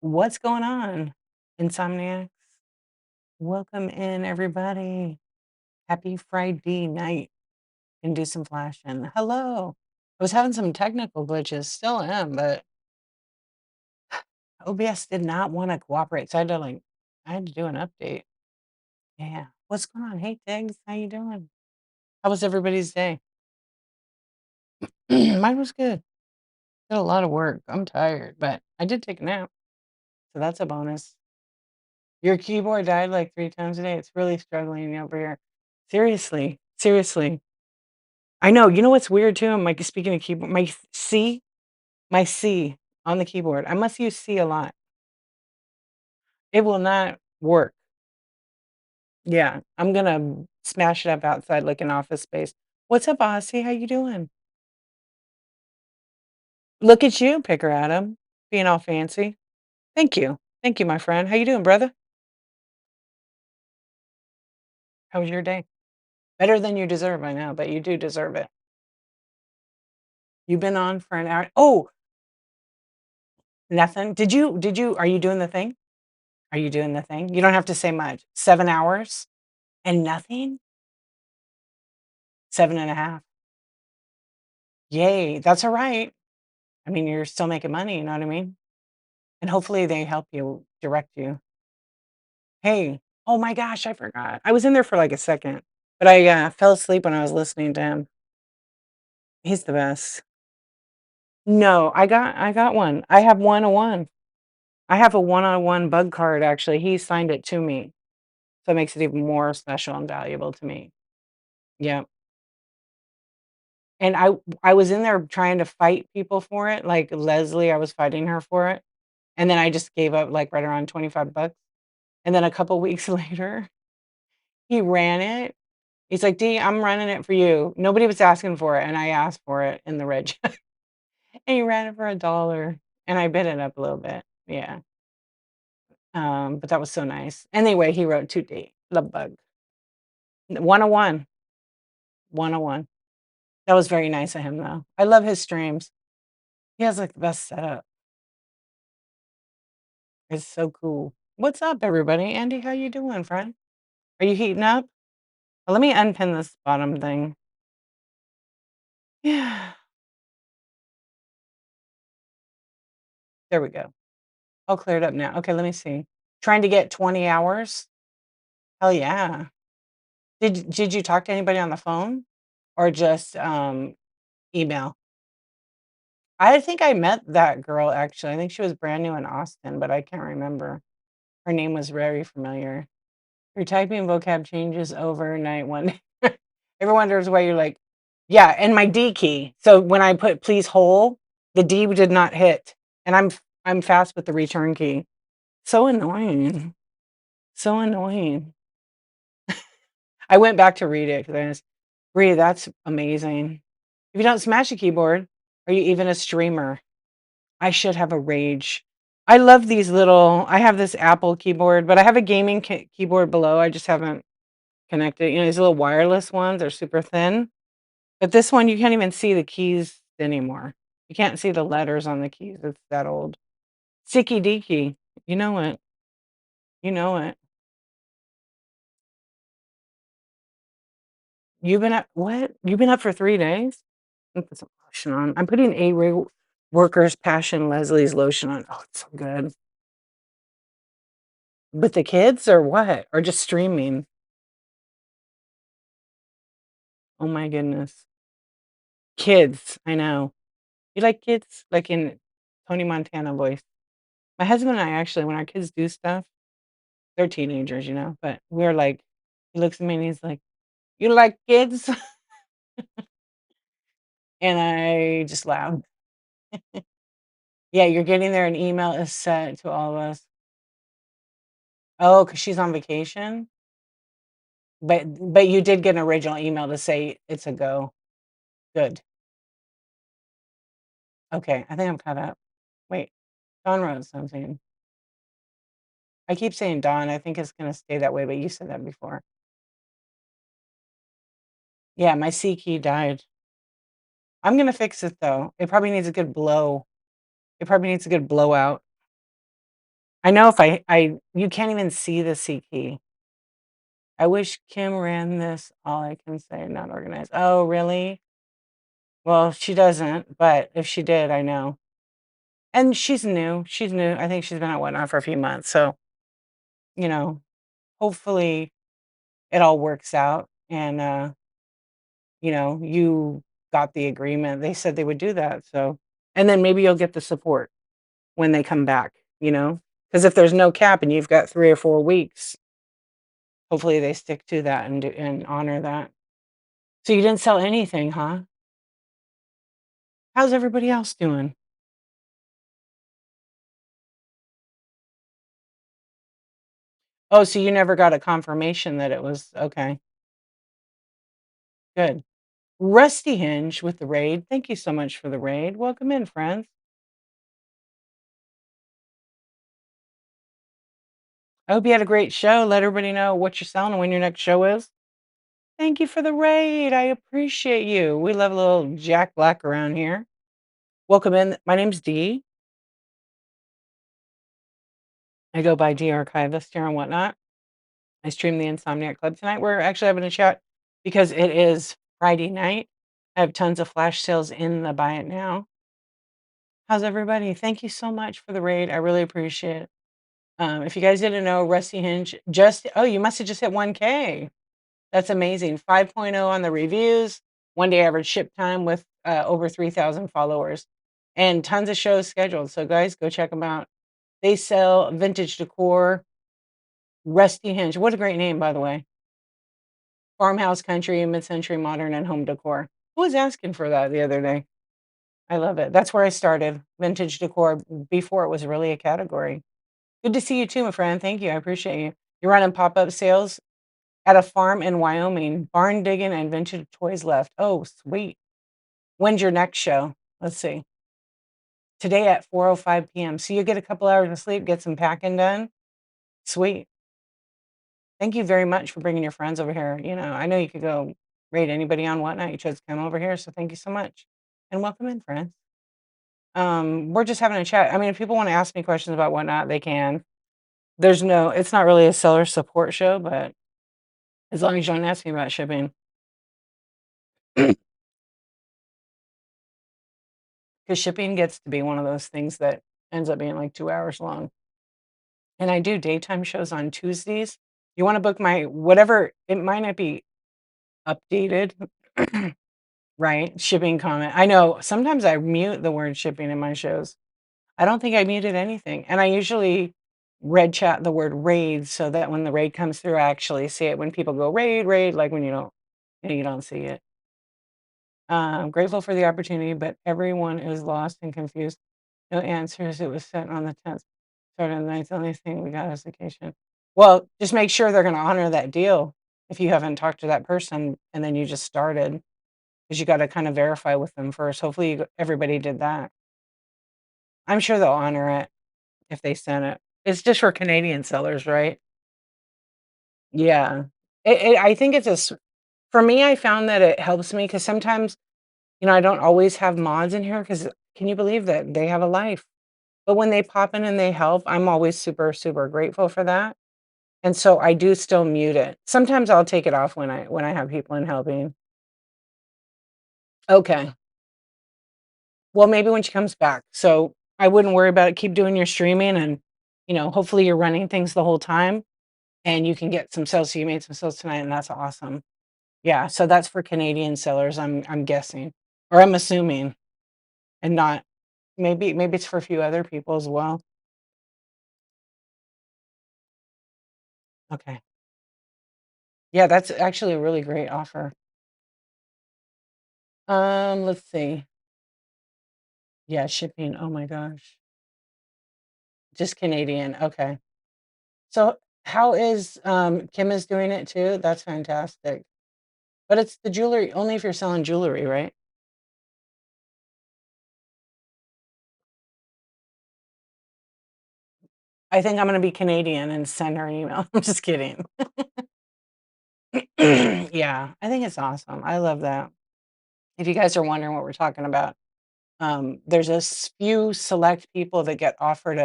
What's going on, Insomniacs? Welcome in, everybody. Happy Friday night. And do some flashing. Hello. I was having some technical glitches, still am, but OBS did not want to cooperate, so I had to do an update. Yeah. What's going on? Hey, Tiggs, how you doing? How was everybody's day? Mine was good. Did a lot of work. I'm tired, but I did take a nap, so that's a bonus. Your keyboard died like 3 times a day. It's really struggling over here. Seriously, seriously. I know. You know what's weird too? I'm like speaking of keyboard, my C on the keyboard. I must use C a lot. It will not work. Yeah, I'm gonna smash it up outside like an office space. What's up, Aussie? How you doing? Look at you, Picker Adam, being all fancy. Thank you, my friend. How you doing, brother? How was your day? Better than you deserve, I know, but you do deserve it. You've been on for an hour. Oh, nothing. Are you doing the thing? Are you doing the thing? You don't have to say much. 7 hours and nothing? 7.5. Yay, that's all right. I mean, you're still making money, you know what I mean? And hopefully they help you, direct you. Hey, oh my gosh, I forgot. I was in there for like a second, but I fell asleep when I was listening to him. He's the best. No, I got one. I have 101. I have a 101 bug card actually. He signed it to me. So it makes it even more special and valuable to me. Yeah. And I was in there trying to fight people for it, like Leslie, I was fighting her for it, and then I just gave up, like, right around 25 bucks, and then a couple weeks later, he ran it. He's like, "D, I'm running it for you." Nobody was asking for it, and I asked for it in the reg, and he ran it for $1, and I bid it up a little bit, yeah, but that was so nice. Anyway, he wrote 2D, love bug. 101, 101. That was very nice of him, though. I love his streams. He has, like, the best setup. It's so cool. What's up, everybody? Andy, how you doing, friend? Are you heating up? Well, let me unpin this bottom thing. Yeah. There we go. All cleared up now. Okay, let me see. Trying to get 20 hours? Hell yeah. Did you talk to anybody on the phone or just email? I think I met that girl actually. I think she was brand new in Austin, but I can't remember. Her name was very familiar. Your typing vocab changes overnight one day. Everyone wonders why you're like, yeah, and my D key. So when I put please hold, the D did not hit. And I'm fast with the return key. So annoying. So annoying. I went back to read it because I was, Bree, that's amazing. If you don't smash a keyboard, are you even a streamer? I should have a rage. I love these little, I have this Apple keyboard, but I have a gaming keyboard below. I just haven't connected. You know, these little wireless ones are super thin. But this one, you can't even see the keys anymore. You can't see the letters on the keys. It's that old. Sticky Deaky. You know it. You know it. You've been up what? You've been up for 3 days? Put some lotion on. I'm putting A Workers Passion Leslie's lotion on. Oh, it's so good. With the kids or what? Or just streaming? Oh my goodness. Kids, I know. You like kids? Like in Tony Montana voice. My husband and I actually, when our kids do stuff, they're teenagers, you know, but we're like, he looks at me and he's like, "You like kids?" And I just laughed. Yeah, you're getting there, an email is sent to all of us. Oh, because she's on vacation? But you did get an original email to say it's a go. Good. Okay, I think I'm caught up. Wait, Dawn wrote something. I keep saying Dawn, I think it's gonna stay that way, but you said that before. Yeah, my C key died. I'm gonna fix it though. It probably needs a good blow. It probably needs a good blowout. I know if I you can't even see the C key. I wish Kim ran this, all I can say, not organized. Oh, really? Well, she doesn't, but if she did, I know. And she's new. I think she's been at Whatnot for a few months, so, you know, hopefully it all works out and, you got the agreement. They said they would do that, so and then maybe you'll get the support when they come back, you know? Because if there's no cap and you've got 3 or 4 weeks, hopefully they stick to that and honor that. So you didn't sell anything, huh? How's everybody else doing? Oh, so you never got a confirmation that it was okay, good. Rusty Hinge with the raid. Thank you so much for the raid. Welcome in, friends. I hope you had a great show. Let everybody know what you're selling and when your next show is. Thank you for the raid. I appreciate you. We love a little Jack Black around here. Welcome in. My name's Dee. I go by D Archivist here and whatnot. I stream the Insomniac Club tonight. We're actually having a chat because it is Friday night. I have tons of flash sales in the buy it now. How's everybody? Thank you so much for the raid. I really appreciate it. If you guys didn't know, Rusty Hinge you must have just hit 1K. That's amazing. 5.0 on the reviews, 1 day average ship time with over 3,000 followers, and tons of shows scheduled. So, guys, go check them out. They sell vintage decor, Rusty Hinge. What a great name, by the way. Farmhouse, country, mid-century, modern, and home decor. Who was asking for that the other day? I love it. That's where I started, vintage decor, before it was really a category. Good to see you too, my friend. Thank you. I appreciate you. You're running pop-up sales at a farm in Wyoming. Barn digging and vintage toys left. Oh, sweet. When's your next show? Let's see. Today at 4:05 PM. So you get a couple hours of sleep, get some packing done. Sweet. Thank you very much for bringing your friends over here. I know you could go rate anybody on Whatnot. You chose to come over here, so thank you so much. And welcome in, friends. We're just having a chat. I mean, if people want to ask me questions about Whatnot, they can. It's not really a seller support show, but as long as you don't ask me about shipping. Because shipping gets to be one of those things that ends up being like 2 hours long. And I do daytime shows on Tuesdays. You wanna book my whatever it might not be updated, right? Shipping comment. I know sometimes I mute the word shipping in my shows. I don't think I muted anything, and I usually red chat the word raid so that when the raid comes through, I actually see it. When people go, "Raid, raid," like when you don't see it. Grateful for the opportunity, but everyone is lost and confused. No answers. It was sent on the 10th. Started on the 9th. The only thing we got is vacation. Well, just make sure they're gonna honor that deal if you haven't talked to that person and then you just started, because you gotta kinda verify with them first. Hopefully, everybody did that. I'm sure they'll honor it if they sent it. It's just for Canadian sellers, right? Yeah. I think it's a s for me, I found that it helps me because sometimes, I don't always have mods in here because can you believe that they have a life? But when they pop in and they help, I'm always super, super grateful for that, and so I do still mute it. Sometimes I'll take it off when I have people in helping. Okay. Well, maybe when she comes back. So, I wouldn't worry about it. Keep doing your streaming and, hopefully you're running things the whole time and you can get some sales. So you made some sales tonight and that's awesome. Yeah, so that's for Canadian sellers, I'm guessing, or I'm assuming, and not maybe it's for a few other people as well. Okay. Yeah, that's actually a really great offer. Let's see. Yeah, shipping. Oh my gosh. Just Canadian. Okay. So how is Kim is doing it too? That's fantastic. But it's the jewelry only if you're selling jewelry, right? I think I'm gonna be Canadian and send her an email. I'm just kidding. Yeah, I think it's awesome. I love that. If you guys are wondering what we're talking about, there's few select people that get offered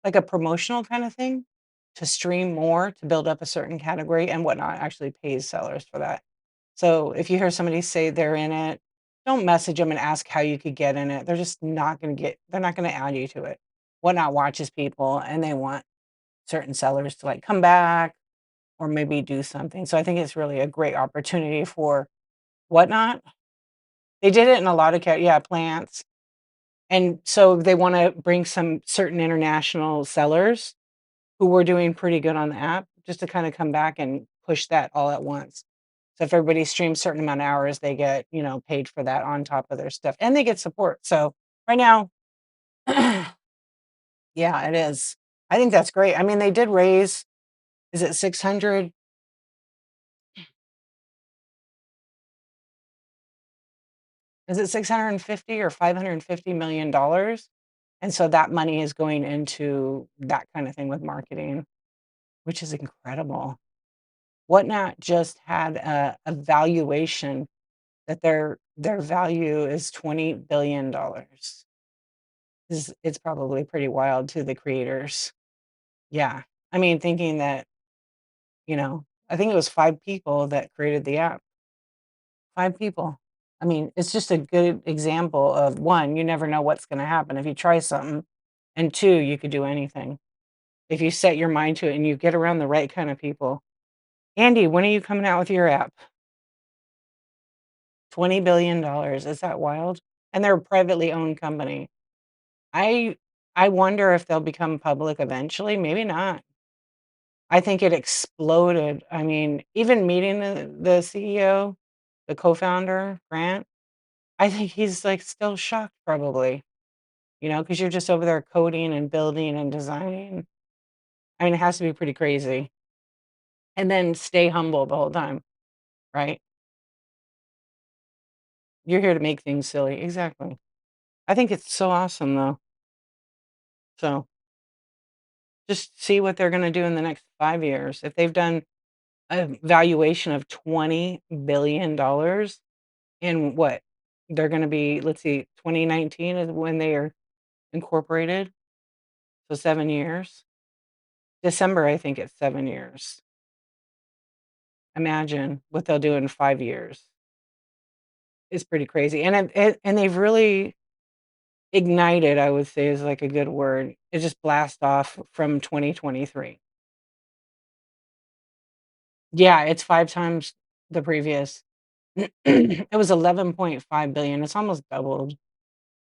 like a promotional kind of thing to stream more, to build up a certain category and whatnot, actually pays sellers for that. So if you hear somebody say they're in it, don't message them and ask how you could get in it. They're just not gonna get they're not gonna add you to it. Whatnot watches people and they want certain sellers to like come back or maybe do something. So I think it's really a great opportunity for Whatnot. They did it in a lot of yeah, plants. And so they want to bring some certain international sellers who were doing pretty good on the app just to kind of come back and push that all at once. So if everybody streams certain amount of hours, they get, paid for that on top of their stuff and they get support. So right now, yeah, it is. I think that's great. I mean, they did raise, is it 600? Is it 650 or $550 million? And so that money is going into that kind of thing with marketing, which is incredible. Whatnot just had a valuation that their value is $20 billion. It's probably pretty wild to the creators. Yeah. I mean, thinking that, I think it was 5 people that created the app. 5 people. I mean, it's just a good example of 1, you never know what's gonna happen if you try something, and 2, you could do anything. If you set your mind to it and you get around the right kind of people. Andy, when are you coming out with your app? $20 billion. Is that wild? And they're a privately owned company. I I wonder if they'll become public eventually, maybe not. I think it exploded. I mean, even meeting the CEO, the co-founder, Grant, I think he's, like, still shocked probably, because 'cause you're just over there coding and building and designing. I mean, it has to be pretty crazy. And then stay humble the whole time, right? You're here to make things silly. Exactly. I think it's so awesome, though. So, just see what they're gonna do in the next 5 years. If they've done a valuation of $20 billion in what? They're gonna be, let's see, 2019 is when they are incorporated, so 7 years. December, I think it's 7 years. Imagine what they'll do in 5 years. It's pretty crazy, and they've really ignited, I would say, is, like, a good word. It just blast off from 2023. Yeah, it's 5 times the previous. It was 11.5 billion. It's almost doubled.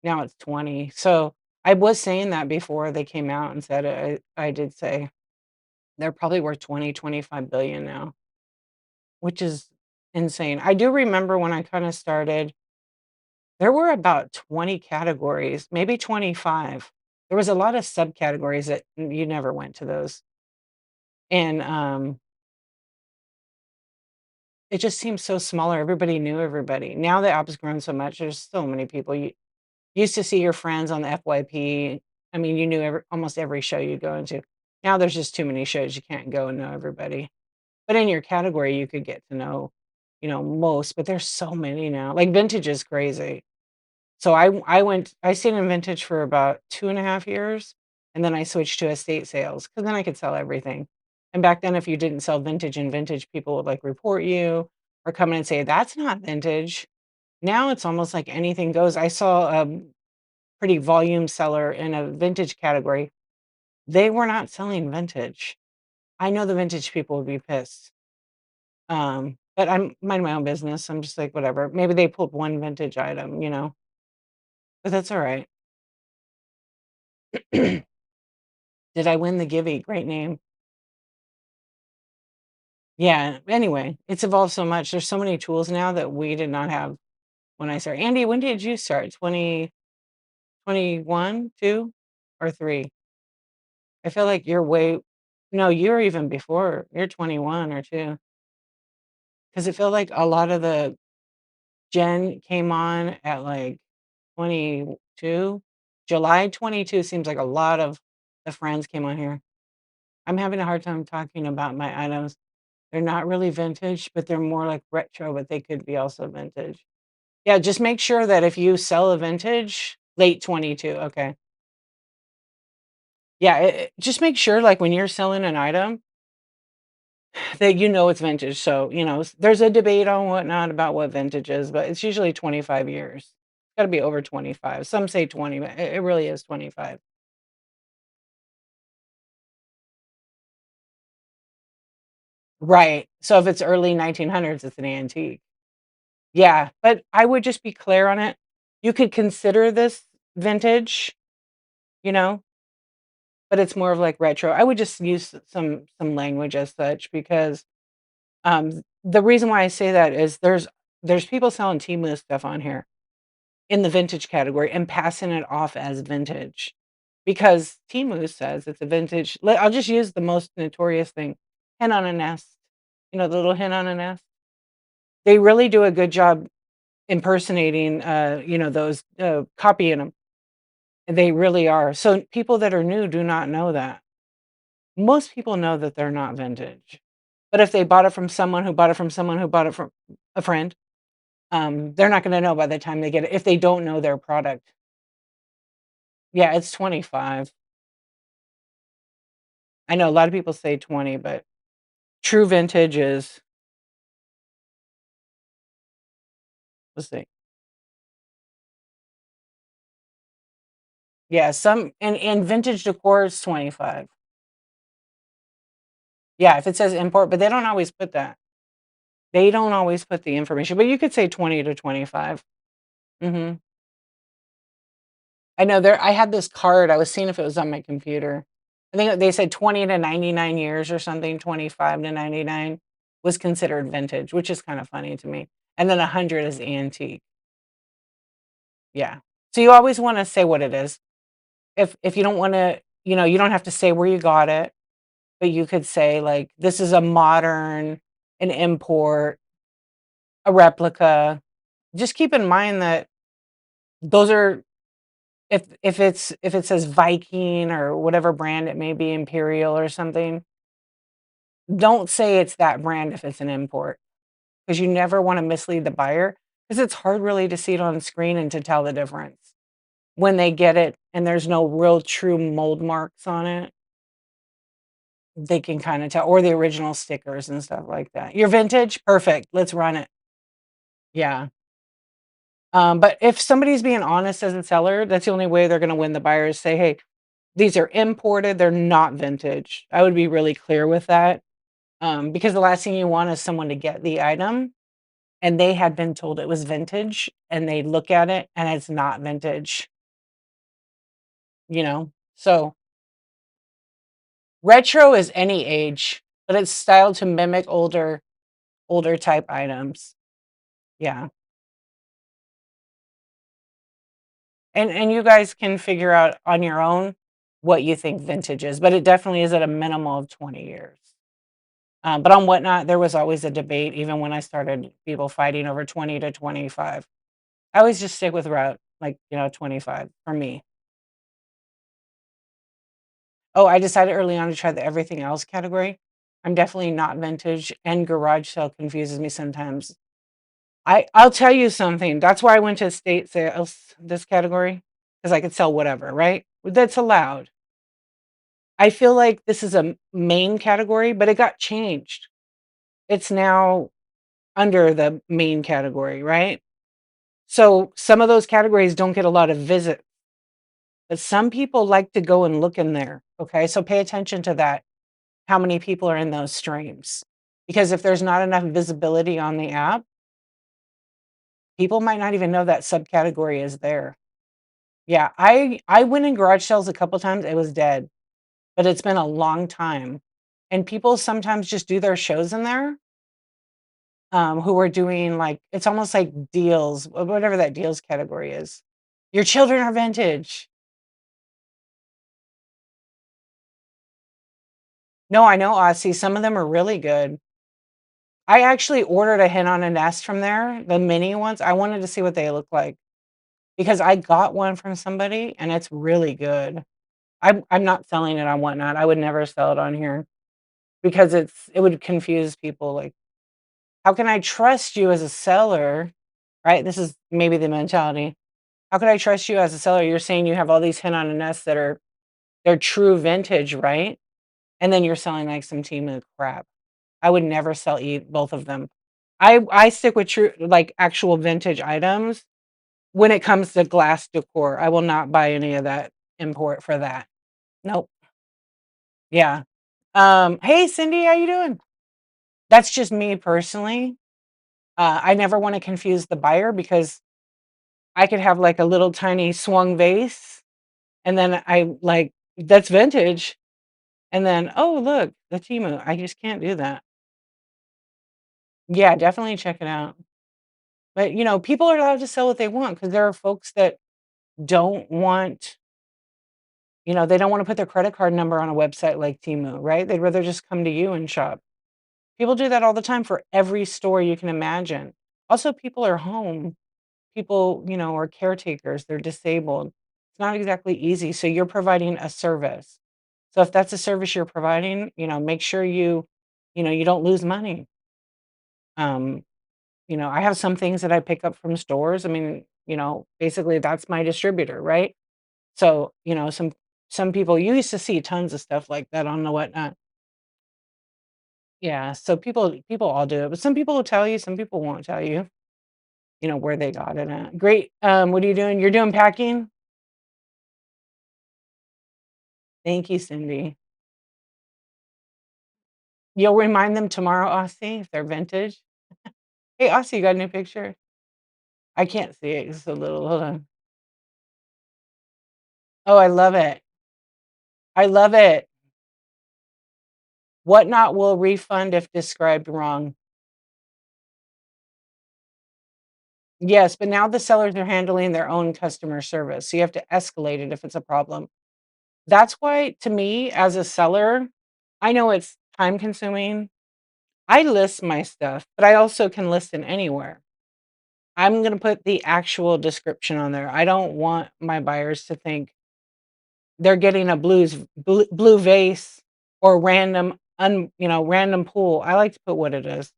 Now it's 20. So, I was saying that before they came out and said it. I did say they're probably worth 20-25 billion now, which is insane. I do remember when I kinda started, there were about 20 categories, maybe 25. There was a lot of subcategories that you never went to those, and, it just seems so smaller. Everybody knew everybody. Now the app's grown so much, there's so many people. You used to see your friends on the FYP. I mean, you knew almost every show you go into. Now there's just too many shows, you can't go and know everybody. But in your category, you could get to know, most, but there's so many now. Like, vintage is crazy. So I stayed in vintage for about 2.5 years, and then I switched to estate sales because then I could sell everything. And back then, if you didn't sell vintage in vintage, people would, like, report you or come in and say, "That's not vintage." Now it's almost like anything goes. I saw a pretty volume seller in a vintage category. They were not selling vintage. I know the vintage people would be pissed. But I'm mind my own business. I'm just like, whatever. Maybe they pulled one vintage item, but that's alright. Did I win the Givey? Great name. Yeah, anyway, it's evolved so much. There's so many tools now that we did not have when I started. Andy, when did you start? 2021, 2, or 3? I feel like you're way no, you're even before. You're 21 or 2. Because it felt like a lot of the gen came on at, like, 22. July 22 seems like a lot of the friends came on here. I'm having a hard time talking about my items. They're not really vintage, but they're more like retro, but they could be also vintage. Yeah, just make sure that if you sell a vintage late 22, okay. Yeah, just make sure, like, when you're selling an item that you know it's vintage. So, there's a debate on whatnot about what vintage is, but it's usually 25 years. It's gotta be over 25. Some say 20, but it really is 25. Right. So if it's early 1900s, it's an antique. Yeah, but I would just be clear on it. You could consider this vintage, you know, but it's more of like retro. I would just use some language as such because the reason why I say that is there's people selling Temu stuff on here in the vintage category and passing it off as vintage because Temu says it's a vintage. I'll just use the most notorious thing, hen on a nest. The little hen on a nest. They really do a good job impersonating, those, copying them. They really are. So people that are new do not know that. Most people know that they're not vintage. But if they bought it from someone who bought it from someone who bought it from a friend, they're not gonna know by the time they get it if they don't know their product. Yeah, it's 25. I know a lot of people say 20, but true vintage is, let's see. Yeah, some and vintage decor is 25. Yeah, if it says import, but they don't always put that. They don't always put the information, but you could say 20 to 25. Mhm. I know I had this card, I was seeing if it was on my computer. I think they said 20 to 99 years or something, 25 to 99 was considered vintage, which is kind of funny to me. And then 100 is antique. Yeah. So you always wanna say what it is. If you don't wanna, you don't have to say where you got it, but you could say, like, "This is a modern, an import, a replica." Just keep in mind that those are if it says Viking or whatever brand it may be, Imperial or something, don't say it's that brand if it's an import, because you never wanna mislead the buyer, because it's hard really to see it on screen and to tell the difference. When they get it and there's no real true mold marks on it, they can kinda tell, or the original stickers and stuff like that. Your vintage? Perfect, let's run it. Yeah. But if somebody's being honest as a seller, that's the only way they're gonna win the buyer is say, "Hey, these are imported, they're not vintage." I would be really clear with that, because the last thing you want is someone to get the item, and they had been told it was vintage, and they look at it, and it's not vintage, you know? So, retro is any age, but it's styled to mimic older type items. Yeah. And you guys can figure out on your own what you think vintage is, but it definitely is at a minimum of 20 years. But on Whatnot, there was always a debate even when I started, people fighting over 20 to 25. I always just stick with route, like, 25 for me. Oh, I decided early on to try the everything else category. I'm definitely not vintage, and garage sale confuses me sometimes. I'll tell you something, that's why I went to estate sales, this category, because I could sell whatever, right? That's allowed. I feel like this is a main category, but it got changed. It's now under the main category, right? So some of those categories don't get a lot of visits, but some people like to go and look in there. Okay. So pay attention to that. How many people are in those streams? Because if there's not enough visibility on the app, people might not even know that subcategory is there. Yeah. I went in garage sales a couple times. It was dead, but it's been a long time. And people sometimes just do their shows in there, who are doing like, it's almost like deals, whatever that deals category is. Your children are vintage. No, I know Aussie, some of them are really good. I actually ordered a hen on a nest from there, the mini ones. I wanted to see what they look like because I got one from somebody and it's really good. I'm not selling it on Whatnot. I would never sell it on here because it would confuse people. Like, how can I trust you as a seller? Right? This is maybe the mentality. How could I trust you as a seller? You're saying you have all these hen on a nest that are they're true vintage, right? And then you're selling, like, some Temu crap. I would never sell both of them. I stick with true like, actual vintage items when it comes to glass decor. I will not buy any of that import for that. Nope. Yeah. Hey, Cindy, how you doing? That's just me personally. I never wanna confuse the buyer because I could have, like, a little tiny swung vase, and then I like, "That's vintage," and then, "Oh, look, the Temu." I just can't do that. Yeah, definitely check it out. But, people are allowed to sell what they want because there are folks that don't want they don't wanna put their credit card number on a website like Temu, right? They'd rather just come to you and shop. People do that all the time for every store you can imagine. Also, people are home. People, are caretakers, they're disabled. It's not exactly easy, so you're providing a service. So if that's a service you're providing, make sure you don't lose money. Um, I have some things that I pick up from stores. I mean, basically that's my distributor, right? So, some people you used to see tons of stuff like that on the whatnot. Yeah, so people all do it, but some people will tell you, some people won't tell you, where they got it at. Great. What are you doing? You're doing packing? Thank you, Cindy. You'll remind them tomorrow, Aussie, if they're vintage. Hey, Aussie, you got a new picture? I can't see it. It's a little, hold on. Oh, I love it. I love it. Whatnot will refund if described wrong. Yes, but now the sellers are handling their own customer service. So you have to escalate it if it's a problem. That's why, to me, as a seller, I know it's time consuming. I list my stuff, but I also can list it anywhere. I'm going to put the actual description on there. I don't want my buyers to think they're getting a blue vase or random pool. I like to put what it is.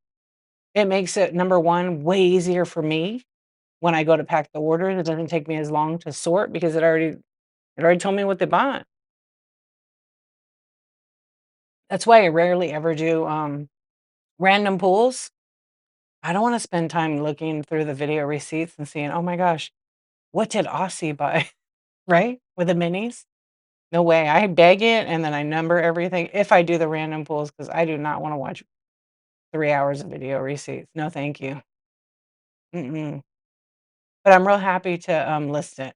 It makes it, number 1, way easier for me when I go to pack the orders. It doesn't take me as long to sort because it already told me what they bought. That's why I rarely ever do, random pulls. I don't wanna spend time looking through the video receipts and seeing, "Oh my gosh, what did Aussie buy?" Right? With the minis? No way. I bag it and then I number everything if I do the random pulls because I do not wanna watch 3 hours of video receipts. No, thank you. Mm-mm. But I'm real happy to, list it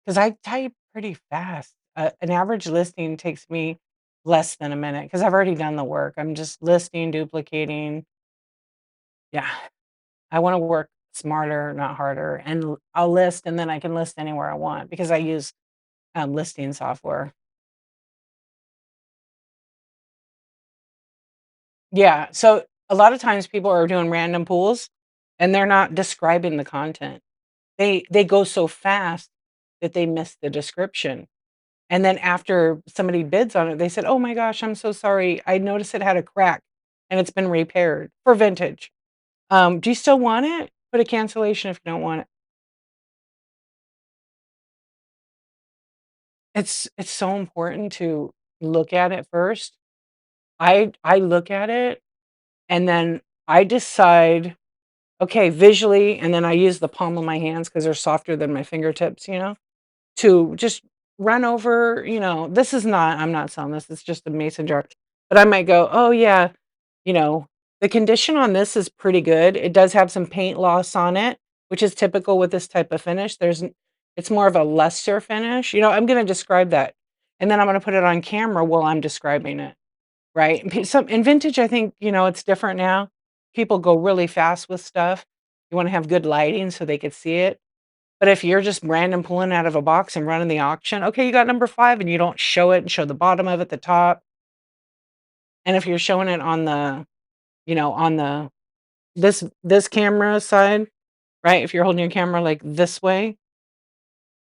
because I type pretty fast. An average listing takes me less than a minute because 'cause I've already done the work. I'm just listing, duplicating. Yeah. I wanna work smarter, not harder, and I'll list, and then I can list anywhere I want because I use, listing software. Yeah, so a lot of times people are doing random pulls, and they're not describing the content. They go so fast that they miss the description, and then after somebody bids on it, they said, "Oh my gosh, I'm so sorry. I noticed it had a crack, and it's been repaired for vintage. Do you still want it? Put a cancellation if you don't want it." It's so important to look at it first. I look at it, and then I decide, okay, visually, and then I use the palm of my hands because 'cause they're softer than my fingertips, to just run over, this is not I'm not selling this, it's just a mason jar. But I might go, "Oh, yeah, you know, the condition on this is pretty good. It does have some paint loss on it, which is typical with this type of finish. It's more of a luster finish." I'm gonna describe that, and then I'm gonna put it on camera while I'm describing it, right? And in vintage, I think, it's different now. People go really fast with stuff. You wanna have good lighting so they could see it. But if you're just random pulling out of a box and running the auction, okay, you got number 5 and you don't show it and show the bottom of it, the top. And if you're showing it on the this camera side, right? If you're holding your camera like this way,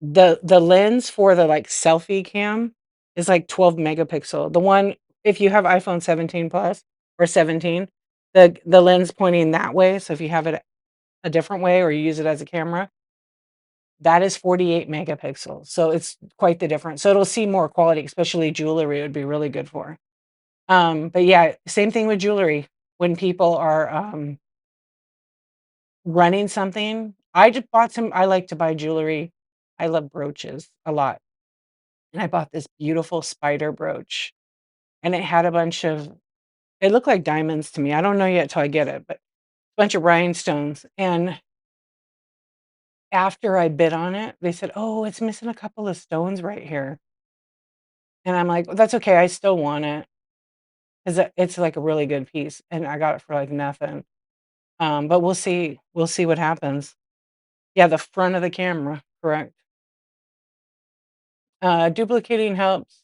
the lens for the like selfie cam is like 12 megapixel. The one if you have iPhone 17 Plus or 17, the lens pointing that way. So if you have it a different way or you use it as a camera, That is 48 megapixels, so it's quite the difference. So it'll see more quality, especially jewelry, it would be really good for. But yeah, same thing with jewelry. When people are, running something, I just bought some I like to buy jewelry. I love brooches a lot, and I bought this beautiful spider brooch, and it had a bunch of it looked like diamonds to me. I don't know yet till I get it, but a bunch of rhinestones, and after I bid on it, they said, "Oh, it's missing a couple of stones right here." And I'm like, "Well, that's okay, I still want it 'cause it's like a really good piece, and I got it for like nothing." But we'll see what happens. Yeah, the front of the camera, correct. Duplicating helps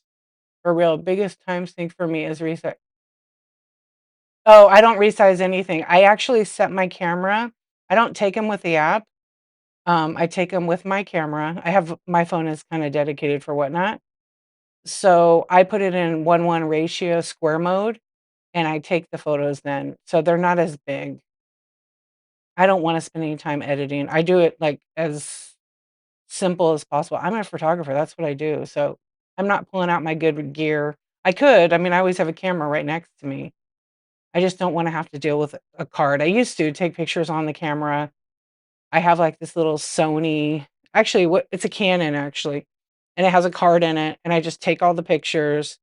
for real. Biggest time sink for me is resize. Oh, I don't resize anything. I actually set my camera. I don't take them with the app. I take them with my camera. I have my phone is kinda dedicated for whatnot. So, I put it in 1:1 ratio square mode, and I take the photos then, so they're not as big. I don't wanna spend any time editing. I do it, like, as simple as possible. I'm a photographer, that's what I do, so I'm not pulling out my good gear. I could, I mean, I always have a camera right next to me. I just don't wanna have to deal with a card. I used to take pictures on the camera. I have, like, this little Sony actually, what it's a Canon, actually, and it has a card in it, and I just take all the pictures.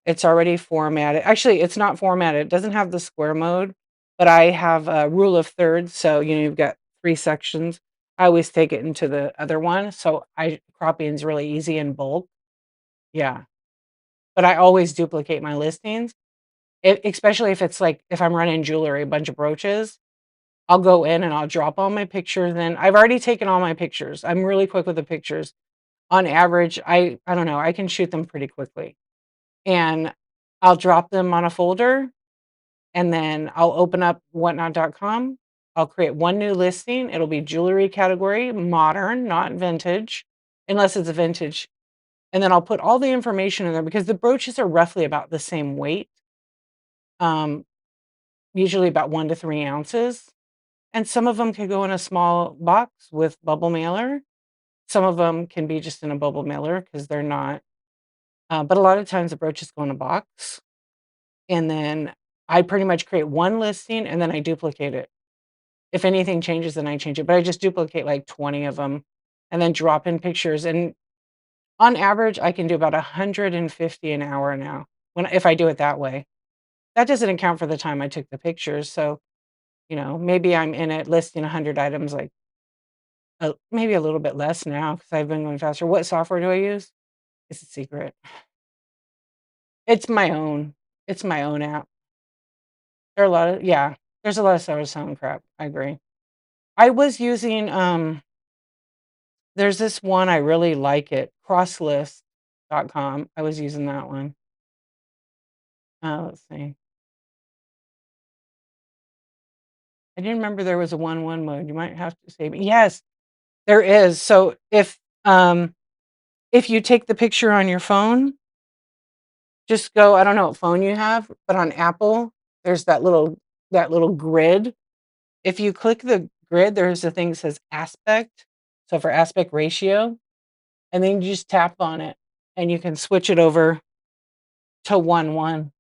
It's already formatted. Actually, it's not formatted. It doesn't have the square mode, but I have a rule of thirds, so, you've got 3 sections. I always take it into the other one, so I cropping is really easy in bulk. Yeah, but I always duplicate my listings, especially if it's, like, if I'm running jewelry, a bunch of brooches, I'll go in and I'll drop all my pictures in. I've already taken all my pictures. I'm really quick with the pictures. On average, I don't know, I can shoot them pretty quickly, and I'll drop them on a folder, and then I'll open up whatnot.com. I'll create 1 new listing. It'll be jewelry category, modern, not vintage, unless it's a vintage, and then I'll put all the information in there because the brooches are roughly about the same weight, um, usually about 1 to 3 ounces, and some of them could go in a small box with bubble mailer. Some of them can be just in a bubble mailer because 'cause they're not, but a lot of times the brooches go in a box, and then I pretty much create 1 listing, and then I duplicate it. If anything changes, then I change it, but I just duplicate like 20 of them, and then drop in pictures, and on average, I can do about 150 an hour now if I do it that way. That doesn't account for the time I took the pictures, so, maybe I'm in it listing 100 items, like, maybe a little bit less now because 'cause I've been going faster. What software do I use? It's a secret. It's my own. It's my own app. There are a lot of yeah, there's a lot of self crap, I agree. I was using, there's this one, I really like it, crosslist.com. I was using that one. Let's see. I didn't remember there was a 1-1 mode. You might have to save me. Yes, there is. So if you take the picture on your phone, just go I don't know what phone you have, but on Apple, there's that little grid. If you click the grid, there's a thing that says aspect, so for aspect ratio, and then you just tap on it, and you can switch it over to 1:1.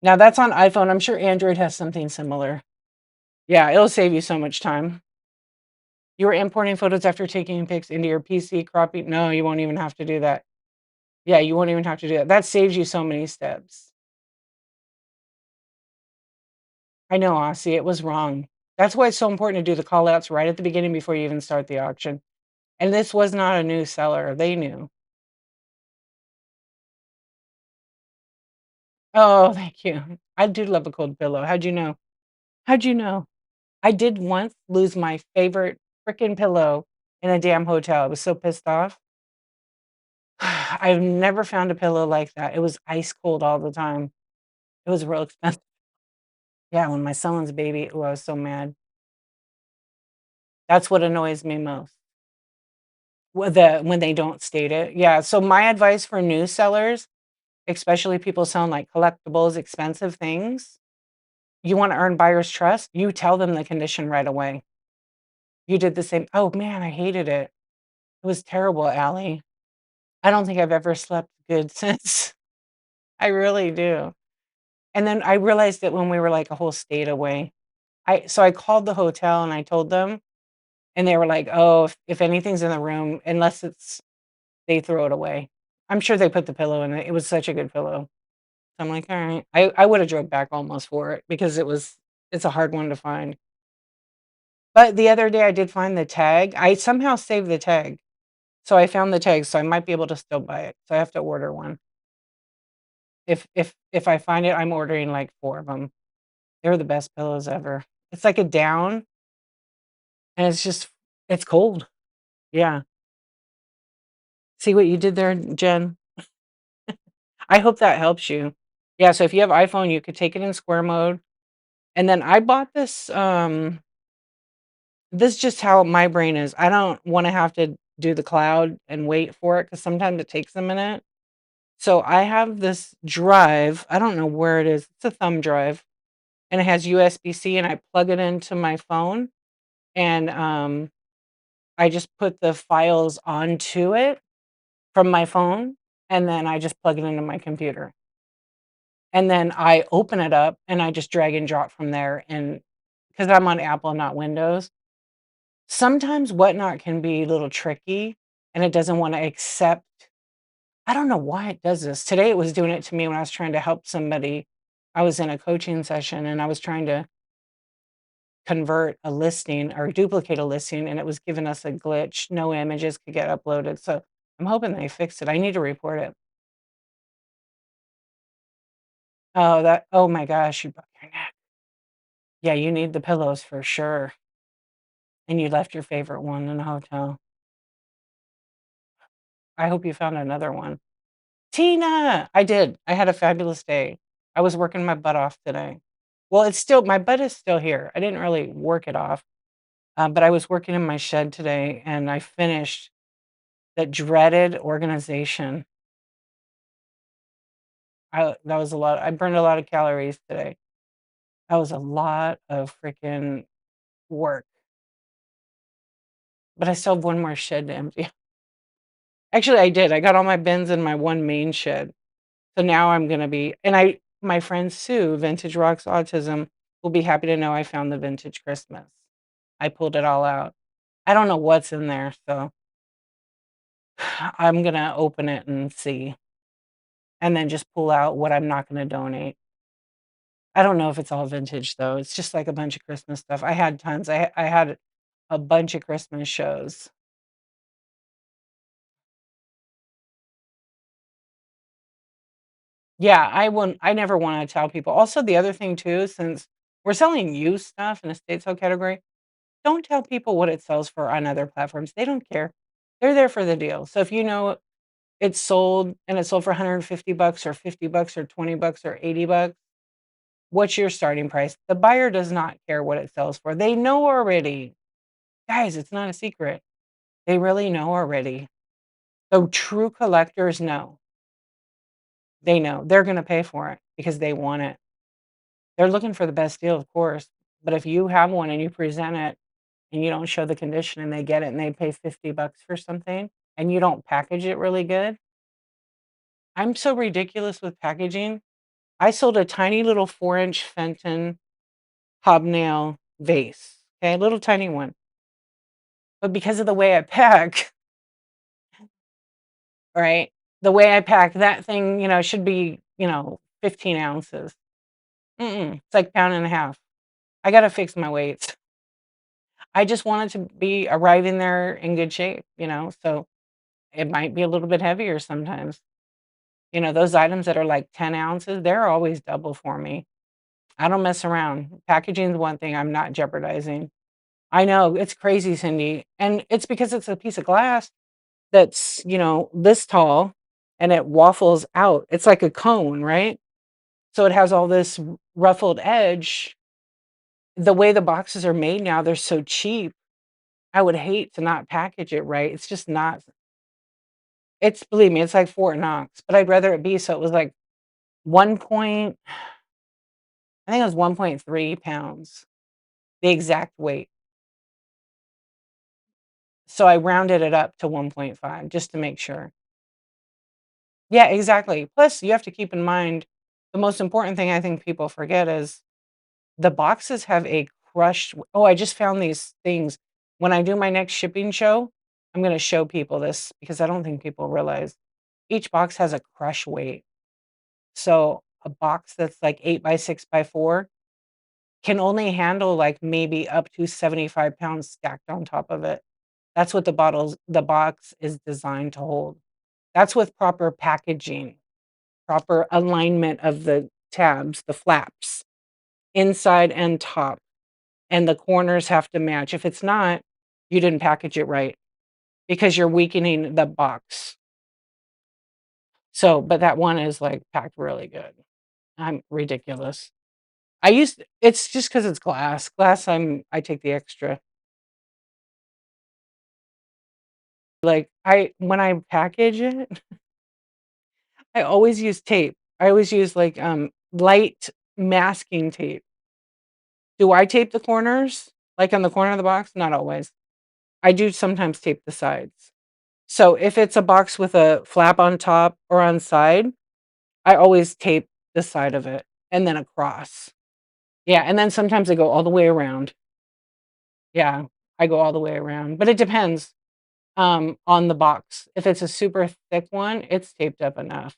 Now that's on iPhone, I'm sure Android has something similar. Yeah, it'll save you so much time. You were importing photos after taking pics into your PC, cropping no, you won't even have to do that. Yeah, you won't even have to do that. That saves you so many steps. I know, Aussie, it was wrong. That's why it's so important to do the call outs right at the beginning before you even start the auction. And this was not a new seller, they knew. Oh, thank you. I do love a cold pillow. How'd you know? How'd you know? I did once lose my favorite frickin' pillow in a damn hotel. I was so pissed off. I've never found a pillow like that. It was ice cold all the time. It was real expensive. Yeah, when my son was a baby, ooh, I was so mad. That's what annoys me most. When they don't state it. Yeah, so my advice for new sellers, especially people selling like collectibles, expensive things, you wanna earn buyers' trust, you tell them the condition right away. You did the same. Oh, man, I hated it. It was terrible, Allie. I don't think I've ever slept good since. I really do. And then I realized that when we were, like, a whole state away, I called the hotel and I told them, and they were like, "Oh, if anything's in the room, unless it's they throw it away." I'm sure they put the pillow in it. It was such a good pillow. So I'm like, "Alright." I woulda drove back almost for it because it's a hard one to find. But the other day I did find the tag. I somehow saved the tag. So I found the tag, so I might be able to still buy it. So I have to order one. If I find it, I'm ordering like 4 of them. They're the best pillows ever. It's like a down, and it's cold. Yeah. See what you did there, Jen? I hope that helps you. Yeah, so if you have iPhone, you could take it in square mode. And then I bought this is just how my brain is. I don't wanna have to do the cloud and wait for it because sometimes it takes a minute. So I have this drive, I don't know where it is, it's a thumb drive, and it has USB-C, and I plug it into my phone, and, I just put the files onto it from my phone, and then I just plug it into my computer. And then I open it up, and I just drag and drop from there, and because 'cause I'm on Apple, not Windows. Sometimes Whatnot can be a little tricky, and it doesn't wanna accept. I don't know why it does this. Today, it was doing it to me when I was trying to help somebody. I was in a coaching session, and I was trying to convert a listing or duplicate a listing, and it was giving us a glitch. No images could get uploaded, so I'm hoping they fix it. I need to report it. Oh my gosh, you broke your neck. Yeah, you need the pillows for sure, and you left your favorite one in the hotel. I hope you found another one. Tina! I did. I had a fabulous day. I was working my butt off today. Well, it's still my butt is still here. I didn't really work it off, but I was working in my shed today, and I finished that dreaded organization. That was a lot. I burned a lot of calories today. That was a lot of freaking work, but I still have one more shed to empty. Actually, I did. I got all my bins in my one main shed. So now I'm gonna be and I my friend Sue, Vintage Rocks Autism, will be happy to know I found the vintage Christmas. I pulled it all out. I don't know what's in there, so I'm gonna open it and see, and then just pull out what I'm not gonna donate. I don't know if it's all vintage though. It's just like a bunch of Christmas stuff. I had tons. I had a bunch of Christmas shows. Yeah, I never wanna tell people. Also, the other thing too, since we're selling used stuff in a state sale category, don't tell people what it sells for on other platforms. They don't care. They're there for the deal. So if you know it's sold for 150 bucks or 50 bucks or 20 bucks or 80 bucks, what's your starting price? The buyer does not care what it sells for. They know already. Guys, it's not a secret. They really know already. So true collectors know. They know. They're going to pay for it because they want it. They're looking for the best deal, of course. But if you have one and you present it and you don't show the condition and they get it and they pay 50 bucks for something and you don't package it really good. I'm so ridiculous with packaging. I sold a tiny little 4-inch Fenton hobnail vase, okay, a little tiny one. But because of the way I pack, right? The way I pack that thing, should be, 15 ounces. It's like pound and a half. I got to fix my weights. I just wanted to be arriving there in good shape, so it might be a little bit heavier sometimes. Those items that are like 10 ounces, they're always double for me. I don't mess around. Packaging is one thing I'm not jeopardizing. I know, it's crazy, Cindy, and it's because it's a piece of glass that's, this tall, and it waffles out. It's like a cone, right? So it has all this ruffled edge. The way the boxes are made now, they're so cheap. I would hate to not package it right. It's just not believe me, it's like Fort Knox, but I'd rather it be so it was like 1 point I think it was 1.3 pounds, the exact weight. So I rounded it up to 1.5 just to make sure. Yeah, exactly. Plus, you have to keep in mind, the most important thing I think people forget is the boxes have a crushed oh, I just found these things. When I do my next shipping show, I'm gonna show people this because I don't think people realize each box has a crush weight. So, a box that's like 8 by 6 by 4 can only handle, like, maybe up to 75 pounds stacked on top of it. That's what the box is designed to hold. That's with proper packaging, proper alignment of the tabs, the flaps, inside and top, and the corners have to match. If it's not, you didn't package it right because you're weakening the box. So, but that one is, like, packed really good. I'm ridiculous. I used it's just because it's glass. Glass, I take the extra. Like, I when I package it, I always use tape. I always use, like, light masking tape. Do I tape the corners? Like, on the corner of the box? Not always. I do sometimes tape the sides. So, if it's a box with a flap on top or on side, I always tape the side of it and then across. Yeah, and then sometimes I go all the way around. Yeah, I go all the way around, but it depends, on the box. If it's a super thick one, it's taped up enough.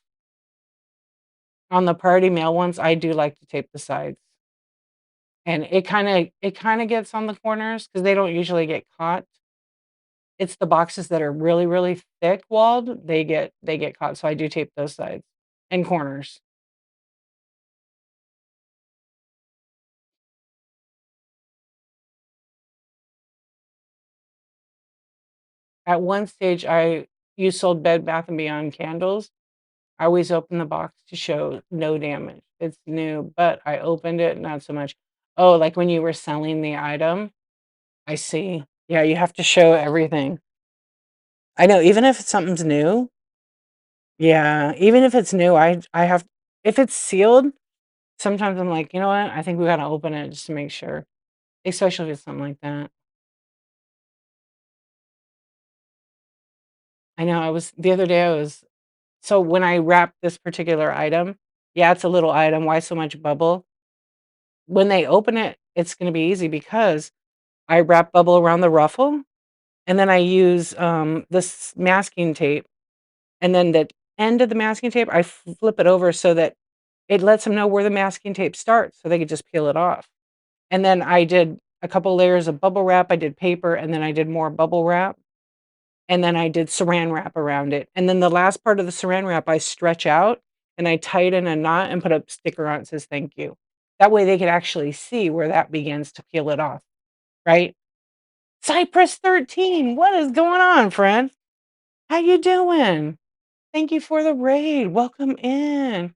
On the Priority Mail ones, I do like to tape the sides, and it kinda gets on the corners because they don't usually get caught. It's the boxes that are really, really thick walled, they get caught, so I do tape those sides and corners. At one stage, you sold Bed Bath& and Beyond candles. I always open the box to show no damage. It's new, but I opened it, not so much. Oh, like when you were selling the item? I see. Yeah, you have to show everything. I know, even if something's new, yeah, even if it's new, I have if it's sealed, sometimes I'm like, "You know what? I think we gotta open it just to make sure." Especially if it's something like that. I know, I was the other day, I was so when I wrap this particular item, yeah, it's a little item, why so much bubble? When they open it, it's gonna be easy because I wrap bubble around the ruffle, and then I use, this masking tape, and then the end of the masking tape, I flip it over so that it lets them know where the masking tape starts, so they could just peel it off. And then I did a couple layers of bubble wrap, I did paper, and then I did more bubble wrap, and then I did Saran wrap around it. And then the last part of the Saran wrap, I stretch out, and I tie it in a knot and put a sticker on it that says, "Thank you." That way they could actually see where that begins to peel it off, right? Cypress 13, what is going on, friend? How you doing? Thank you for the raid. Welcome in.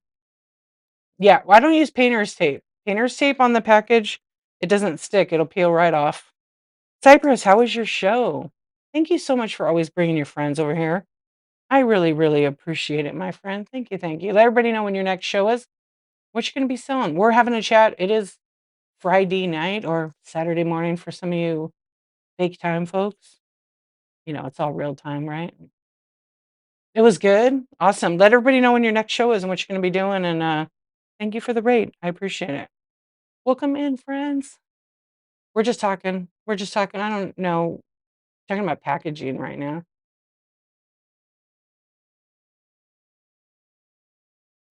Yeah, well, I don't use painter's tape. Painter's tape on the package, it doesn't stick, it'll peel right off. Cypress, how was your show? Thank you so much for always bringing your friends over here. I really, really appreciate it, my friend. Thank you, thank you. Let everybody know when your next show is, what you're gonna be selling. We're having a chat. It is Friday night or Saturday morning for some of you fake time folks. You know, it's all real time, right? It was good. Awesome. Let everybody know when your next show is and what you're gonna be doing, and, thank you for the raid. I appreciate it. Welcome in, friends. We're just talking, I don't know, talking about packaging right now.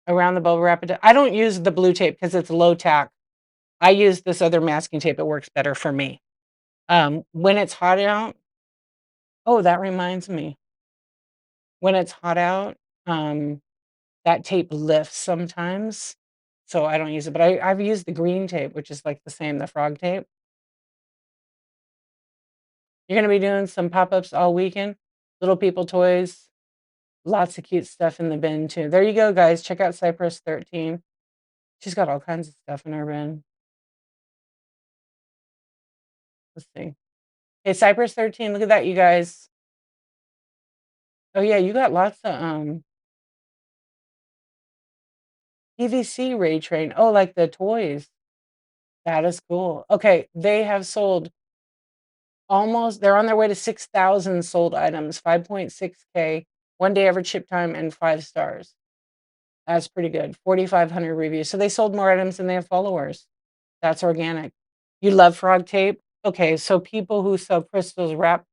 Around the bubble wrap it I don't use the blue tape because it's low tack. I use this other masking tape, it works better for me. When it's hot out oh, that reminds me. When it's hot out, um, that tape lifts sometimes, so I don't use it, but I've used the green tape, which is, like, the same, the frog tape. You're gonna be doing some pop-ups all weekend? Little people toys, lots of cute stuff in the bin too. There you go, guys, check out Cypress 13. She's got all kinds of stuff in her bin. Let's see. Hey, Cypress 13, look at that, you guys. Oh, yeah, you got lots of, PVC ray train. Oh, like the toys. That is cool. Okay, they have sold Almost they're on their way to 6,000 sold items, 5.6K, 1-day average ship time, and 5 stars. That's pretty good. 4,500 reviews. So they sold more items than they have followers. That's organic. You love frog tape? Okay, so people who sell crystals wrap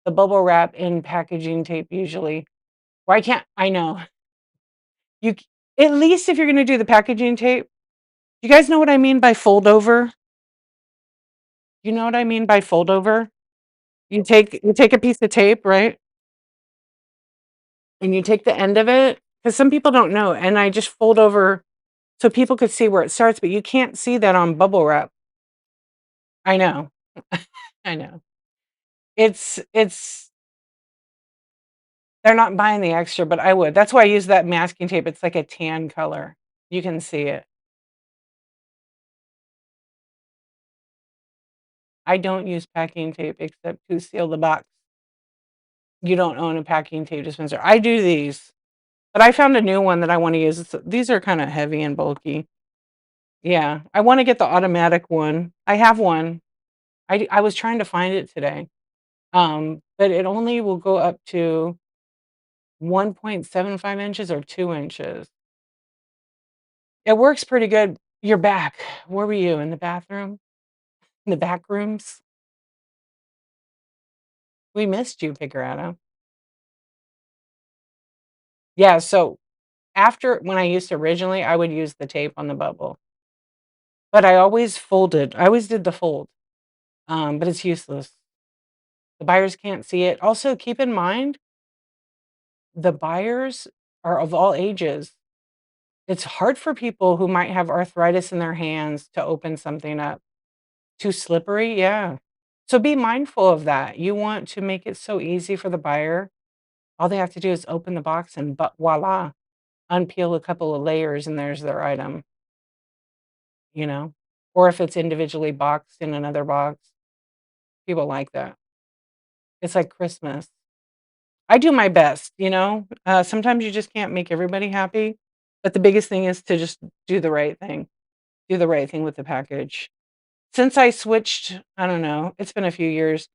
the bubble wrap in packaging tape usually. Why can't I know. You c At least if you're gonna do the packaging tape, you guys know what I mean by fold over? You know what I mean by fold over? You take a piece of tape, right? And you take the end of it, because some people don't know, and I just fold over so people could see where it starts, but you can't see that on bubble wrap. I know. I know. It's they're not buying the extra, but I would. That's why I use that masking tape. It's like a tan color. You can see it. I don't use packing tape except to seal the box. You don't own a packing tape dispenser. I do these, but I found a new one that I wanna use. These are kinda heavy and bulky. Yeah, I wanna get the automatic one. I have one. I was trying to find it today, but it only will go up to 1.75 inches or 2 inches. It works pretty good. You're back. Where were you? In the bathroom? In the back rooms? We missed you, Picaretta. Yeah, so after when I used to originally, I would use the tape on the bubble, but I always folded. I always did the fold, but it's useless. The buyers can't see it. Also, keep in mind, the buyers are of all ages. It's hard for people who might have arthritis in their hands to open something up. Too slippery? Yeah. So be mindful of that. You want to make it so easy for the buyer. All they have to do is open the box and but voila, unpeel a couple of layers and there's their item, you know? Or if it's individually boxed in another box, people like that. It's like Christmas. I do my best, you know? Sometimes you just can't make everybody happy, but the biggest thing is to just do the right thing. Do the right thing with the package. Since I switched, I don't know, it's been a few years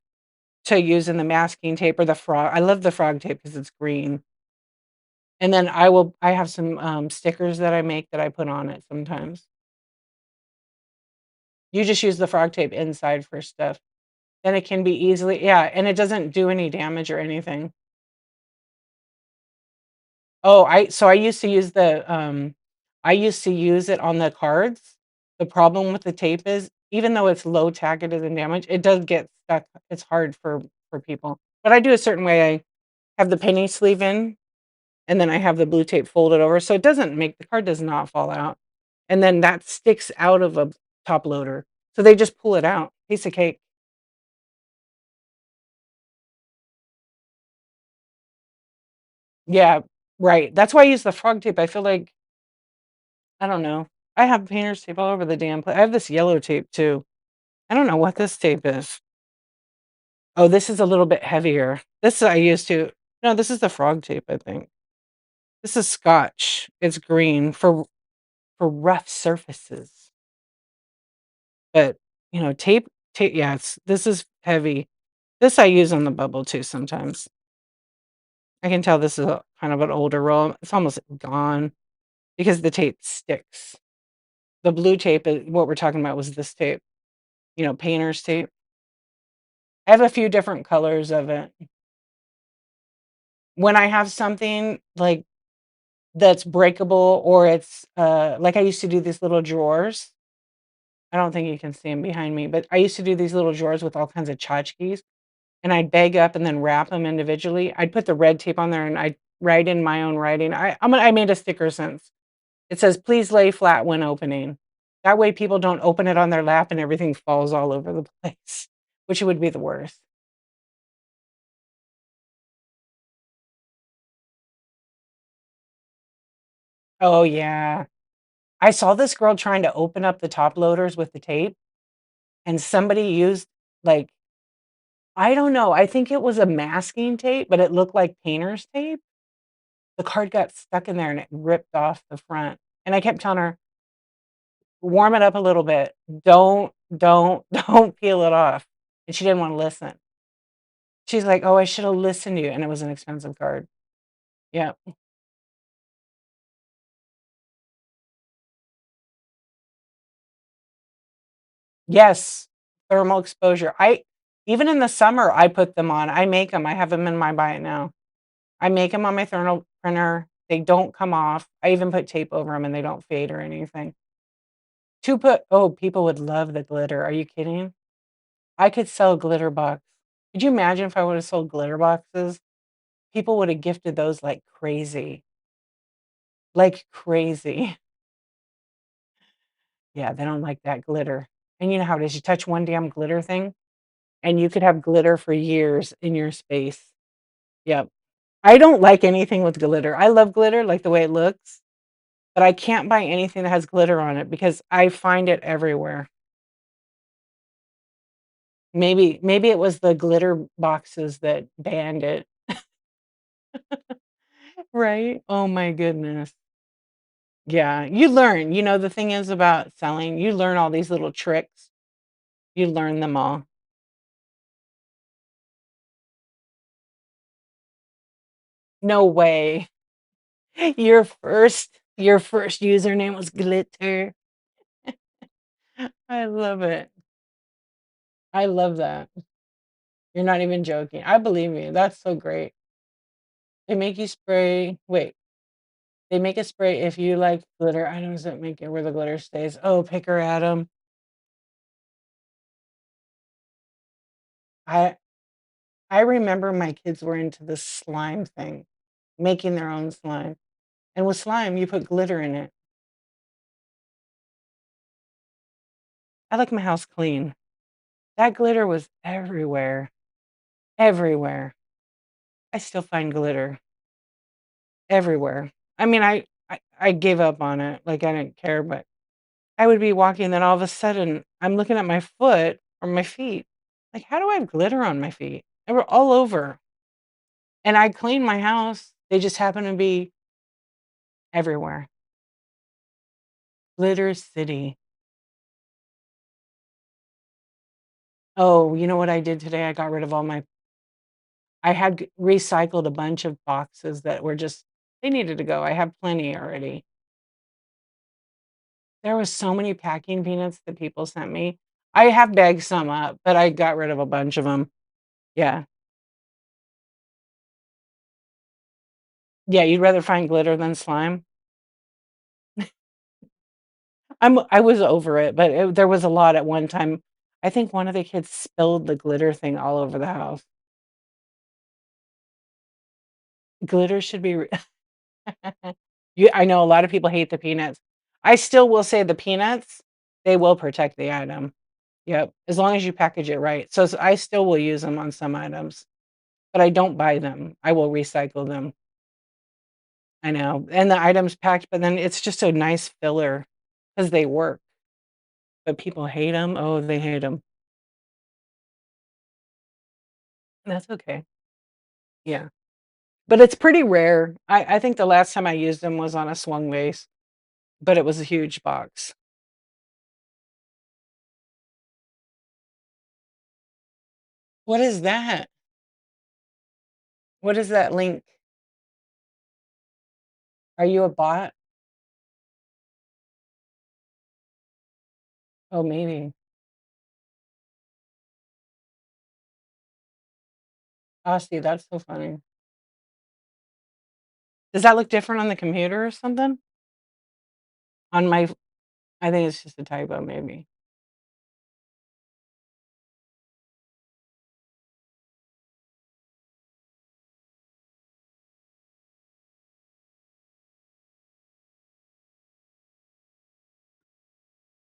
to using the masking tape or the frog. I love the frog tape because it's green. And then I have some stickers that I make that I put on it sometimes. You just use the frog tape inside for stuff. Then it can be easily, yeah, and it doesn't do any damage or anything. Oh, I used to use I used to use it on the cards. The problem with the tape is even though it's low tack, it doesn't damage, it does get stuck. It's hard for people. But I do a certain way. I have the penny sleeve in, and then I have the blue tape folded over, so it doesn't make the card does not fall out. And then that sticks out of a top loader. So they just pull it out. Piece of cake. Yeah, right. That's why I use the frog tape. I feel like I don't know. I have painter's tape all over the damn place. I have this yellow tape too. I don't know what this tape is. Oh, this is a little bit heavier. This I used to no, this is the frog tape, I think. This is Scotch. It's green for rough surfaces. But, tape yeah, this is heavy. This I use on the bubble too sometimes. I can tell this is a kind of an older roll. It's almost gone because the tape sticks. The blue tape is what we're talking about was this tape, painter's tape. I have a few different colors of it. When I have something, like, that's breakable or it's, like I used to do these little drawers. I don't think you can see them behind me, but I used to do these little drawers with all kinds of tchotchkes, and I'd bag up and then wrap them individually. I'd put the red tape on there, and I'd write in my own writing. I made a sticker since. It says, "Please lay flat when opening." That way people don't open it on their lap and everything falls all over the place, which would be the worst. Oh, yeah. I saw this girl trying to open up the top loaders with the tape, and somebody used, like, I don't know, I think it was a masking tape, but it looked like painter's tape. The card got stuck in there and it ripped off the front, and I kept telling her, "Warm it up a little bit. Don't don't peel it off." And she didn't wanna listen. She's like, "Oh, I should have listened to you," and it was an expensive card. Yeah. Yes, thermal exposure. I even in the summer, I put them on. I make them. I have them in my Buy It Now. I make them on my thermal printer. They don't come off. I even put tape over them, and they don't fade or anything. To put oh, people would love the glitter. Are you kidding? I could sell a glitter box. Could you imagine if I would've sold glitter boxes? People would have gifted those like crazy, like crazy. Yeah, they don't like that glitter. And you know how it is, you touch one damn glitter thing, and you could have glitter for years in your space. Yep. I don't like anything with glitter. I love glitter, like the way it looks, but I can't buy anything that has glitter on it because I find it everywhere. Maybe it was the glitter boxes that banned it. Right? Oh my goodness. Yeah, you learn, the thing is about selling, you learn all these little tricks. You learn them all. No way. Your first username was glitter. I love it. I love that. You're not even joking. I believe you. That's so great. They make you spray wait, they make a spray if you like glitter items that make it where the glitter stays. Oh, picker Adam. I I remember my kids were into the slime thing, making their own slime. And with slime, you put glitter in it. I like my house clean. That glitter was everywhere, everywhere. I still find glitter everywhere. I mean, I gave up on it, like, I didn't care, but I would be walking, then all of a sudden, I'm looking at my foot or my feet, like, "How do I have glitter on my feet?" They were all over, and I cleaned my house, they just happened to be everywhere. Glitter City. Oh, you know what I did today? I got rid of all my I had recycled a bunch of boxes that were just they needed to go. I have plenty already. There was so many packing peanuts that people sent me. I have bagged some up, but I got rid of a bunch of them. Yeah. Yeah, you'd rather find glitter than slime? I was over it, but there was a lot at one time. I think one of the kids spilled the glitter thing all over the house. Glitter should be re I know a lot of people hate the peanuts. I still will say the peanuts, they will protect the item. Yep, as long as you package it right. So, I still will use them on some items, but I don't buy them. I will recycle them. I know, and the items packed, but then it's just a nice filler because they work, but people hate them. Oh, they hate them. That's okay. Yeah, but it's pretty rare. I think the last time I used them was on a swung vase, but it was a huge box. What is that? What is that link? Are you a bot? Oh, maybe. Oh, see, that's so funny. Does that look different on the computer or something? On my I think it's just a typo, maybe.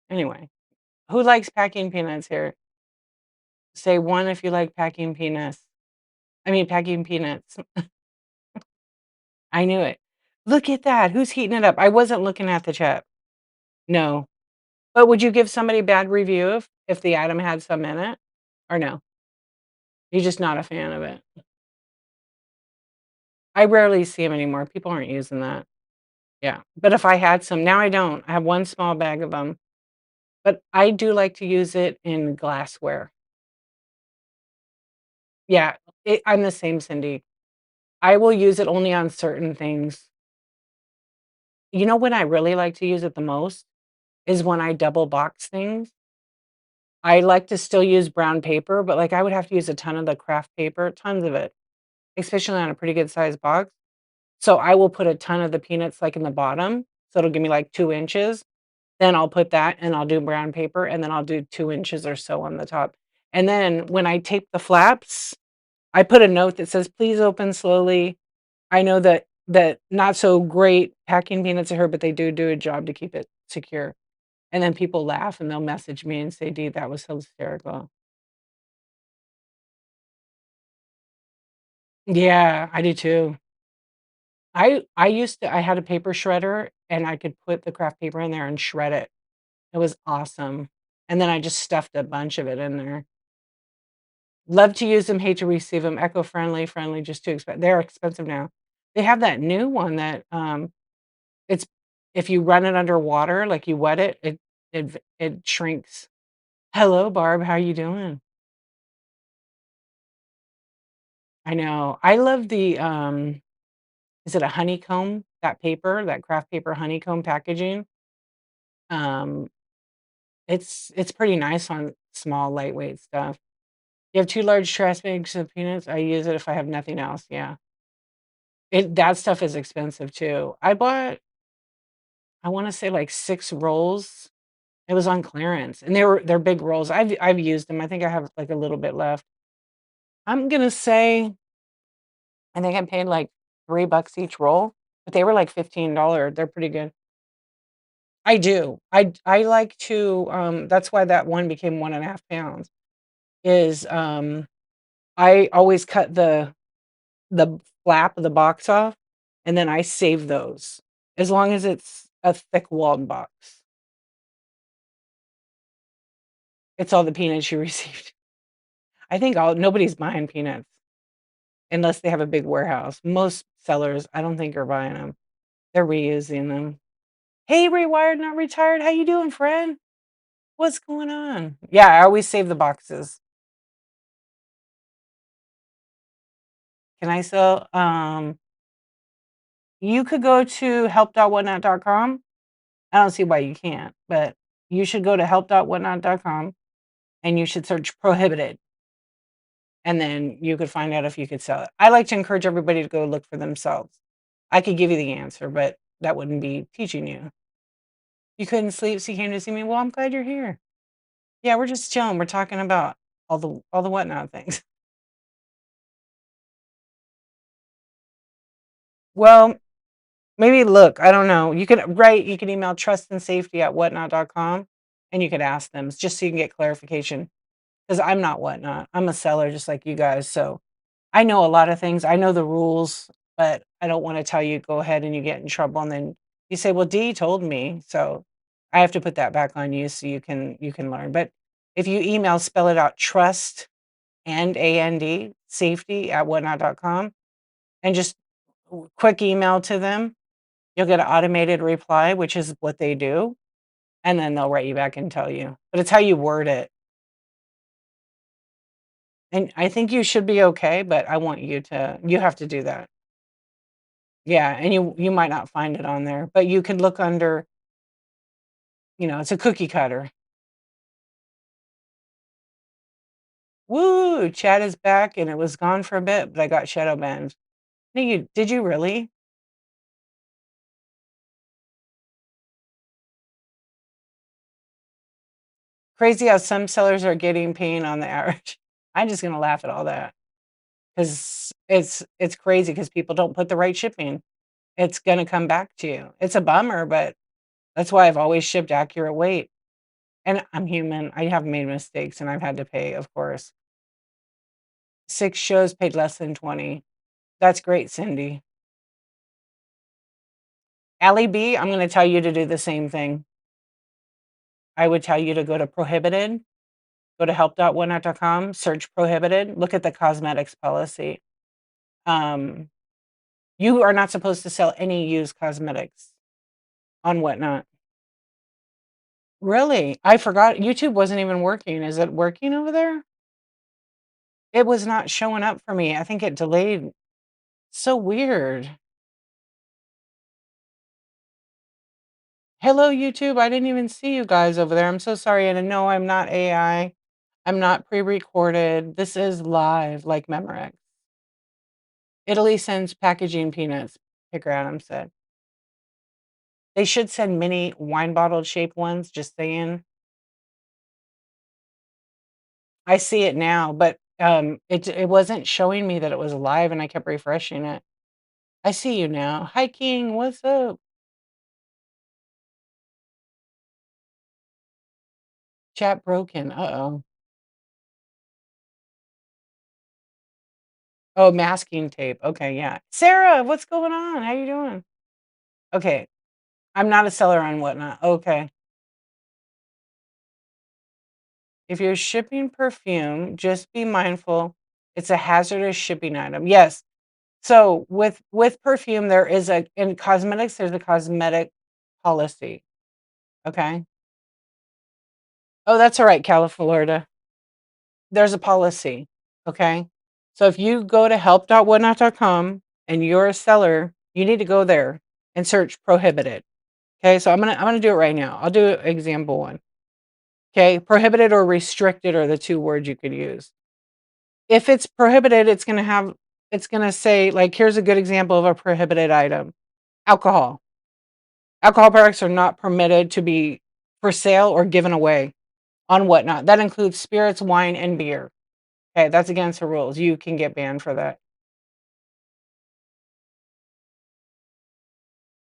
Anyway, who likes packing peanuts here? Say 1 if you like packing peanuts. I mean, packing peanuts. I knew it. Look at that. Who's heating it up? I wasn't looking at the chat. No. But would you give somebody a bad review if the item had some in it? Or no? You're just not a fan of it? I rarely see them anymore. People aren't using that. Yeah. But if I had some now I don't. I have 1 small bag of them. But I do like to use it in glassware. Yeah. I'm the same, Cindy. I will use it only on certain things. You know when I really like to use it the most is when I double box things. I like to still use brown paper, but, like, I would have to use a ton of the craft paper, tons of it, especially on a pretty good sized box. So I will put a ton of the peanuts, like, in the bottom, so it'll give me, like, 2 inches. Then I'll put that and I'll do brown paper, and then I'll do 2 inches or so on the top. And then when I tape the flaps, I put a note that says, "Please open slowly. I know that not so great packing peanuts are here, but they do a job to keep it secure." And then people laugh and they'll message me and say, "Dee, that was hysterical." Yeah, I do too. I had a paper shredder and I could put the craft paper in there and shred it. It was awesome. And then I just stuffed a bunch of it in there. Love to use them, hate to receive them. Eco-friendly, friendly, just too expensive. They're expensive now. They have that new one that, it's if you run it under water, like you wet it, it shrinks. Hello, Barb, how you doing? I know. I love the, is it a honeycomb? That paper, that craft paper honeycomb packaging. Um, it's pretty nice on small, lightweight stuff. You have 2 large trash bags of peanuts? I use it if I have nothing else, yeah. That stuff is expensive too. I bought, I wanna say, like, 6 rolls. It was on clearance, and they're big rolls. I've used them. I think I have, like, a little bit left. I'm gonna say I think I paid, like, $3 each roll, but they were, like, $15. They're pretty good. I do. I like to, that's why that one became 1.5 pounds, is, I always cut the flap of the box off, and then I save those, as long as it's a thick-walled box. It's all the peanuts you received. I think all nobody's buying peanuts unless they have a big warehouse. Most sellers, I don't think are buying them. 'Em. They're reusing them. "Hey, rewired, not retired. How you doing, friend? What's going on?" Yeah, I always save the boxes. Can I sell, you could go to help.whatnot.com. I don't see why you can't, but you should go to help.whatnot.com and you should search prohibited, and then you could find out if you could sell it. I like to encourage everybody to go look for themselves. I could give you the answer, but that wouldn't be teaching you. You couldn't sleep, so you came to see me? Well, I'm glad you're here. Yeah, we're just chilling. We're talking about all the whatnot things. Well, maybe look, I don't know. You can email trustandsafety@whatnot.com and you could ask them just so you can get clarification. Because I'm not whatnot. I'm a seller just like you guys. So I know a lot of things. I know the rules, but I don't want to tell you go ahead and you get in trouble and then you say, "Well, Dee told me." So I have to put that back on you so you can learn. But if you email, spell it out, trust and safety@whatnot.com, and just quick email to them. You'll get an automated reply, which is what they do, and then they'll write you back and tell you. But it's how you word it. And I think you should be okay, but I want you have to do that. Yeah, and you might not find it on there, but you can look under, it's a cookie cutter. Woo, chat is back and it was gone for a bit, but I got shadow banned. No, did you really? Crazy how some sellers are getting pain on the average. I'm just gonna laugh at all that because it's crazy because people don't put the right shipping. It's gonna come back to you. It's a bummer, but that's why I've always shipped accurate weight. And I'm human. I have made mistakes and I've had to pay, of course. 6 shows paid less than 20. That's great, Cindy. Allie B, I'm gonna tell you to do the same thing. I would tell you to go to prohibited, go to help.whatnot.com, search prohibited, look at the cosmetics policy. Um, you are not supposed to sell any used cosmetics on Whatnot. Really? I forgot YouTube wasn't even working. Is it working over there? It was not showing up for me. I think it delayed. So weird. Hello, YouTube. I didn't even see you guys over there. I'm so sorry. And no, I'm not AI. I'm not pre-recorded. This is live, like Memorex. Italy sends packaging peanuts, Picker Adam said. They should send mini wine bottle shaped ones, just saying. I see it now, but it wasn't showing me that it was live and I kept refreshing it. I see you now. Hi King, what's up? Chat broken. Uh-oh. Oh, masking tape. Okay, yeah. Sarah, what's going on? How you doing? Okay. I'm not a seller on Whatnot. Okay. If you're shipping perfume, just be mindful it's a hazardous shipping item. Yes. So with perfume, there is in cosmetics, there's a cosmetic policy. Okay. Oh, that's all right, Florida. There's a policy. Okay. So if you go to help.whatnot.com and you're a seller, you need to go there and search prohibited. Okay. So I'm gonna do it right now. I'll do example one. Okay. Prohibited or restricted are the two words you could use. If it's prohibited, it's gonna say, like, here's a good example of a prohibited item. Alcohol. Alcohol products are not permitted to be for sale or given away on Whatnot. That includes spirits, wine, and beer. Okay, that's against the rules. You can get banned for that.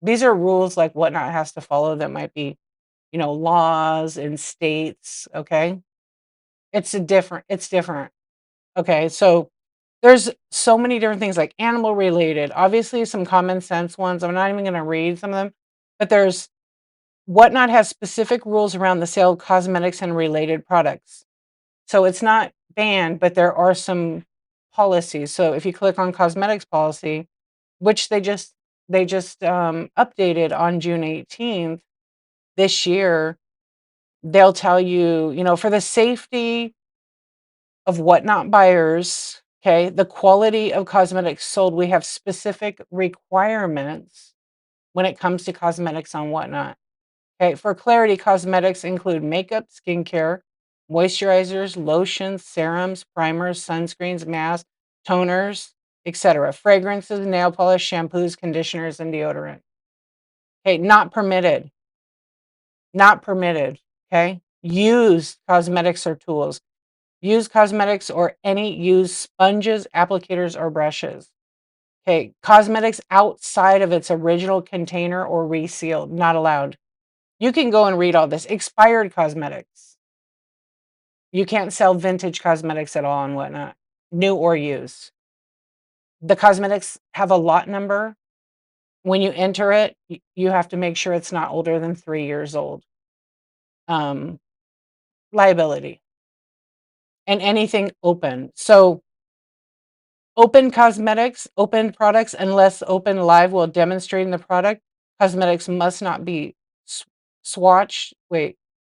These are rules like Whatnot has to follow that might be, laws in states. Okay. It's different. Okay. So there's so many different things like animal related, obviously some common sense ones. I'm not even going to read some of them, but there's Whatnot has specific rules around the sale of cosmetics and related products. So it's not banned, but there are some policies. So if you click on cosmetics policy, which they just updated on June 18th this year, they'll tell you, for the safety of Whatnot buyers, okay, the quality of cosmetics sold, we have specific requirements when it comes to cosmetics on Whatnot. Okay, for clarity, cosmetics include makeup, skincare, moisturizers, lotions, serums, primers, sunscreens, masks, toners, etc. Fragrances, nail polish, shampoos, conditioners, and deodorant. Okay, not permitted. Not permitted. Okay, used cosmetics or tools. Used cosmetics or any used sponges, applicators, or brushes. Okay, cosmetics outside of its original container or resealed, not allowed. You can go and read all this. Expired cosmetics. You can't sell vintage cosmetics at all and Whatnot, new or used. The cosmetics have a lot number. When you enter it, you have to make sure it's not older than 3 years old. Um, Liability and anything open. So open cosmetics, open products, unless open live while demonstrating the product, cosmetics must not be swatched.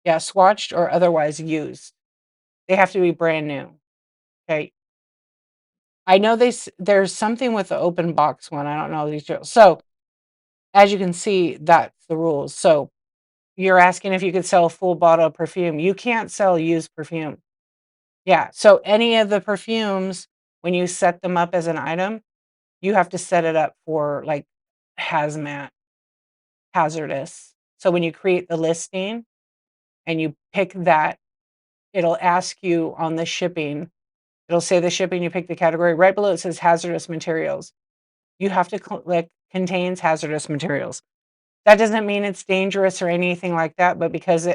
Swatched or otherwise used. They have to be brand new. Okay. I know there's something with the open box one. I don't know these details. So as you can see, that's the rules. So you're asking if you could sell a full bottle of perfume. You can't sell used perfume. Yeah. So any of the perfumes, when you set them up as an item, you have to set it up for like hazmat, hazardous. So when you create the listing and you pick that, it'll ask you on the shipping, it'll say the shipping, you pick the category. Right below it says hazardous materials. You have to click contains hazardous materials. That doesn't mean it's dangerous or anything like that, but because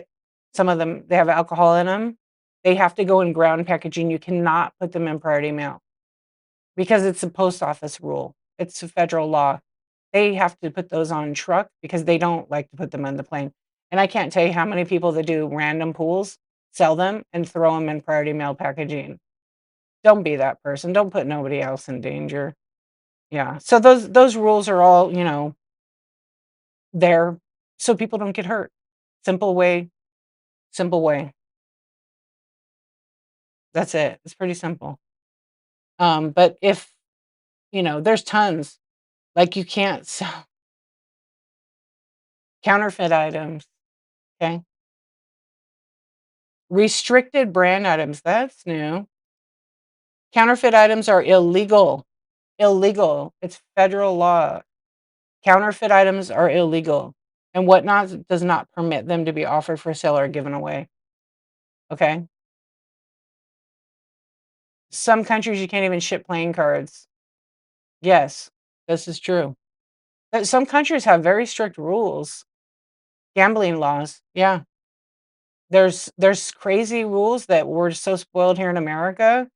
some of them, they have alcohol in them, they have to go in ground packaging. You cannot put them in priority mail because it's a post office rule. It's a federal law. They have to put those on truck because they don't like to put them on the plane. And I can't tell you how many people that do random pools sell them and throw them in priority mail packaging. Don't be that person. Don't put nobody else in danger. Yeah. So those rules are all, there so people don't get hurt. Simple way, simple way. That's it. It's pretty simple. But if, there's tons, like, you can't sell counterfeit items, okay? Restricted brand items, that's new. Counterfeit items are illegal. Illegal. It's federal law. Counterfeit items are illegal, and whatnot does not permit them to be offered for sale or given away, okay? Some countries, you can't even ship playing cards. Yes, this is true. But some countries have very strict rules, gambling laws. Yeah. There's crazy rules that we're so spoiled here in America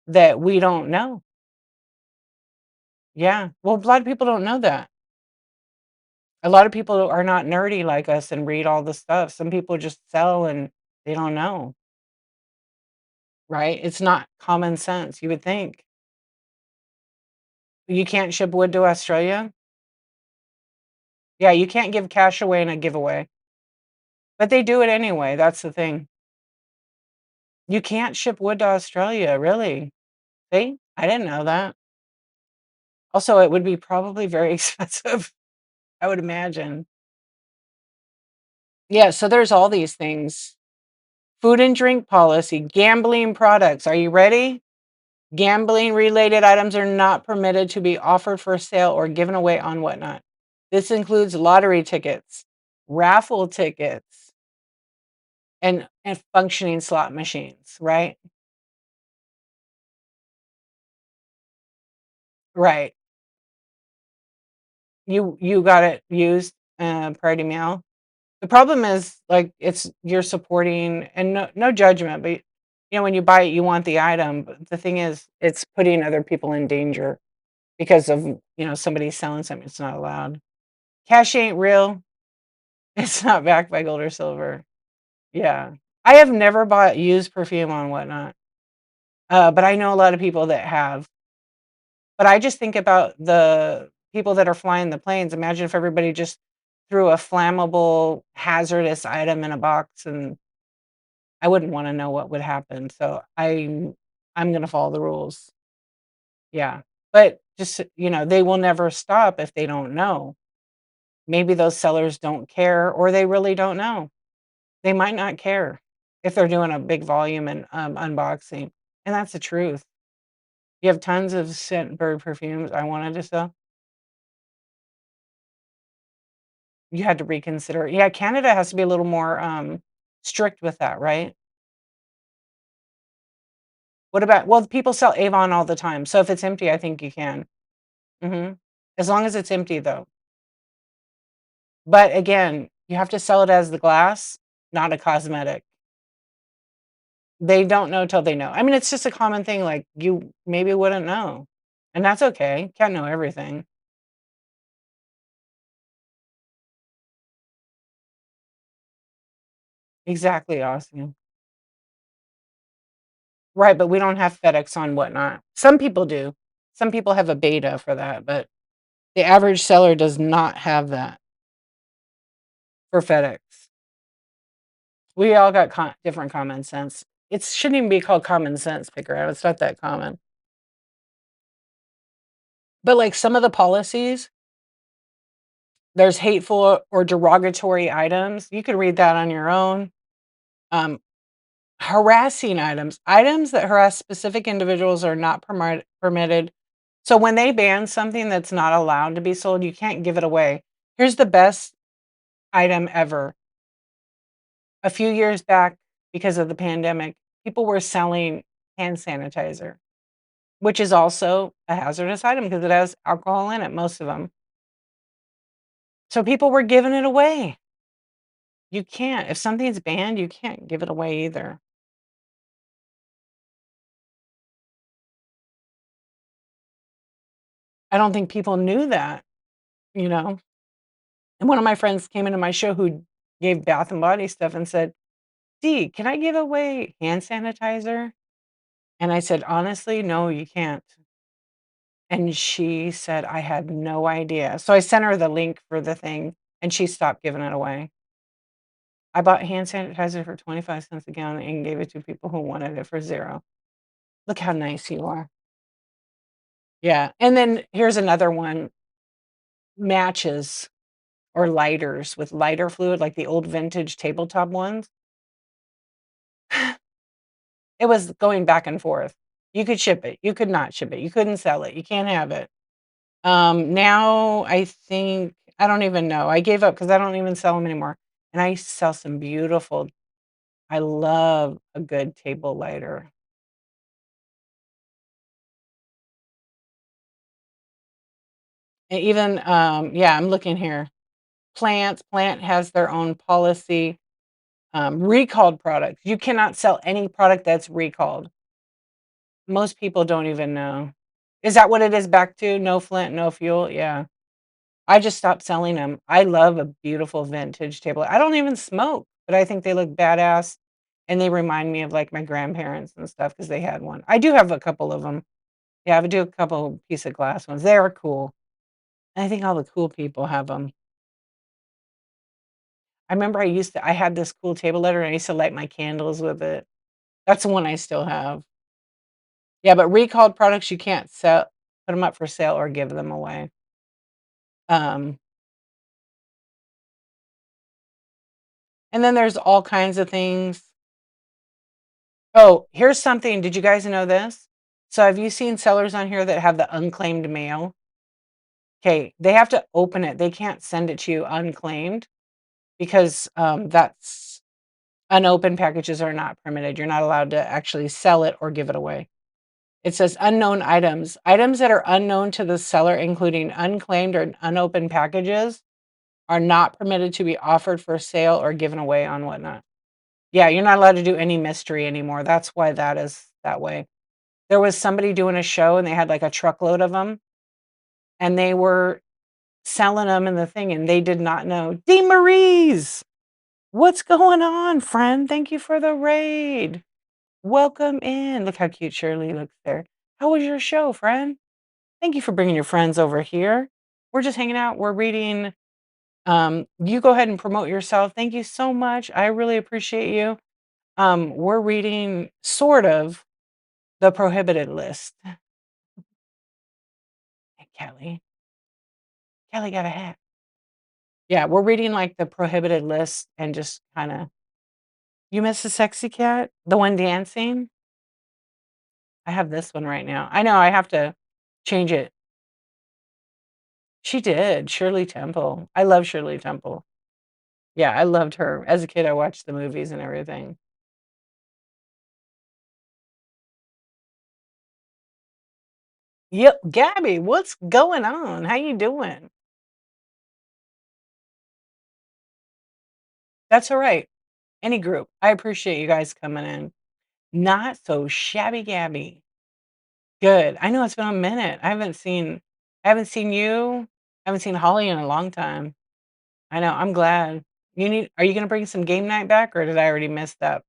that we don't know. Yeah. Well, a lot of people don't know that. A lot of people are not nerdy like us and read all the stuff. Some people just sell and they don't know, right? It's not common sense, you would think. You can't ship wood to Australia? Yeah, you can't give cash away in a giveaway. But they do it anyway, that's the thing. You can't ship wood to Australia, really. See? I didn't know that. Also, it would be probably very expensive, I would imagine. Yeah, so there's all these things. Food and drink policy, gambling products. Are you ready? Gambling related items are not permitted to be offered for sale or given away on whatnot. This includes lottery tickets, raffle tickets, and functioning slot machines, right? Right. You got it used, party meal. The problem is, like, you're supporting, and no judgment, but, when you buy it, you want the item, but the thing is, it's putting other people in danger because of, somebody selling something it's not allowed. Cash ain't real. It's not backed by gold or silver. Yeah. I have never bought used perfume on Whatnot, but I know a lot of people that have. But I just think about the people that are flying the planes. Imagine if everybody just threw a flammable, hazardous item in a box, and I wouldn't wanna know what would happen, so I'm gonna follow the rules. Yeah. But just, they will never stop if they don't know. Maybe those sellers don't care, or they really don't know. They might not care if they're doing a big volume and, unboxing, and that's the truth. You have tons of scent bird perfumes I wanted to sell. You had to reconsider. Yeah, Canada has to be a little more, strict with that, right? What about, well, people sell Avon all the time, so if it's empty, I think you can. Mhm. As long as it's empty, though. But again, you have to sell it as the glass, not a cosmetic. They don't know till they know. I mean, it's just a common thing, like, you maybe wouldn't know, and that's okay. Can't know everything. Exactly, Austin. Right, but we don't have FedEx on Whatnot. Some people do. Some people have a beta for that, but the average seller does not have that for FedEx. We all got different common sense. It shouldn't even be called common sense, picker out. It's not that common. But like some of the policies, there's hateful or derogatory items. You can read that on your own. Um, Harassing items, items that harass specific individuals are not permitted. So when they ban something that's not allowed to be sold, you can't give it away. Here's the best item ever. A few years back, because of the pandemic, people were selling hand sanitizer, which is also a hazardous item because it has alcohol in it, most of them. So people were giving it away. You can't. If something's banned, you can't give it away either. I don't think people knew that, you know? And one of my friends came into my show who gave bath and body stuff and said, "Dee, can I give away hand sanitizer?" And I said, "Honestly, no, you can't." And she said, "I had no idea." So I sent her the link for the thing, and she stopped giving it away. I bought hand sanitizer for 25 cents a gallon and gave it to people who wanted it for 0. Look how nice you are. Yeah, and then here's another one, matches or lighters with lighter fluid, like the old vintage tabletop ones. It was going back and forth. You could ship it, you could not ship it, you couldn't sell it, you can't have it. Now I think I don't even know. I gave up because I don't even sell them anymore, and I used to sell some beautiful I love a good table lighter. And even, yeah, I'm looking here. Plant has their own policy. Recalled products. You cannot sell any product that's recalled. Most people don't even know. Is that what it is back to? No flint, no fuel? Yeah. I just stopped selling them. I love a beautiful vintage table. I don't even smoke, but I think they look badass, and they remind me of, like, my grandparents and stuff because they had one. I do have a couple of them. Yeah, I do a couple piece of glass ones. They are cool. And I think all the cool people have them. I remember I had this cool table letter, and I used to light my candles with it. That's the one I still have. Yeah, but recalled products, you can't sell put them up for sale or give them away. Um, and then there's all kinds of things. Oh, here's something. Did you guys know this? So have you seen sellers on here that have the unclaimed mail? Okay, they have to open it. They can't send it to you unclaimed because that's unopened packages are not permitted. You're not allowed to actually sell it or give it away. It says unknown items. Items that are unknown to the seller, including unclaimed or unopened packages, are not permitted to be offered for sale or given away on whatnot. Yeah, you're not allowed to do any mystery anymore. That's why that is that way. There was somebody doing a show and they had like a truckload of them and they were selling them in the thing and they did not know. Dee Marie's, what's going on, friend? Thank you for the raid. Welcome in. Look how cute Shirley looks there. How was your show, friend? Thank you for bringing your friends over here. We're just hanging out. We're reading. You go ahead and promote yourself. Thank you so much. I really appreciate you. We're reading sort of the prohibited list. Hey, Kelly. Kelly got a hat. Yeah, we're reading like the prohibited list and just kind of. You miss the sexy cat? The one dancing? I have this one right now. I know I have to change it. She did. Shirley Temple. I love Shirley Temple. Yeah, I loved her. As a kid, I watched the movies and everything. Yep, Gabby, what's going on? How you doing? That's all right. Any group. I appreciate you guys coming in. Not so shabby Gabby. Good. I know it's been a minute. I haven't seen you. I haven't seen Holly in a long time. I know. I'm glad. Are you gonna bring some game night back or did I already miss that?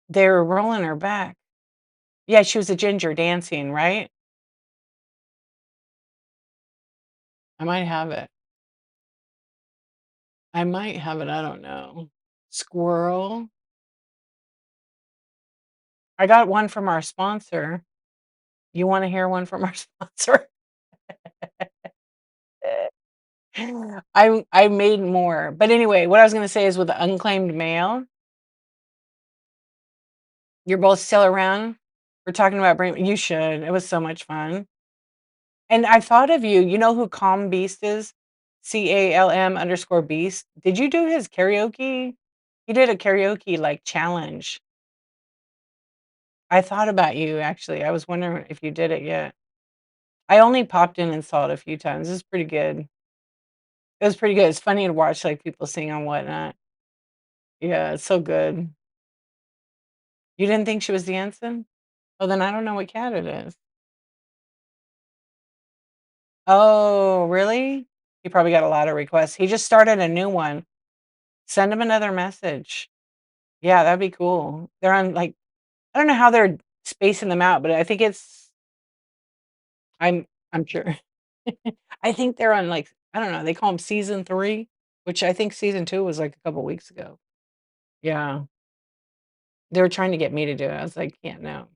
They were rolling her back. Yeah, she was a ginger dancing, right? I might have it. I might have it. I don't know. Squirrel. I got one from our sponsor. You wanna hear one from our sponsor? I made more. But anyway, what I was gonna say is with the unclaimed mail, you're both still around? We're talking about bring you should. It was so much fun. And I thought of you. You know who Calm Beast is? CALM_beast. Did you do his karaoke? He did a karaoke, like, challenge. I thought about you, actually. I was wondering if you did it yet. I only popped in and saw it a few times. It was pretty good. It was pretty good. It's funny to watch, like, people sing and whatnot. Yeah, it's so good. You didn't think she was dancing? Oh, then I don't know what cat it is. Oh, really? He probably got a lot of requests. He just started a new one. Send him another message. Yeah, that'd be cool. They're on, like I don't know how they're spacing them out, but I think it's I'm sure. I think they're on, like I don't know, they call them season 3, which I think season 2 was, like, a couple weeks ago. Yeah. They were trying to get me to do it. I was like, "Can't, no."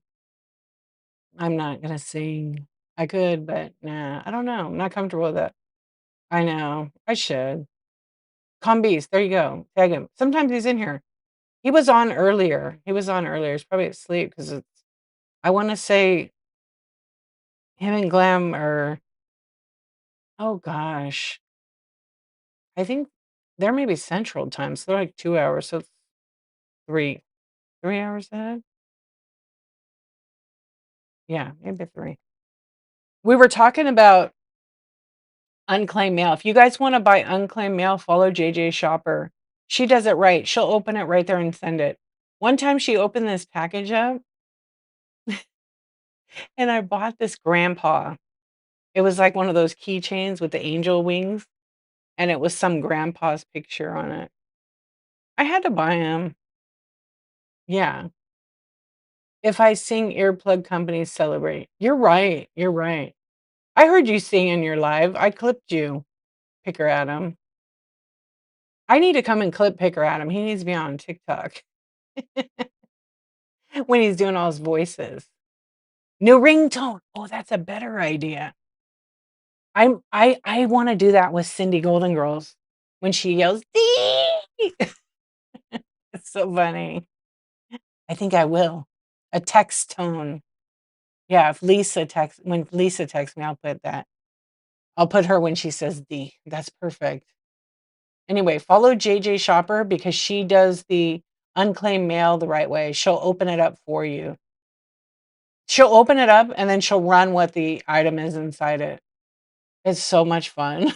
I'm not gonna sing. I could, but nah, I don't know. I'm not comfortable with it. I know. I should. Calm Beast, there you go. Tag him. Sometimes he's in here. He was on earlier. He was on earlier. He's probably asleep because it's I wanna say him and Glam are oh gosh. I think they're maybe Central Time, so they're like 2 hours, so it's 3. 3 hours ahead? Yeah, maybe 3. We were talking about unclaimed mail. If you guys wanna buy unclaimed mail, follow JJ Shopper. She does it right. She'll open it right there and send it. One time she opened this package up, and I bought this grandpa. It was like one of those keychains with the angel wings, and it was some grandpa's picture on it. I had to buy him. Yeah. If I sing, earplug companies celebrate. You're right, you're right. I heard you sing in your live. I clipped you, Picker Adam. I need to come and clip Picker Adam. He needs to be on TikTok when he's doing all his voices. New ringtone. Oh, that's a better idea. I wanna do that with Cindy Golden Girls when she yells, "Dee!" It's so funny. I think I will. A text tone. Yeah, if Lisa texts when Lisa texts me, I'll put that. I'll put her when she says "D." That's perfect. Anyway, follow JJ Shopper because she does the unclaimed mail the right way. She'll open it up for you. She'll open it up and then she'll run what the item is inside it. It's so much fun.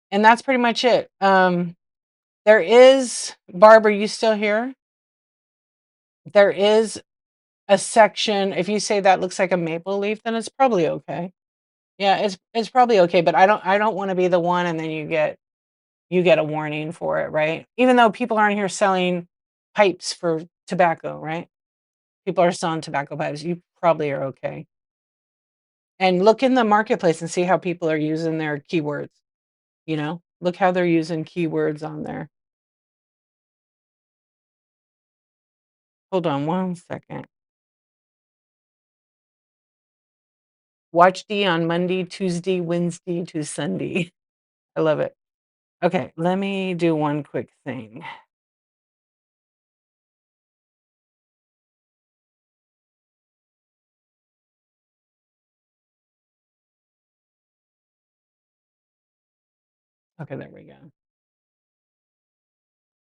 And that's pretty much it. There is Barb, are you still here? There is a section. If you say that looks like a maple leaf, then it's probably okay. Yeah, it's probably okay, but I don't want to be the one and then you get a warning for it, right? Even though people aren't here selling pipes for tobacco, right? People are selling tobacco pipes. You probably are okay. And look in the marketplace and see how people are using their keywords, you know? Look how they're using keywords on there. Hold on one second. Watch D on Monday, Tuesday, Wednesday to Sunday. I love it. Okay, let me do one quick thing. Okay, there we go.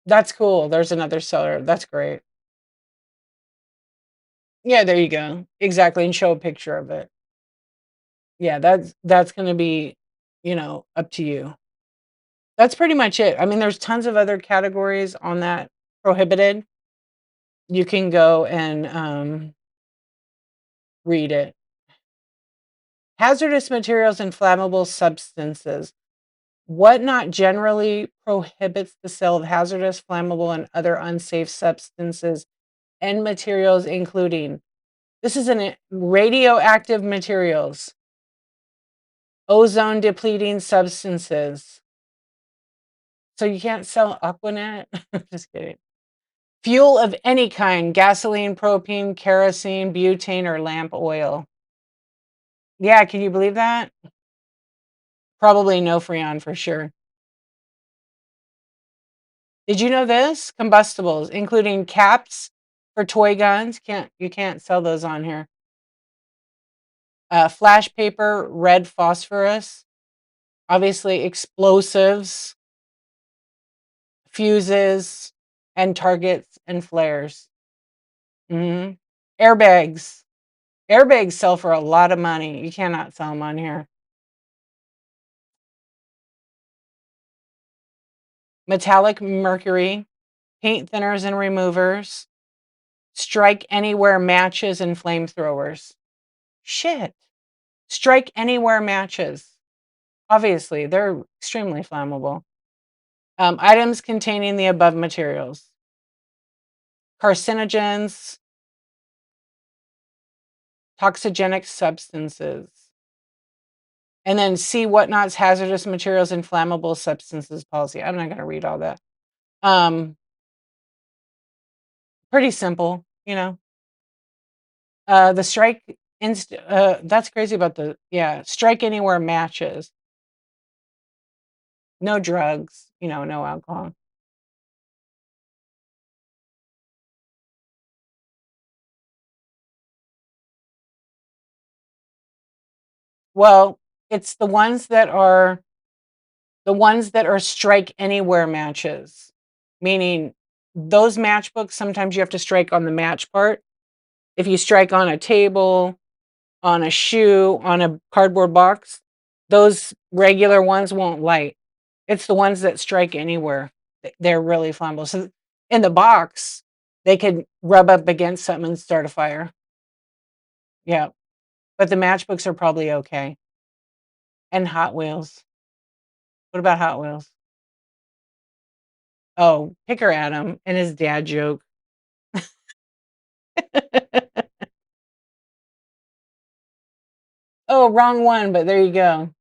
That's cool. There's another seller. That's great. Yeah, there you go. Exactly, and show a picture of it. Yeah, that's gonna be, up to you. That's pretty much it. I mean, there's tons of other categories on that prohibited. You can go and, read it. Hazardous materials and flammable substances. What not generally prohibits the sale of hazardous, flammable, and other unsafe substances and materials, including this is an radioactive materials, ozone depleting substances. So you can't sell Aquanet? Just kidding. Fuel of any kind, gasoline, propane, kerosene, butane, or lamp oil. Yeah, can you believe that? Probably no Freon for sure. Did you know this? Combustibles, including caps for toy guns. You can't sell those on here. Flash paper, red phosphorus, obviously explosives, fuses, and targets and flares. Mhm. Airbags. Airbags sell for a lot of money. You cannot sell them on here. Metallic mercury, paint thinners and removers, strike anywhere matches and flamethrowers. Shit. Strike anywhere matches. Obviously, they're extremely flammable. Items containing the above materials. Carcinogens, toxigenic substances. And then see whatnot's hazardous materials and flammable substances policy. I'm not going to read all that. Um, Pretty simple, you know. The strike that's crazy about the yeah, strike anywhere matches. No drugs, no alcohol. Well, it's the ones that are strike anywhere matches, meaning those matchbooks, sometimes you have to strike on the match part. If you strike on a table, on a shoe, on a cardboard box, those regular ones won't light. It's the ones that strike anywhere. They're really flammable. So in the box, they could rub up against something and start a fire. Yeah. But the matchbooks are probably okay. And Hot Wheels. What about Hot Wheels? Oh, Picker Adam and his dad joke. Oh, wrong one, but there you go.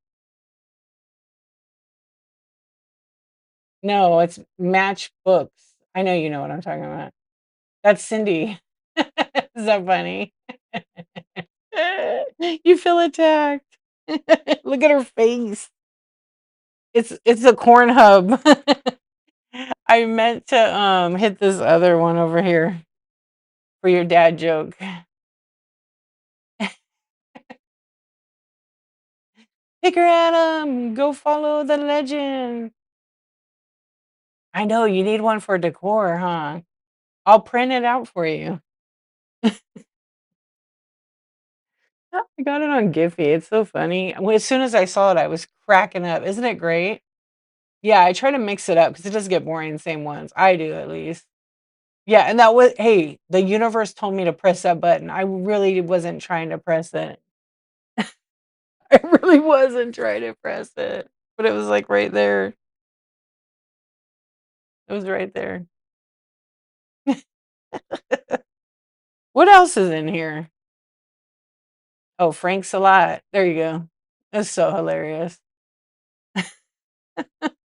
No, it's matchbooks. I know you know what I'm talking about. That's Cindy. Is that funny? You feel attacked. Look at her face. It's a corn hub. I meant to hit this other one over here for your dad joke. Picker Adam, go follow the legend. I know you need one for decor, huh? I'll print it out for you. I got it on Giphy. It's so funny. Well, as soon as I saw it, I was cracking up. Isn't it great? Yeah, I try to mix it up because it does get boring, the same ones. I do at least. Yeah, and that was hey, the universe told me to press that button. I really wasn't trying to press it. I really wasn't trying to press it. But it was like right there. It was right there. What else is in here? Oh, Frank's a lot. There you go. That's so hilarious.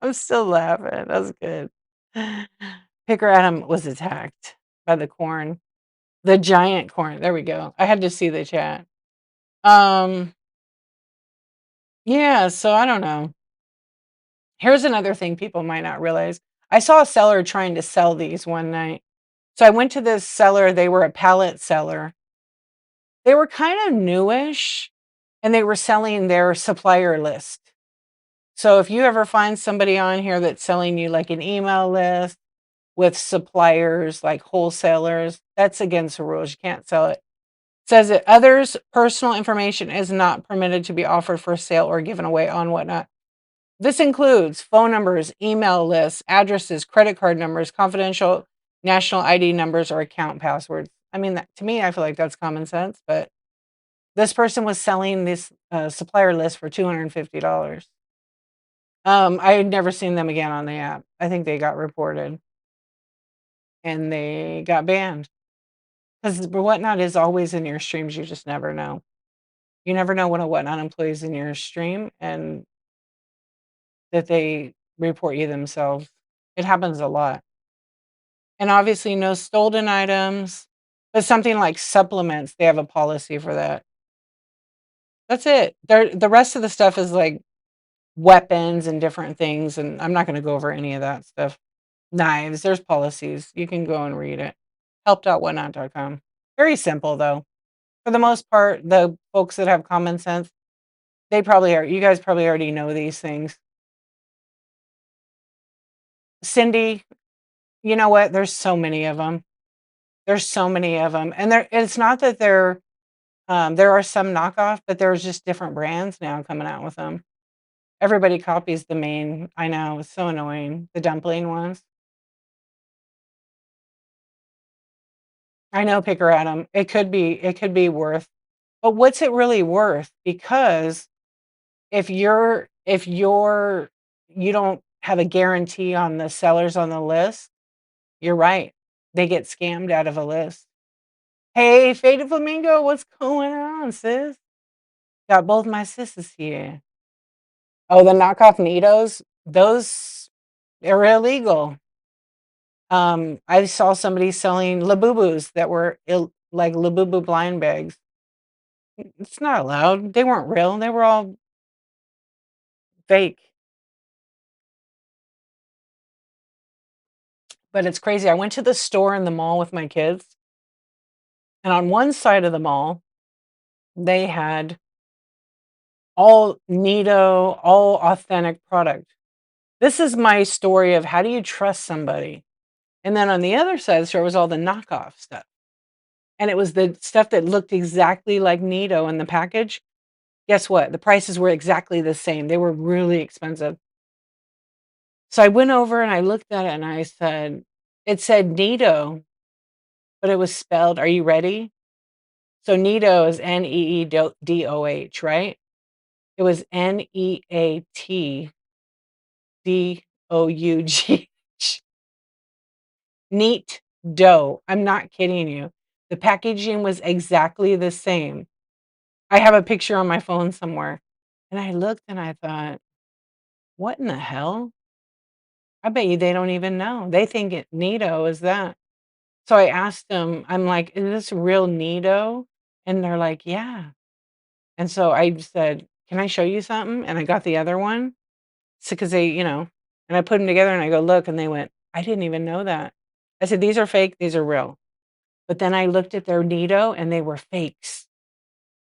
I'm still laughing. That's good. Picker Adam was attacked by the corn. The giant corn. There we go. I had to see the chat. Um, yeah, so I don't know. Here's another thing people might not realize. I saw a seller trying to sell these one night. So I went to this seller, they were a pallet seller. They were kind of newish and they were selling their supplier list. So if you ever find somebody on here that's selling you like an email list with suppliers like wholesalers, that's against the rules. You can't sell it. Says that others' personal information is not permitted to be offered for sale or given away on whatnot. This includes phone numbers, email lists, addresses, credit card numbers, confidential national ID numbers, or account passwords. I mean, to me, I feel like that's common sense, but this person was selling this supplier list for $250. I had never seen them again on the app. I think they got reported and they got banned because whatnot is always in your streams. You just never know. You never know when a whatnot employee is in your stream and that they report you themselves. It happens a lot. And obviously no stolen items, but something like supplements, they have a policy for that. That's it. The rest of the stuff is like weapons and different things, and I'm not gonna go over any of that stuff. Knives, there's policies. You can go and read it. Help.whatnot.com. Very simple though. For the most part, the folks that have common sense, you guys probably already know these things. Cindy, you know what? There's so many of them. There's so many of them, and it's not that there are some knockoff, but there's just different brands now coming out with them. Everybody copies the main. I know, it's so annoying. The dumpling ones. I know, Picker Adam. It could be worth, but what's it really worth? Because if you don't have a guarantee on the sellers on the list, you're right. They get scammed out of a list. Hey, Faded Flamingo, what's going on, sis? Got both my sisters here. Oh, the knockoff Nitos, those are illegal. I saw somebody selling Labubus that were like Labubu blind bags. It's not allowed. They weren't real. They were all fake. But it's crazy. I went to the store in the mall with my kids, and on one side of the mall, they had all Nido, all authentic product. This is my story of how do you trust somebody? And then on the other side of the store was all the knockoff stuff. And it was the stuff that looked exactly like Nido in the package. Guess what? The prices were exactly the same. They were really expensive. So I went over and I looked at it and I said, it said Nido, but it was spelled, are you ready? So Nido is Needoh, right? It was Neatdoug. Neat dough. I'm not kidding you. The packaging was exactly the same. I have a picture on my phone somewhere. And I looked and I thought, what in the hell? I bet you they don't even know. They think Nido is that. So I asked them, I'm like, is this real Nido? And they're like, yeah. And so I said, can I show you something? And I got the other one. So, because they, and I put them together and I go, look, and they went, I didn't even know that. I said, these are fake, these are real. But then I looked at their Nido and they were fakes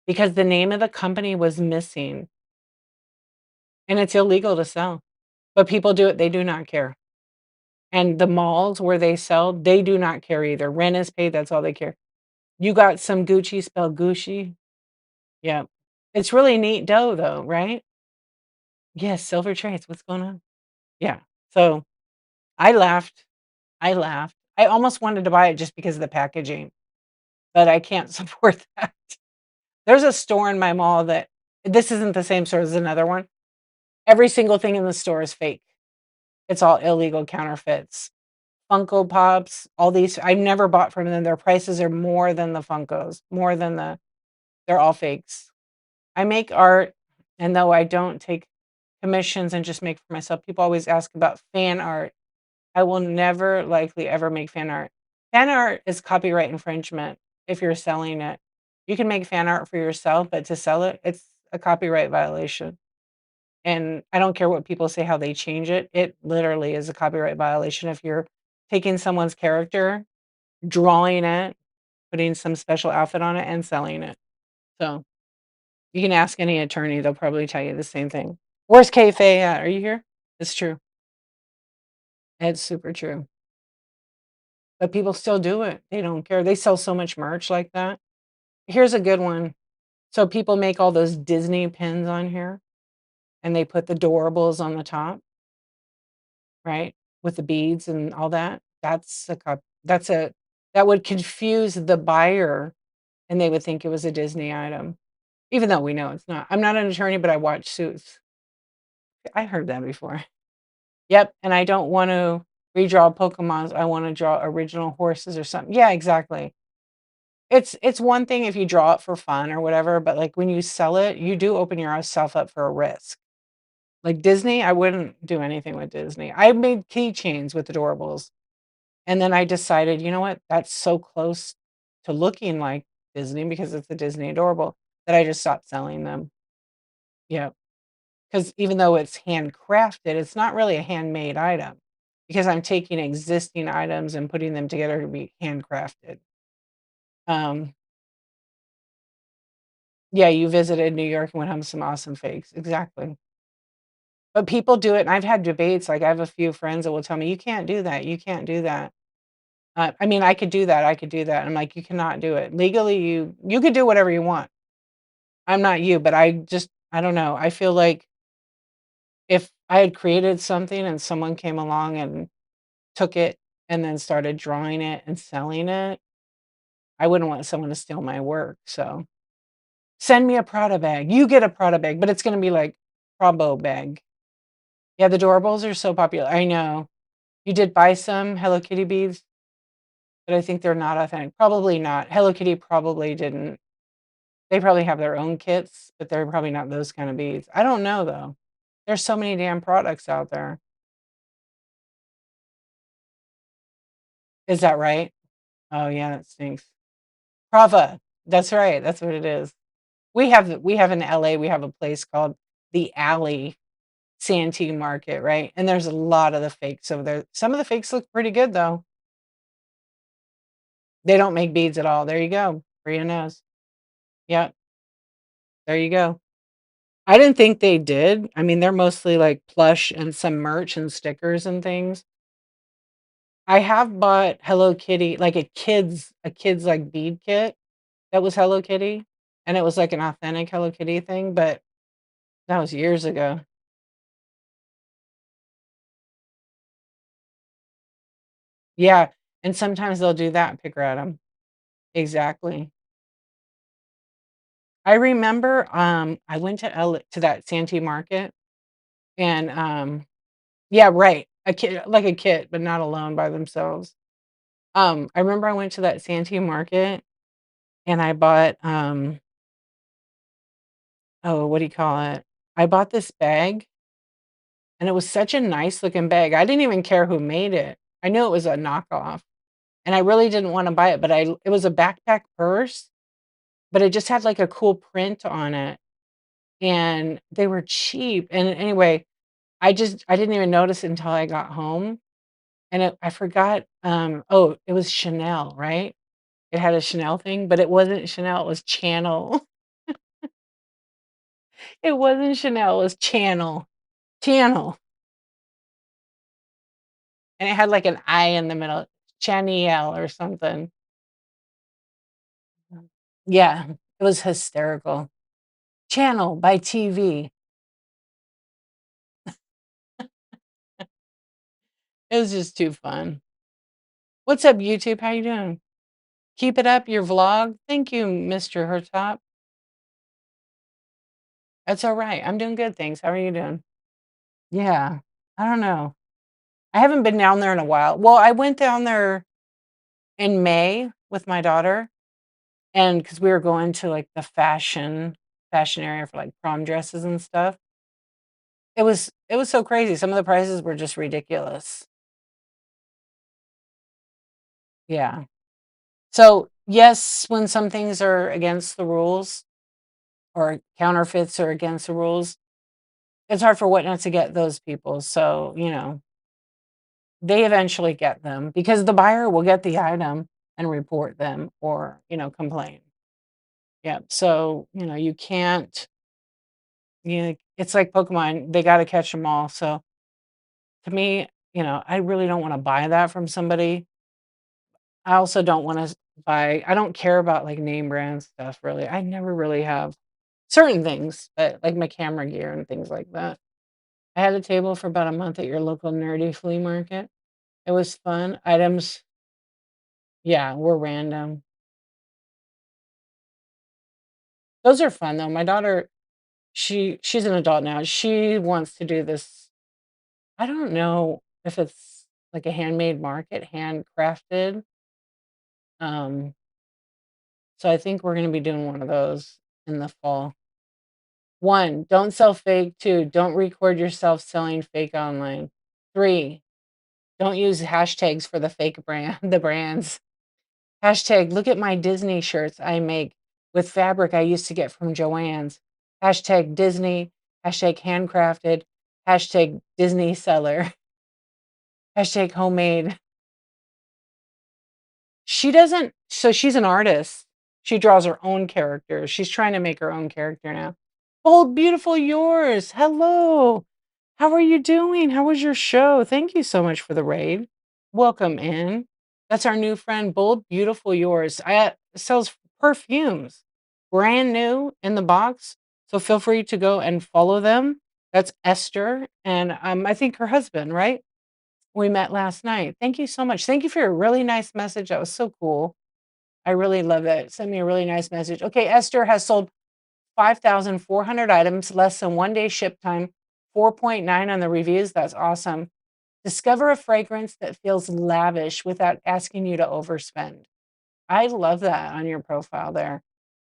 because the name of the company was missing and it's illegal to sell. But people do it, they do not care. And the malls where they sell, they do not care either. Rent is paid, that's all they care. You got some Gucci spelled Gucci? Yeah. It's really neat dough though, right? Yes, silver trays. What's going on? Yeah. So I laughed. I laughed. I almost wanted to buy it just because of the packaging, but I can't support that. There's a store in my mall that this isn't the same store as another one. Every single thing in the store is fake. It's all illegal counterfeits. Funko Pops, all these I've never bought from them. Their prices are more than the Funkos, more than they're all fakes. I make art, and though I don't take commissions and just make for myself, people always ask about fan art. I will never likely ever make fan art. Fan art is copyright infringement if you're selling it. You can make fan art for yourself, but to sell it, it's a copyright violation. And I don't care what people say, how they change it. It literally is a copyright violation if you're taking someone's character, drawing it, putting some special outfit on it, and selling it. So you can ask any attorney, they'll probably tell you the same thing. Where's Kayfabe at? Are you here? It's true. It's super true. But people still do it. They don't care. They sell so much merch like that. Here's a good one. So people make all those Disney pins on here and they put the Doorables on the top, right? With the beads and all that. That would confuse the buyer and they would think it was a Disney item, even though we know it's not. I'm not an attorney, but I watch Suits. I heard that before. Yep, and I don't want to redraw Pokemons. I want to draw original horses or something. Yeah, exactly. It's one thing if you draw it for fun or whatever, but, like, when you sell it, you do open yourself up for a risk. Like Disney, I wouldn't do anything with Disney. I made keychains with Adorables, and then I decided, you know what? That's so close to looking like Disney because it's a Disney Adorable that I just stopped selling them. Yeah, because even though it's handcrafted, it's not really a handmade item because I'm taking existing items and putting them together to be handcrafted. Um Yeah, you visited New York and went home with some awesome fakes, exactly. But people do it, and I've had debates, like, I have a few friends that will tell me, "You can't do that, you can't do that." I mean, I could do that, I could do that. I'm like, "You cannot do it. Legally, you could do whatever you want. I'm not you, but I don't know, I feel like if I had created something and someone came along and took it and then started drawing it and selling it, I wouldn't want someone to steal my work, so send me a Prada bag. You get a Prada bag, but it's gonna be like Prabo bag. Yeah, the doorables are so popular. I know. You did buy some Hello Kitty beads, but I think they're not authentic. Probably not. Hello Kitty probably didn't. They probably have their own kits, but they're probably not those kind of beads. I don't know though. There's so many damn products out there. Is that right? Oh yeah, that stinks. Prava. That's right, that's what it is. We have in LA, we have a place called The Alley Santee Market, right? And there's a lot of the fakes over there. Some of the fakes look pretty good, though. They don't make beads at all. There you go. Bria knows. Yeah, there you go. I didn't think they did. I mean, they're mostly like plush and some merch and stickers and things. I have bought Hello Kitty, like a kid's like bead kit that was Hello Kitty, and it was like an authentic Hello Kitty thing, but that was years ago. Yeah, and sometimes they'll do that, pick at 'em. Exactly. I remember, I went to to that Santee market and, yeah, right, a kid like a kid, but not alone by themselves. I remember I went to that Santee market and I bought, oh, what do you call it? I bought this bag, and it was such a nice looking bag. I didn't even care who made it. I knew it was a knockoff, and I really didn't wanna buy it, but it was a backpack purse, but it just had, like, a cool print on it, and they were cheap, and anyway, I didn't even notice it until I got home, and I forgot, oh, it was Chanel, right? It had a Chanel thing, but it wasn't Chanel, it was Channel. It wasn't Chanel, it was Channel. Channel, and it had, like, an I in the middle, Chanielle or something. Yeah, it was hysterical. Channel by TV. It was just too fun. What's up, YouTube? How you doing? Keep it up, your vlog. Thank you, Mr. Hertop. That's alright. I'm doing good, thanks. How are you doing? Yeah. I don't know. I haven't been down there in a while. Well, I went down there in May with my daughter, and because we were going to, like, the fashion area for, like, prom dresses and stuff. It was so crazy. Some of the prices were just ridiculous. Yeah. So, yes, when some things are against the rules or counterfeits are against the rules, it's hard for Whatnot to get those people. So, they eventually get them because the buyer will get the item and report them or, complain. Yeah. So, you can't, it's like Pokemon, they got to catch them all. So, to me, I really don't want to buy that from somebody. I also don't wanna I don't care about, like, name brand stuff, really. I never really have. Certain things, but, like, my camera gear and things like that. I had a table for about a month at your local nerdy flea market. It was fun. Items, yeah, were random. Those are fun, though. My daughter, she's an adult now. She wants to do this. I don't know if it's, like, a handmade market, handcrafted. Um, so I think we're gonna be doing one of those in the fall. 1, don't sell fake. 2, don't record yourself selling fake online. 3, don't use hashtags for the fake brand the brands. Hashtag, look at my Disney shirts I make with fabric I used to get from Joann's. Hashtag Disney, hashtag handcrafted, hashtag Disney seller, hashtag homemade. She doesn't so she's an artist. She draws her own characters. She's trying to make her own character now. Bold, beautiful yours. Hello. How are you doing? How was your show? Thank you so much for the raid. Welcome in. That's our new friend, Bold, beautiful yours. I sells perfumes, brand new in the box. So feel free to go and follow them. That's Esther and I think her husband, right? We met last night. Thank you so much. Thank you for your really nice message. That was so cool. I really love it. Send me a really nice message. Okay, Esther has sold 5,400 items, less than 1 day ship time, 4.9 on the reviews. That's awesome. Discover a fragrance that feels lavish without asking you to overspend. I love that on your profile there.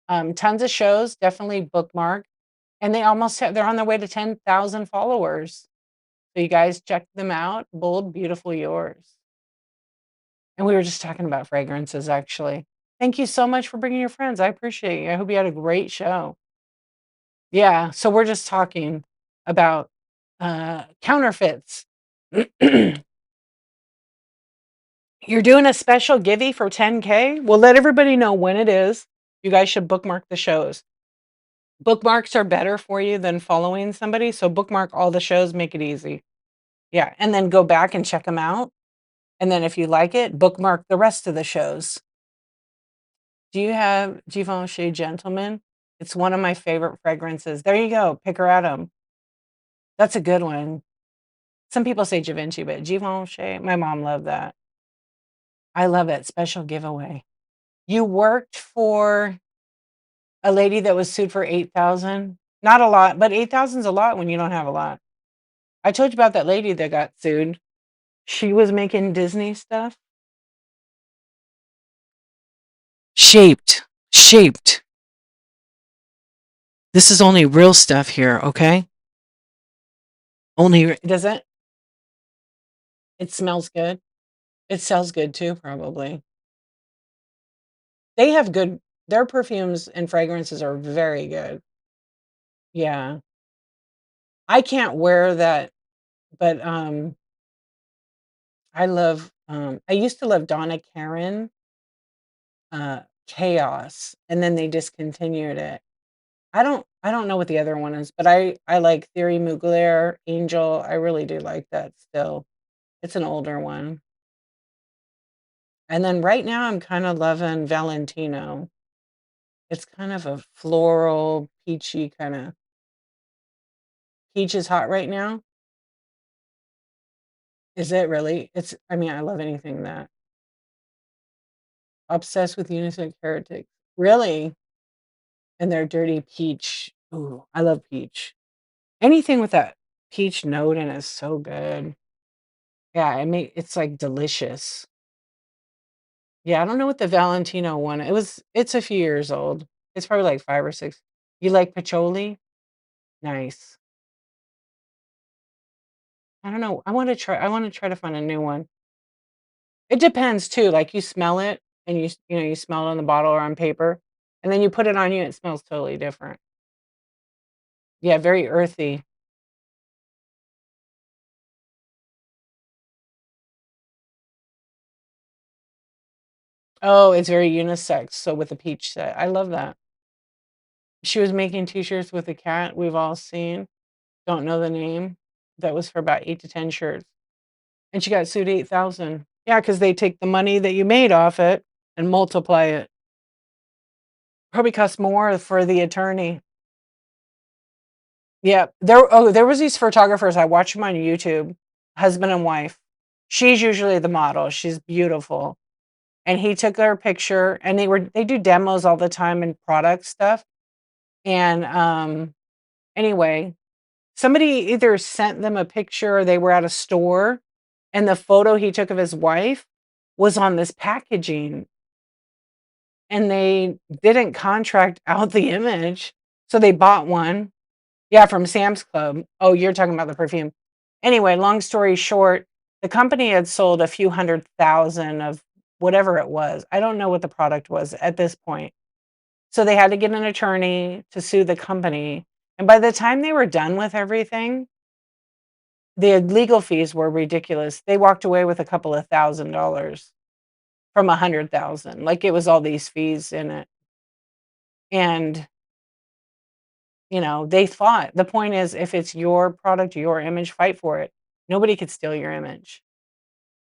Tons of shows, definitely bookmark. And they're on their way to 10,000 followers. So you guys check them out. Bold, beautiful yours. And we were just talking about fragrances actually. Thank you so much for bringing your friends. I appreciate you. I hope you had a great show. Yeah, so we're just talking about, counterfeits. You're doing a special givey for 10K? Well, let everybody know when it is. You guys should bookmark the shows. Bookmarks are better for you than following somebody, so bookmark all the shows, make it easy. Yeah, and then go back and check them out, and then if you like it, bookmark the rest of the shows. Do you have Givenchy Gentleman? It's one of my favorite fragrances. There you go, pick her at 'em. That's a good one. Some people say Givenchy, but Givenchy, my mom loved that. I love it, special giveaway. You worked for a lady that was sued for 8,000? Not a lot, but 8,000 is a lot when you don't have a lot. I told you about that lady that got sued. She was making Disney stuff. Shaped. Shaped. This is only real stuff here, okay? Only does it? It smells good. It sells good too, probably. They have good their perfumes and fragrances are very good. Yeah. I can't wear that, but, I used to love Donna Karan, Chaos, and then they discontinued it. I don't know what the other one is, but I like Thierry Mugler, Angel, I really do like that still. It's an older one. And then right now I'm kinda loving Valentino. It's kind of a floral, peachy kinda peach is hot right now? Is it really? I mean, I love anything that obsessed with unisex heretics. Really? And their dirty peach. Ooh, I love peach. Anything with that peach note in it is so good. Yeah, it's, like, delicious. Yeah, I don't know what the Valentino one it's a few years old. It's probably, like, 5 or 6. You like patchouli? Nice. I don't know, I wanna try to find a new one. It depends too, like, you smell it and you smell it on the bottle or on paper, and then you put it on you, it smells totally different. Yeah, very earthy. Oh, it's very unisex, so with the peach set, I love that. She was making T-shirts with a cat we've all seen, don't know the name. That was for about 8 to 10 shirts, and she got sued 8,000. Yeah, because they take the money that you made off it and multiply it. Probably cost more for the attorney. Yeah, there was these photographers, I watch them on YouTube, husband and wife. She's usually the model, she's beautiful, and he took their picture, and they do demos all the time and product stuff, and, anyway, somebody either sent them a picture or they were at a store, and the photo he took of his wife was on this packaging, and they didn't contract out the image, so they bought one. Yeah, from Sam's Club. Oh, you're talking about the perfume. Anyway, long story short, the company had sold a few 100,000 of whatever it was. I don't know what the product was at this point. So they had to get an attorney to sue the company. And by the time they were done with everything, the legal fees were ridiculous. They walked away with a couple of $1,000 from 100,000. Like it was all these fees in it. And they fought. The point is, if it's your product, your image, fight for it. Nobody could steal your image.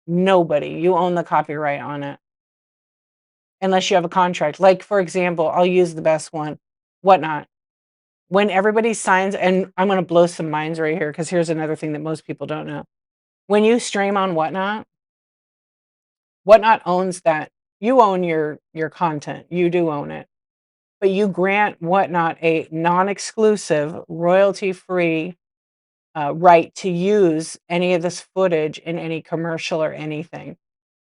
Nobody. You own the copyright on it unless you have a contract. Like, for example, I'll use the best one, Whatnot. When everybody signs, and I'm going to blow some minds right here because here's another thing that most people don't know. When you stream on Whatnot, Whatnot owns that. You own your content. You do own it. But you grant Whatnot a non-exclusive, royalty-free right to use any of this footage in any commercial or anything.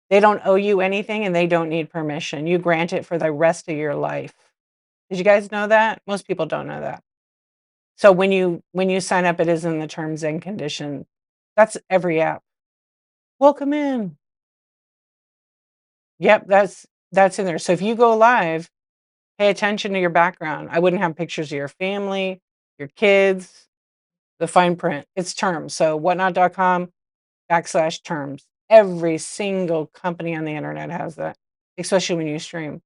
They don't owe you anything and they don't need permission. You grant it for the rest of your life. Did you guys know that? Most people don't know that. So when you sign up, it is in the terms and conditions. That's every app. Welcome in. Yep, That's in there. So if you go live, pay attention to your background. I wouldn't have pictures of your family, your kids, the fine print. It's terms. So whatnot.com/terms. Every single company on the internet has that, especially when you stream.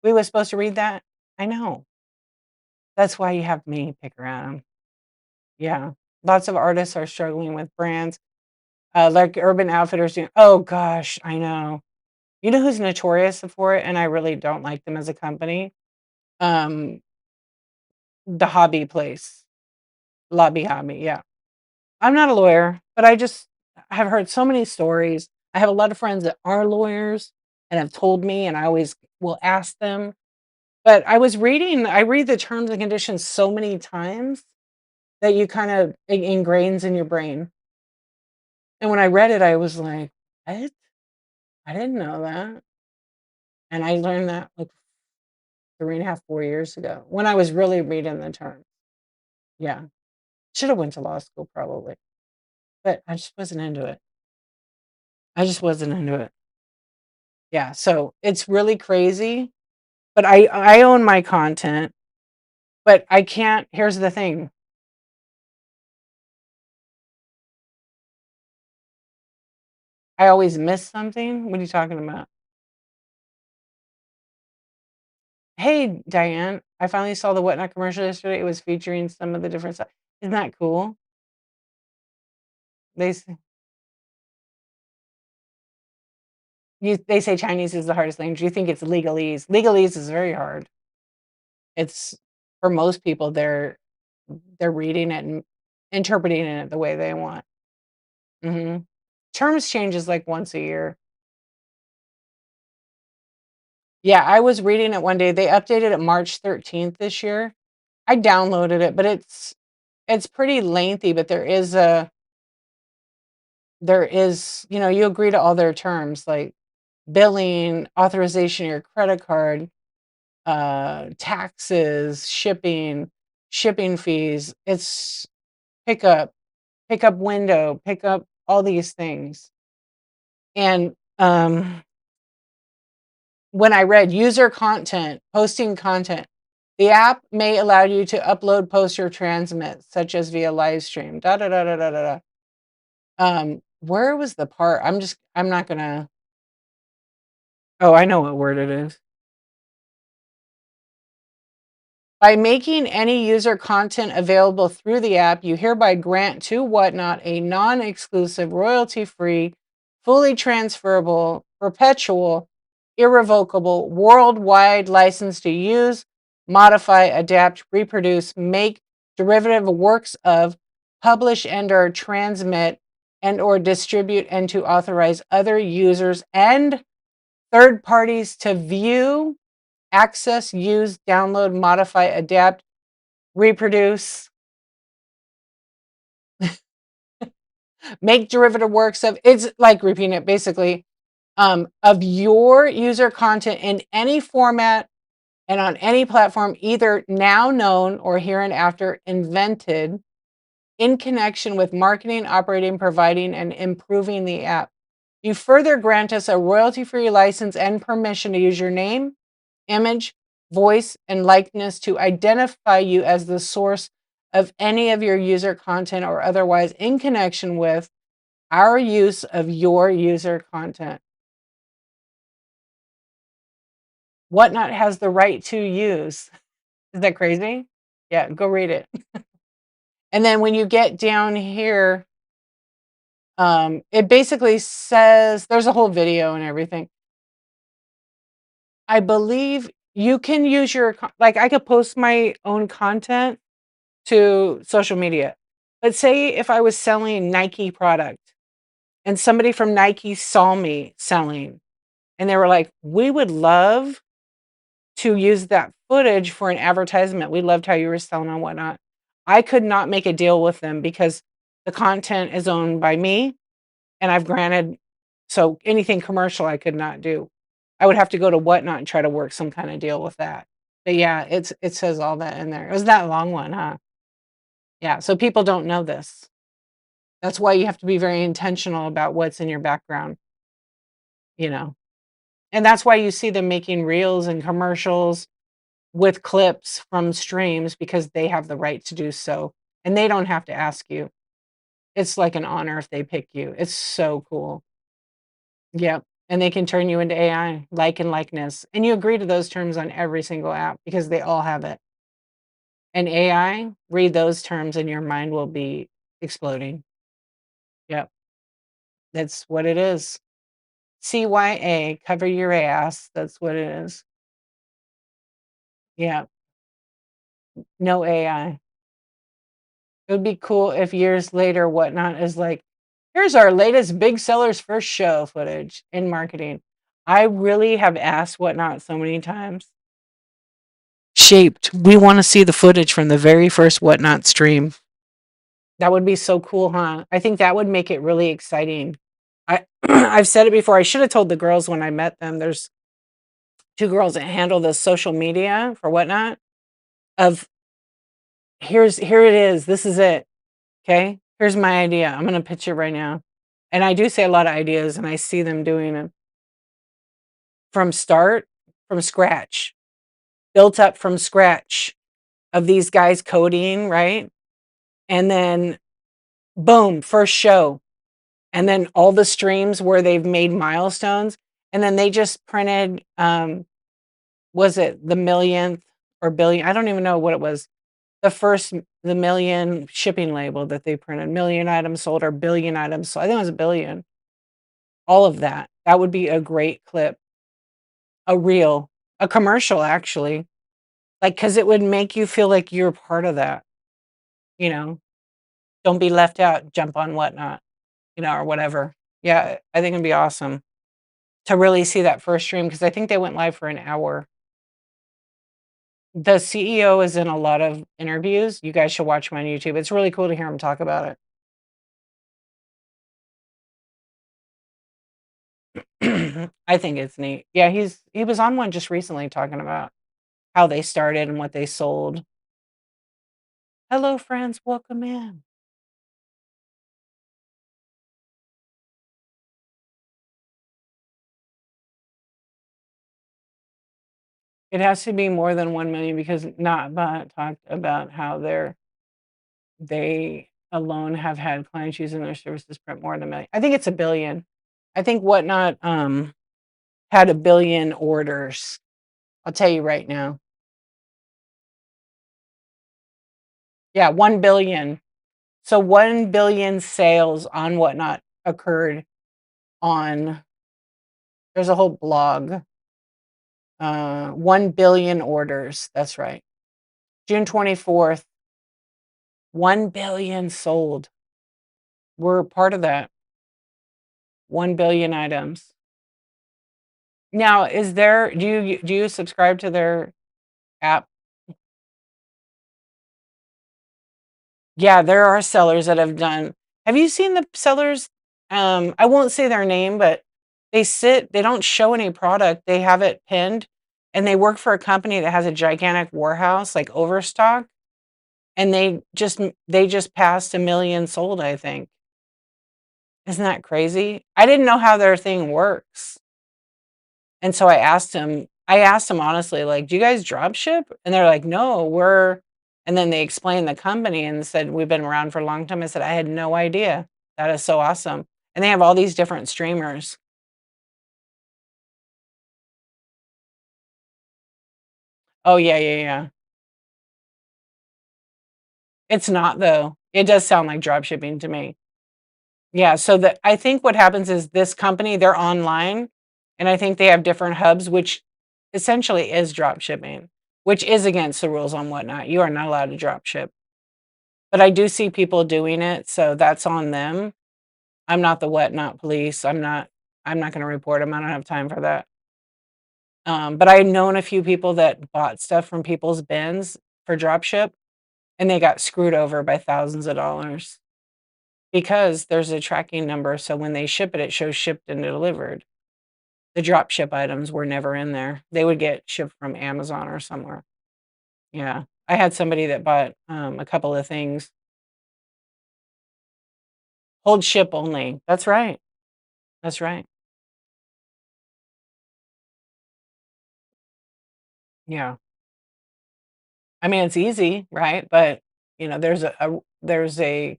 We were supposed to read that? I know. That's why you have me pick around 'em. Yeah. Lots of artists are struggling with brands, like Urban Outfitters doing oh gosh, I know. You know who's notorious for it, and I really don't like them as a company? Um, the hobby place. Lobby Hobby, yeah. I'm not a lawyer, but I just have heard so many stories. I have a lot of friends that are lawyers and have told me, and I always will ask them. But I read the terms and conditions so many times that you kind of ingrains in your brain. And when I read it, I was like, what? I didn't know that. And I learned that like 3.5, 4 years ago when I was really reading the terms. Yeah. Should have went to law school probably, but I just wasn't into it. I just wasn't into it. Yeah, so it's really crazy, but I own my content, but I can't here's the thing. I always miss something. What are you talking about? Hey, Diane, I finally saw the Whatnot commercial yesterday. It was featuring some of the different stuff. Isn't that cool? They s- they say Chinese is the hardest language. You think it's legalese. Legalese is very hard. It's for most people they're reading it and interpreting it the way they want. Terms changes like once a year. Yeah, I was reading it one day. They updated it March 13th this year. I downloaded it, but it's pretty lengthy, but you agree to all their terms like billing, authorization of your credit card, taxes, shipping fees. It's pickup, pickup window, pickup all these things. And when I read user content, posting content, the app may allow you to upload, post, or transmit, such as via live stream. Da da da da da da. Da. Where was the part? I'm not gonna. Oh, I know what word it is. By making any user content available through the app, you hereby grant to Whatnot a non exclusive, royalty free, fully transferable, perpetual, irrevocable, worldwide license to use, modify, adapt, reproduce, make derivative works of, publish and or transmit and or distribute, and to authorize other users and third parties to view, access, use, download, modify, adapt, reproduce, make derivative works of it's like repeating it basically of your user content in any format and on any platform, either now known or hereinafter invented in connection with marketing, operating, providing, and improving the app. You further grant us a royalty free license and permission to use your name, image, voice, and likeness to identify you as the source of any of your user content or otherwise in connection with our use of your user content. Whatnot has the right to use. Is that crazy? Yeah, go read it. And then when you get down here, it basically says there's a whole video and everything. I believe you can use like I could post my own content to social media. But say if I was selling Nike product and somebody from Nike saw me selling and they were like, "We would love to use that footage for an advertisement. We loved how you were selling and whatnot." I could not make a deal with them because the content is owned by me and I've granted so anything commercial I could not do. I would have to go to Whatnot and try to work some kind of deal with that. But yeah, it says all that in there. It was that long one, huh? Yeah, so people don't know this. That's why you have to be very intentional about what's in your background. you know? And that's why you see them making reels and commercials with clips from streams because they have the right to do so, and they don't have to ask you. It's like an honor if they pick you. It's so cool. Yep, and they can turn you into AI, like and likeness, and you agree to those terms on every single app because they all have it. And AI, read those terms and your mind will be exploding. Yep, that's what it is. CYA, cover your ass, that's what it is. Yeah, no AI. It would be cool if years later Whatnot is like, "Here's our latest big sellers first show footage in marketing." I really have asked Whatnot so many times. Shaped, we wanna see the footage from the very first Whatnot stream. That would be so cool, huh? I think that would make it really exciting. I I've said it before, I should have told the girls when I met them, there's 2 girls that handle the social media for Whatnot of, here it is, this is it, okay? Here's my idea, I'm gonna pitch it right now." And I do say a lot of ideas, and I see them doing them from start, from scratch, built up from scratch of these guys coding, right? And then boom, first show. And then all the streams where they've made milestones, and then they just printed, was it the millionth or billion? I don't even know what it was. The first the million shipping label that they printed, million items sold or billion items sold. I think it was a billion. All of that. That would be a great clip, a reel, a commercial actually. Like, cause it would make you feel like you're part of that, you know? Don't be left out, jump on Whatnot, or whatever. Yeah, I think it'd be awesome to really see that first stream because I think they went live for an hour. The CEO is in a lot of interviews. You guys should watch him on YouTube. It's really cool to hear him talk about it. I think it's neat. Yeah, he was on one just recently talking about how they started and what they sold. Hello, friends, welcome in. It has to be more than 1,000,000 because Notbot talked about how they alone have had clients using their services print more than 1,000,000. I think it's 1,000,000,000. I think Whatnot, had 1,000,000,000 orders. I'll tell you right now. Yeah, 1,000,000,000. So 1,000,000,000 sales on Whatnot occurred on there's a whole blog. 1,000,000,000 orders. That's right. June 24th, 1,000,000,000 sold. We're part of that. 1,000,000,000 items. Now, do you subscribe to their app? Yeah, there are sellers that have you seen the sellers? I won't say their name, but they don't show any product. They have it pinned and they work for a company that has a gigantic warehouse, like Overstock, and they just passed 1,000,000 sold, I think. Isn't that crazy? I didn't know how their thing works. And so I asked him honestly, like, "Do you guys drop ship?" And they're like, "No, and then they explained the company and said, "We've been around for a long time." I said, "I had no idea. That is so awesome." And they have all these different streamers. Oh, yeah, yeah, yeah. It's not though. It does sound like drop shipping to me. Yeah, so I think what happens is this company, they're online, and I think they have different hubs, which essentially is drop shipping, which is against the rules on Whatnot. You are not allowed to drop ship. But I do see people doing it, so that's on them. I'm not the Whatnot police. I'm not gonna report them. I don't have time for that. But I've known a few people that bought stuff from people's bins for drop ship, and they got screwed over by thousands of dollars because there's a tracking number, so when they ship it, it shows shipped and delivered. The drop ship items were never in there. They would get shipped from Amazon or somewhere. Yeah. I had somebody that bought, a couple of things. Hold ship only. That's right. That's right. Yeah. I mean, it's easy, right? But, there's a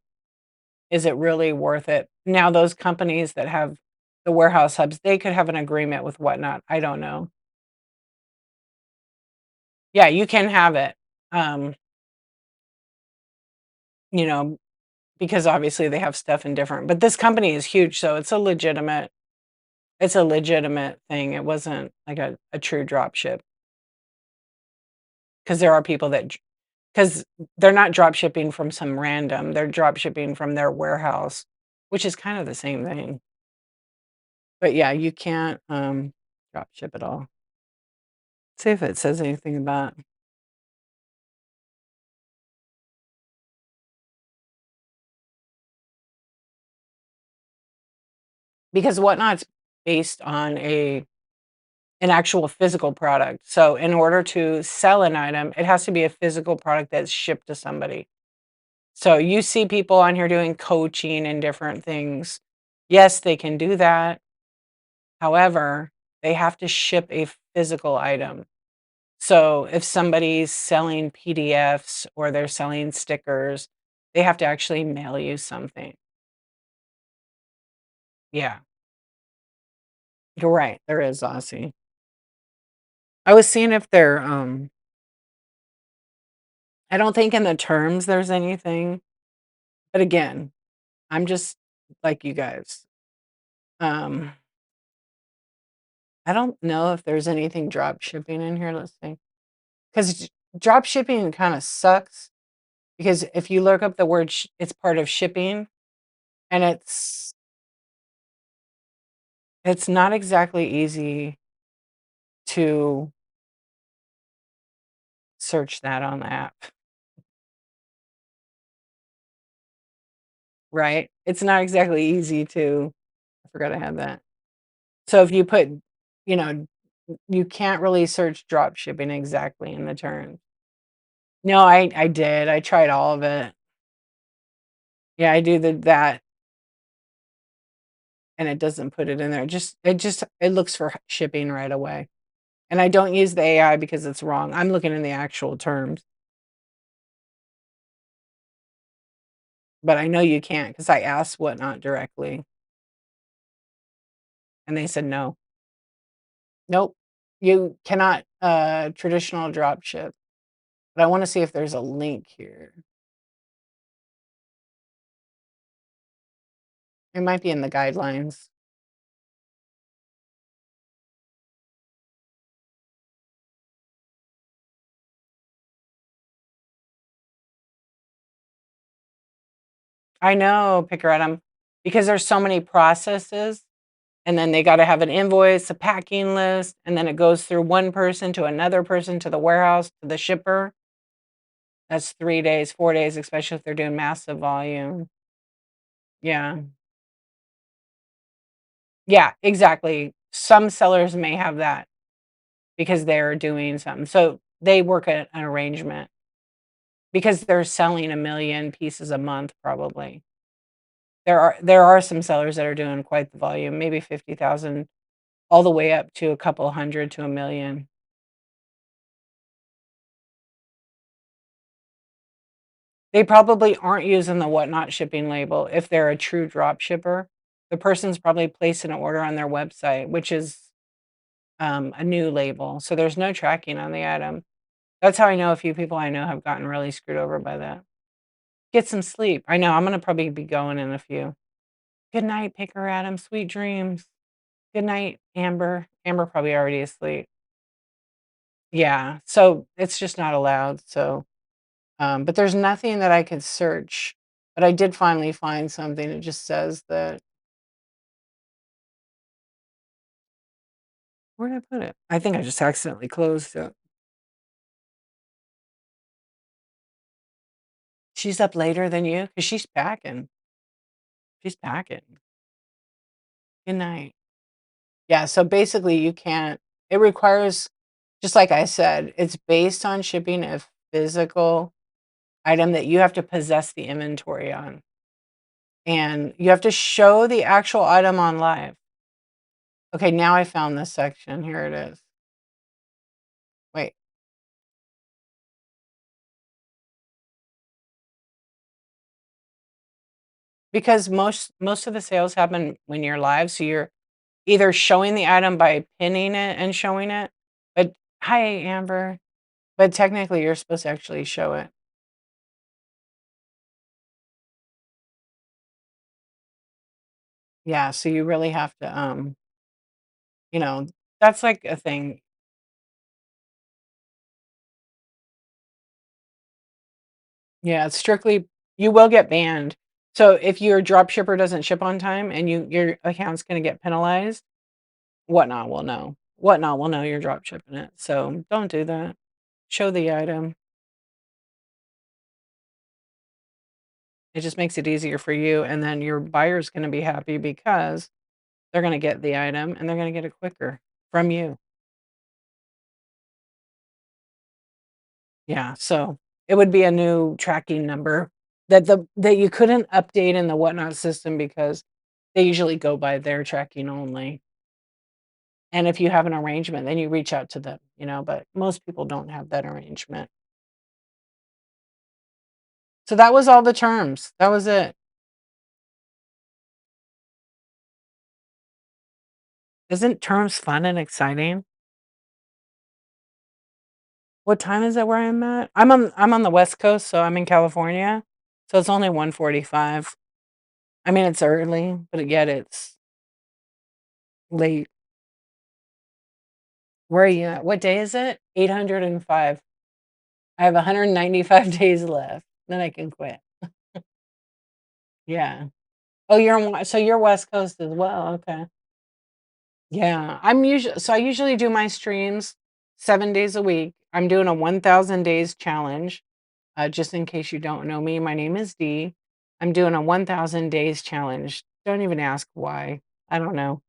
is it really worth it? Now those companies that have the warehouse hubs, they could have an agreement with whatnot, I don't know. Yeah, you can have it, um, you know, because obviously they have stuff in different but this company is huge, so it's a legitimate thing. It wasn't like a true drop ship because there are people that because they're not drop shipping from some random, they're drop shipping from their warehouse, which is kind of the same thing. But yeah, you can't, drop ship at all. See if it says anything about because Whatnot's based on an actual physical product. So in order to sell an item, it has to be a physical product that's shipped to somebody. So you see people on here doing coaching and different things. Yes, they can do that. However, they have to ship a physical item. So if somebody's selling PDFs or they're selling stickers, they have to actually mail you something. Yeah, you're right. There is Aussie. I was seeing if they're I don't think in the terms there's anything, but again, I'm just like you guys. Um, I don't know if there's anything drop shipping in here. Let's see. Because drop shipping kind of sucks because if you look up the word, it's part of shipping, and it's not exactly easy to search that on the app, right? It's not exactly easy to. I forgot I had that. So if you put, you know, you can't really search drop shipping exactly in the terms. No, I did. I tried all of it. Yeah, I do that, and it doesn't put it in there. It looks for shipping right away. And I don't use the AI because it's wrong. I'm looking in the actual terms, but I know you can't because I asked Whatnot directly, and they said no. Nope. You cannot traditional drop ship. But I want to see if there's a link here. It might be in the guidelines. I know, picker at 'em, because there's so many processes, and then they gotta have an invoice, a packing list, and then it goes through one person to another person to the warehouse to the shipper. That's 3 days, 4 days, especially if they're doing massive volume. Yeah. Yeah, exactly. Some sellers may have that because they're doing something. So, they work an arrangement because they're selling 1,000,000 pieces a month probably. There are some sellers that are doing quite the volume, maybe 50,000 all the way up to a couple hundred to 1,000,000. They probably aren't using the whatnot shipping label if they're a true drop shipper. The person's probably placed an order on their website, which is, a new label, so there's no tracking on the item. That's how I know a few people I know have gotten really screwed over by that. Get some sleep. I know, I'm gonna probably be going in a few. Good night, Picker Adam, sweet dreams. Good night, Amber. Amber probably already asleep. Yeah, so it's just not allowed, so, but there's nothing that I could search, but I did finally find something. It just says that where did I put it? I think I just accidentally closed it. She's up later than you? 'Cause she's packing. She's packing. Good night. Yeah, so basically you can't it requires just like I said, it's based on shipping a physical item that you have to possess the inventory on, and you have to show the actual item on live. Okay, now I found this section. Here it is. Wait. because most of the sales happen when you're live, so you're either showing the item by pinning it and showing it, but hi, Amber. But technically, you're supposed to actually show it. Yeah, so you really have to, you know, that's like a thing. Yeah, it's strictly you will get banned. So if your drop shipper doesn't ship on time and your account's gonna get penalized, Whatnot will know. Whatnot will know you're drop shipping it. So don't do that. Show the item. It just makes it easier for you, and then your buyer's gonna be happy because they're gonna get the item and they're gonna get it quicker from you. Yeah, so it would be a new tracking number that you couldn't update in the Whatnot system because they usually go by their tracking only. And if you have an arrangement, then you reach out to them, but most people don't have that arrangement. So that was all the terms. That was it. Isn't terms fun and exciting? What time is it where I'm at? I'm on the West Coast, so I'm in California. So it's only 1:45. I mean, it's early, but yet it's late. Where are you at? What day is it? 805. I have 195 days left. Then I can quit. Yeah. Oh, so you're West Coast as well. Okay. Yeah. I usually do my streams 7 days a week. I'm doing a 1,000 days challenge. Just in case you don't know me, my name is Dee. I'm doing a 1,000 days challenge. Don't even ask why. I don't know.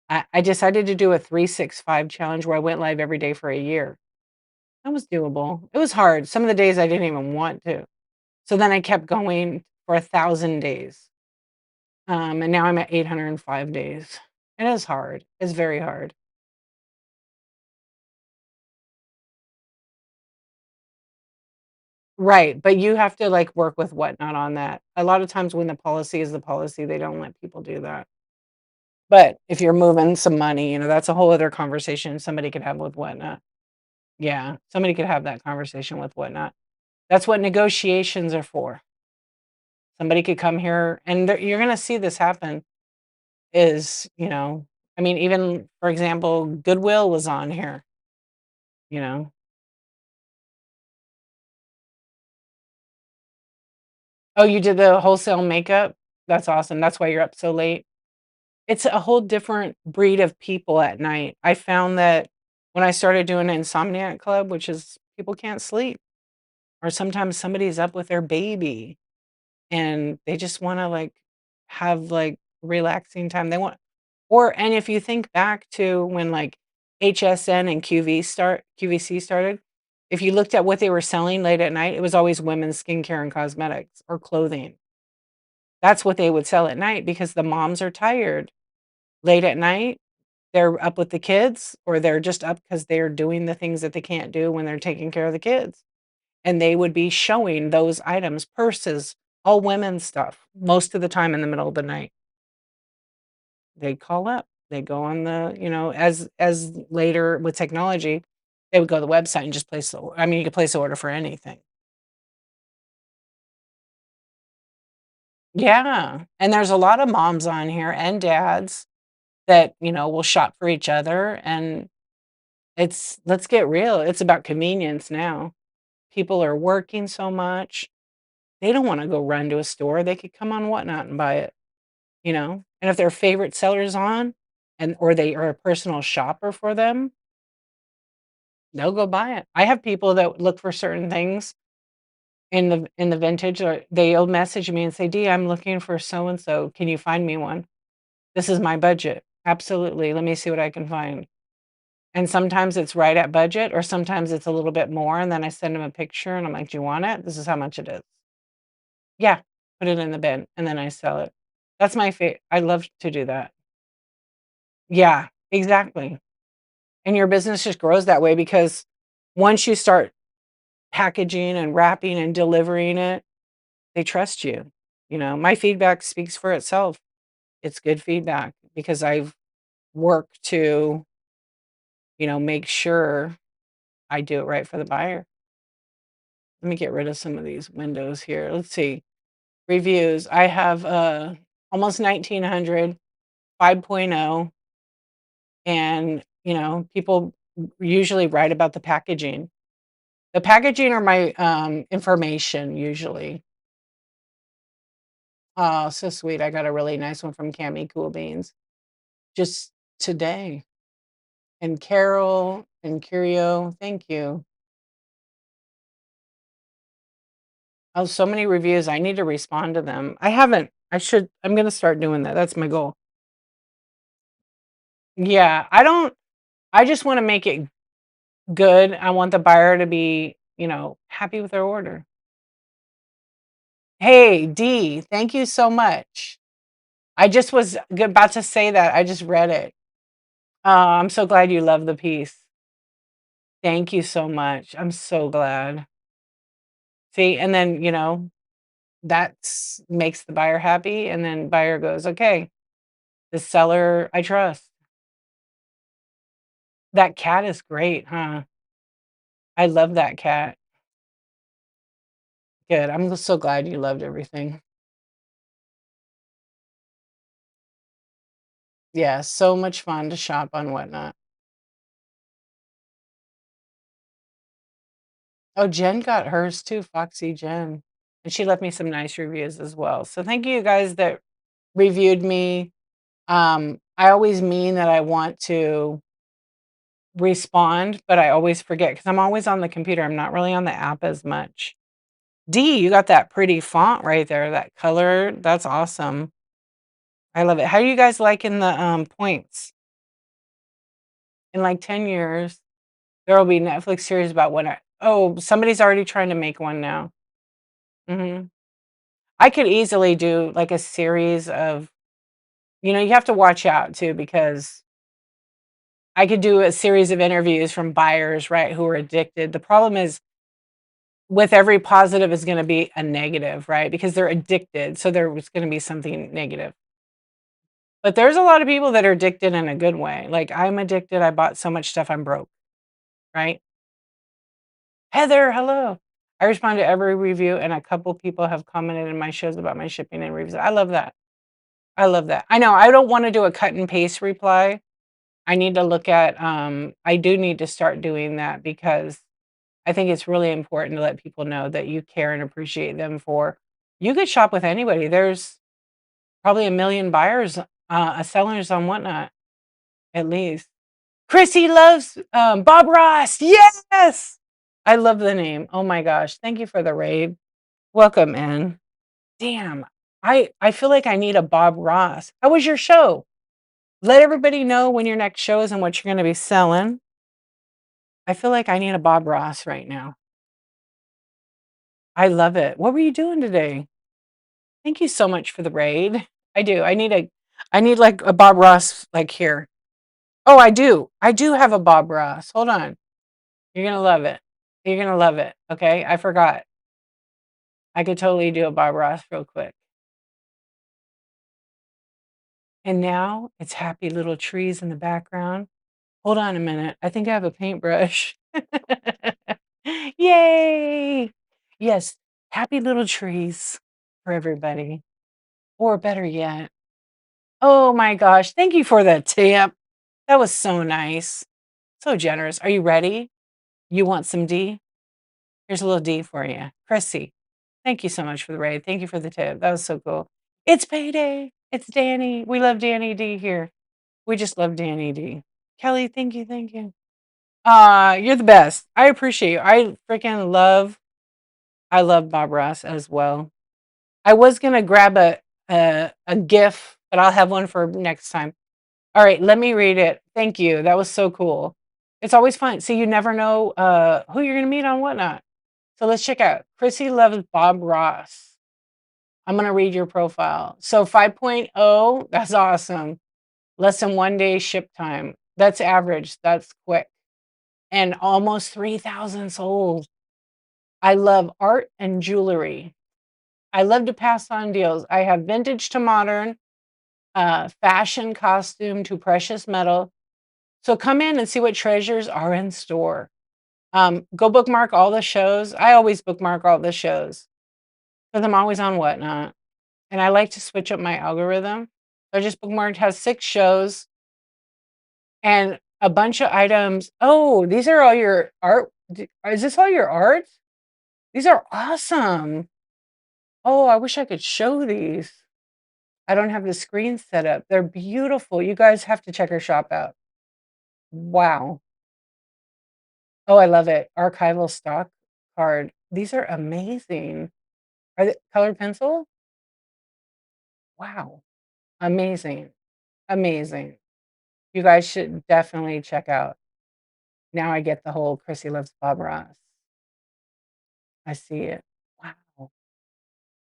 I decided to do a 365 challenge where I went live every day for a year. That was doable. It was hard. Some of the days I didn't even want to. So then I kept going for 1,000 days. And now I'm at 805 days. It is hard. It's very hard. Right. But you have to like work with Whatnot on that. A lot of times when the policy is the policy, they don't let people do that. But if you're moving some money, that's a whole other conversation somebody could have with Whatnot. Yeah. Somebody could have that conversation with Whatnot. That's what negotiations are for. Somebody could come here and you're going to see this happen is, I mean, even for example, Goodwill was on here, you know. Oh, you did the wholesale makeup? That's awesome. That's why you're up so late. It's a whole different breed of people at night. I found that when I started doing an Insomniac club, which is people can't sleep, or sometimes somebody's up with their baby and they just want to like have like relaxing time. And if you think back to when like HSN and QVC started, if you looked at what they were selling late at night, it was always women's skincare and cosmetics or clothing. That's what they would sell at night because the moms are tired. Late at night, they're up with the kids or they're just up because they're doing the things that they can't do when they're taking care of the kids. And they would be showing those items, purses, all women's stuff most of the time in the middle of the night. They call up. They go on as later with technology, they would go to the website and just I mean, you could place an order for anything. Yeah, and there's a lot of moms on here and dads that, will shop for each other, and let's get real, it's about convenience now. People are working so much, they don't wanna go run to a store, they could come on Whatnot and buy it, and if their favorite seller's on or they are a personal shopper for them, they'll go buy it. I have people that look for certain things in the vintage, or they'll message me and say, "D, I'm looking for so and so. Can you find me one? This is my budget." Absolutely. Let me see what I can find. And sometimes it's right at budget, or sometimes it's a little bit more. And then I send them a picture and I'm like, "Do you want it? This is how much it is." Yeah. Put it in the bin and then I sell it. That's my favorite. I love to do that. Yeah, exactly. And your business just grows that way because once you start packaging and wrapping and delivering it, they trust you. My feedback speaks for itself. It's good feedback because I've worked to, make sure I do it right for the buyer. Let me get rid of some of these windows here. Let's see. Reviews. I have almost 1900, 5.0, and people usually write about the packaging. The packaging or my information usually. Oh, so sweet. I got a really nice one from Cami Cool Beans just today. And Carol and Curio, thank you. Oh, so many reviews. I need to respond to them. I haven't. I should. I'm going to start doing that. That's my goal. Yeah, I don't. I just want to make it good. I want the buyer to be, happy with their order. Hey, D, thank you so much. I just was about to say that. I just read it. I'm so glad you love the piece. Thank you so much. I'm so glad. See, and then, that makes the buyer happy. And then buyer goes, okay, the seller I trust. That cat is great, huh? I love that cat. Good. I'm so glad you loved everything. Yeah, so much fun to shop on Whatnot. Oh, Jen got hers too, Foxy Jen. And she left me some nice reviews as well. So thank you guys that reviewed me. I always mean that I want to respond, but I always forget because I'm always on the computer. I'm not really on the app as much. D, you got that pretty font right there, that color. That's awesome. I love it. How are you guys liking the points? In like 10 years, there will be Netflix series about when somebody's already trying to make one now. hmm I could easily do like a series of, you have to watch out too because I could do a series of interviews from buyers, right, who are addicted. The problem is with every positive is going to be a negative, right? Because they're addicted. So there's going to be something negative. But there's a lot of people that are addicted in a good way. Like I'm addicted. I bought so much stuff, I'm broke, right? Heather, hello. I respond to every review, and a couple people have commented in my shows about my shipping and reviews. I love that. I love that. I know I don't want to do a cut and paste reply. I need to look at, I do need to start doing that because I think it's really important to let people know that you care and appreciate them for. You could shop with anybody. There's probably a million buyers, sellers on Whatnot, at least. Chrissy loves Bob Ross. Yes, I love the name. Oh my gosh, thank you for the raid. Welcome in. Damn, I feel like I need a Bob Ross. How was your show? Let everybody know when your next show is and what you're going to be selling. I feel like I need a Bob Ross right now. I love it. What were you doing today? Thank you so much for the raid. I do. I need like a Bob Ross like here. Oh, I do. I do have a Bob Ross. Hold on. You're going to love it. You're going to love it. Okay? I forgot. I could totally do a Bob Ross real quick. And now it's happy little trees in the background. Hold on a minute. I think I have a paintbrush. Yay! Yes, happy little trees for everybody. Or better yet, oh my gosh, thank you for the tip. That was so nice. So generous. Are you ready? You want some D? Here's a little D for you. Chrissy, thank you so much for the raid. Thank you for the tip. That was so cool. It's payday. It's Danny. We love Danny D here. We just love Danny D. Kelly, thank you. Thank you. You're the best. I appreciate you. I love Bob Ross as well. I was gonna grab a GIF, but I'll have one for next time. All right, let me read it. Thank you. That was so cool. It's always fun. See, you never know who you're gonna meet on Whatnot. So let's check out. Chrissy loves Bob Ross. I'm gonna read your profile. So 5.0, that's awesome. Less than 1 day ship time. That's average. That's quick. And almost 3,000 sold. I love art and jewelry. I love to pass on deals. I have vintage to modern, fashion costume to precious metal. So come in and see what treasures are in store. Go bookmark all the shows. I always bookmark all the shows because I'm always on Whatnot, and I like to switch up my algorithm. So I just bookmarked has 6 shows and a bunch of items. Oh, these are all your art. Is this all your art? These are awesome. Oh, I wish I could show these. I don't have the screen set up. They're beautiful. You guys have to check her shop out. Wow. Oh, I love it. Archival stock card. These are amazing. Are they colored pencil? Wow. Amazing. Amazing. You guys should definitely check out. Now I get the whole Chrissy loves Bob Ross. I see it. Wow.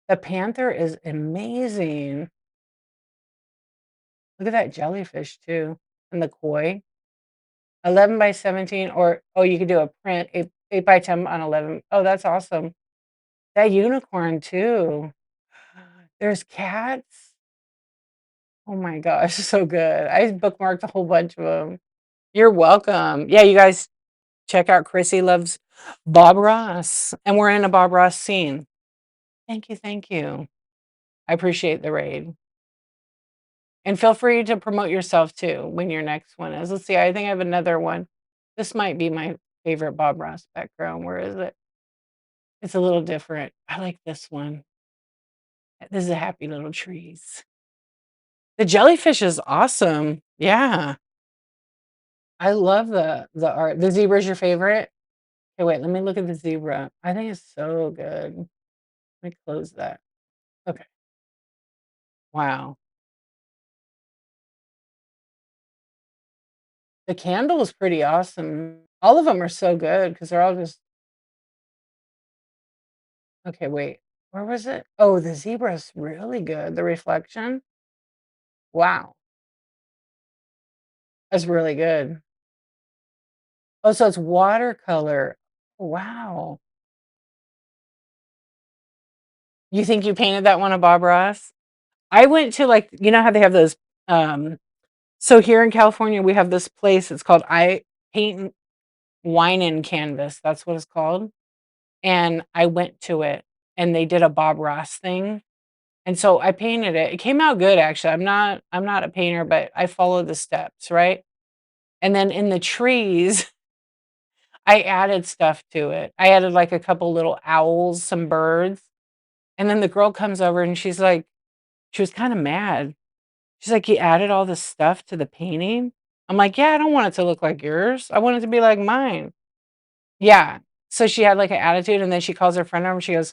The panther is amazing. Look at that jellyfish too. And the koi. 11 by 17, or oh, you could do a print, 8 by 10 on 11. Oh, that's awesome. That unicorn too. There's cats. Oh my gosh, so good. I bookmarked a whole bunch of them. You're welcome. Yeah, you guys check out Chrissy Loves Bob Ross. And we're in a Bob Ross scene. Thank you, thank you. I appreciate the raid. And feel free to promote yourself too when your next one is. Let's see, I think I have another one. This might be my favorite Bob Ross background. Where is it? It's a little different. I like this one. This is a happy little trees. The jellyfish is awesome. Yeah. I love the art. The zebra is your favorite? Okay, wait, let me look at the zebra. I think it's so good. Let me close that. Okay. Wow. The candle is pretty awesome. All of them are so good because they're all just okay, wait. Where was it? Oh, the zebra is really good. The reflection. Wow. That's really good. Oh, so it's watercolor. Wow. You think you painted that one of Bob Ross? I went to like, you know how they have those so here in California we have this place, it's called I Paint Wine and Canvas. That's what it's called. And I went to it and they did a Bob Ross thing. And so I painted it. It came out good actually. I'm not a painter, but I followed the steps, right? And then in the trees, I added stuff to it. I added like a couple little owls, some birds. And then the girl comes over and she's like, she was kind of mad. She's like, "You added all this stuff to the painting?" I'm like, "Yeah, I don't want it to look like yours. I want it to be like mine." Yeah. So she had like an attitude and then she calls her friend over and she goes,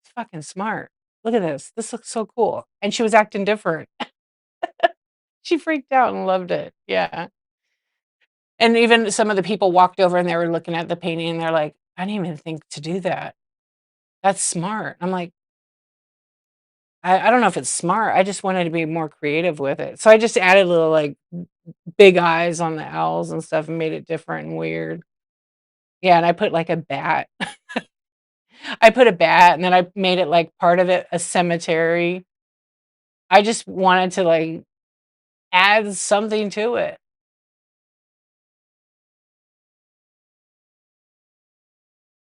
"It's fucking smart. Look at this. This looks so cool." And she was acting different. She freaked out and loved it. Yeah. And even some of the people walked over and they were looking at the painting and they're like, "I didn't even think to do that. That's smart." I'm like, I don't know if it's smart. I just wanted to be more creative with it. So I just added little like big eyes on the owls and stuff and made it different and weird. Yeah, and I put like a bat. I put a bat and then I made it like part of it a cemetery. I just wanted to like add something to it.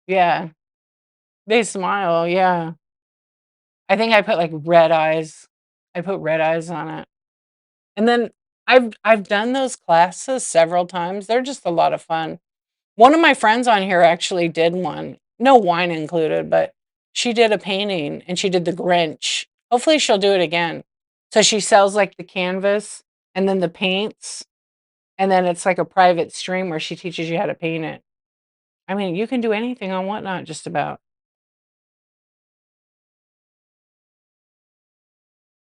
Yeah. They smile, yeah. I think I put like red eyes. I put red eyes on it. And then I've done those classes several times. They're just a lot of fun. One of my friends on here actually did one. No wine included, but she did a painting and she did the Grinch. Hopefully she'll do it again. So she sells like the canvas and then the paints, and then it's like a private stream where she teaches you how to paint it. I mean, you can do anything on Whatnot just about.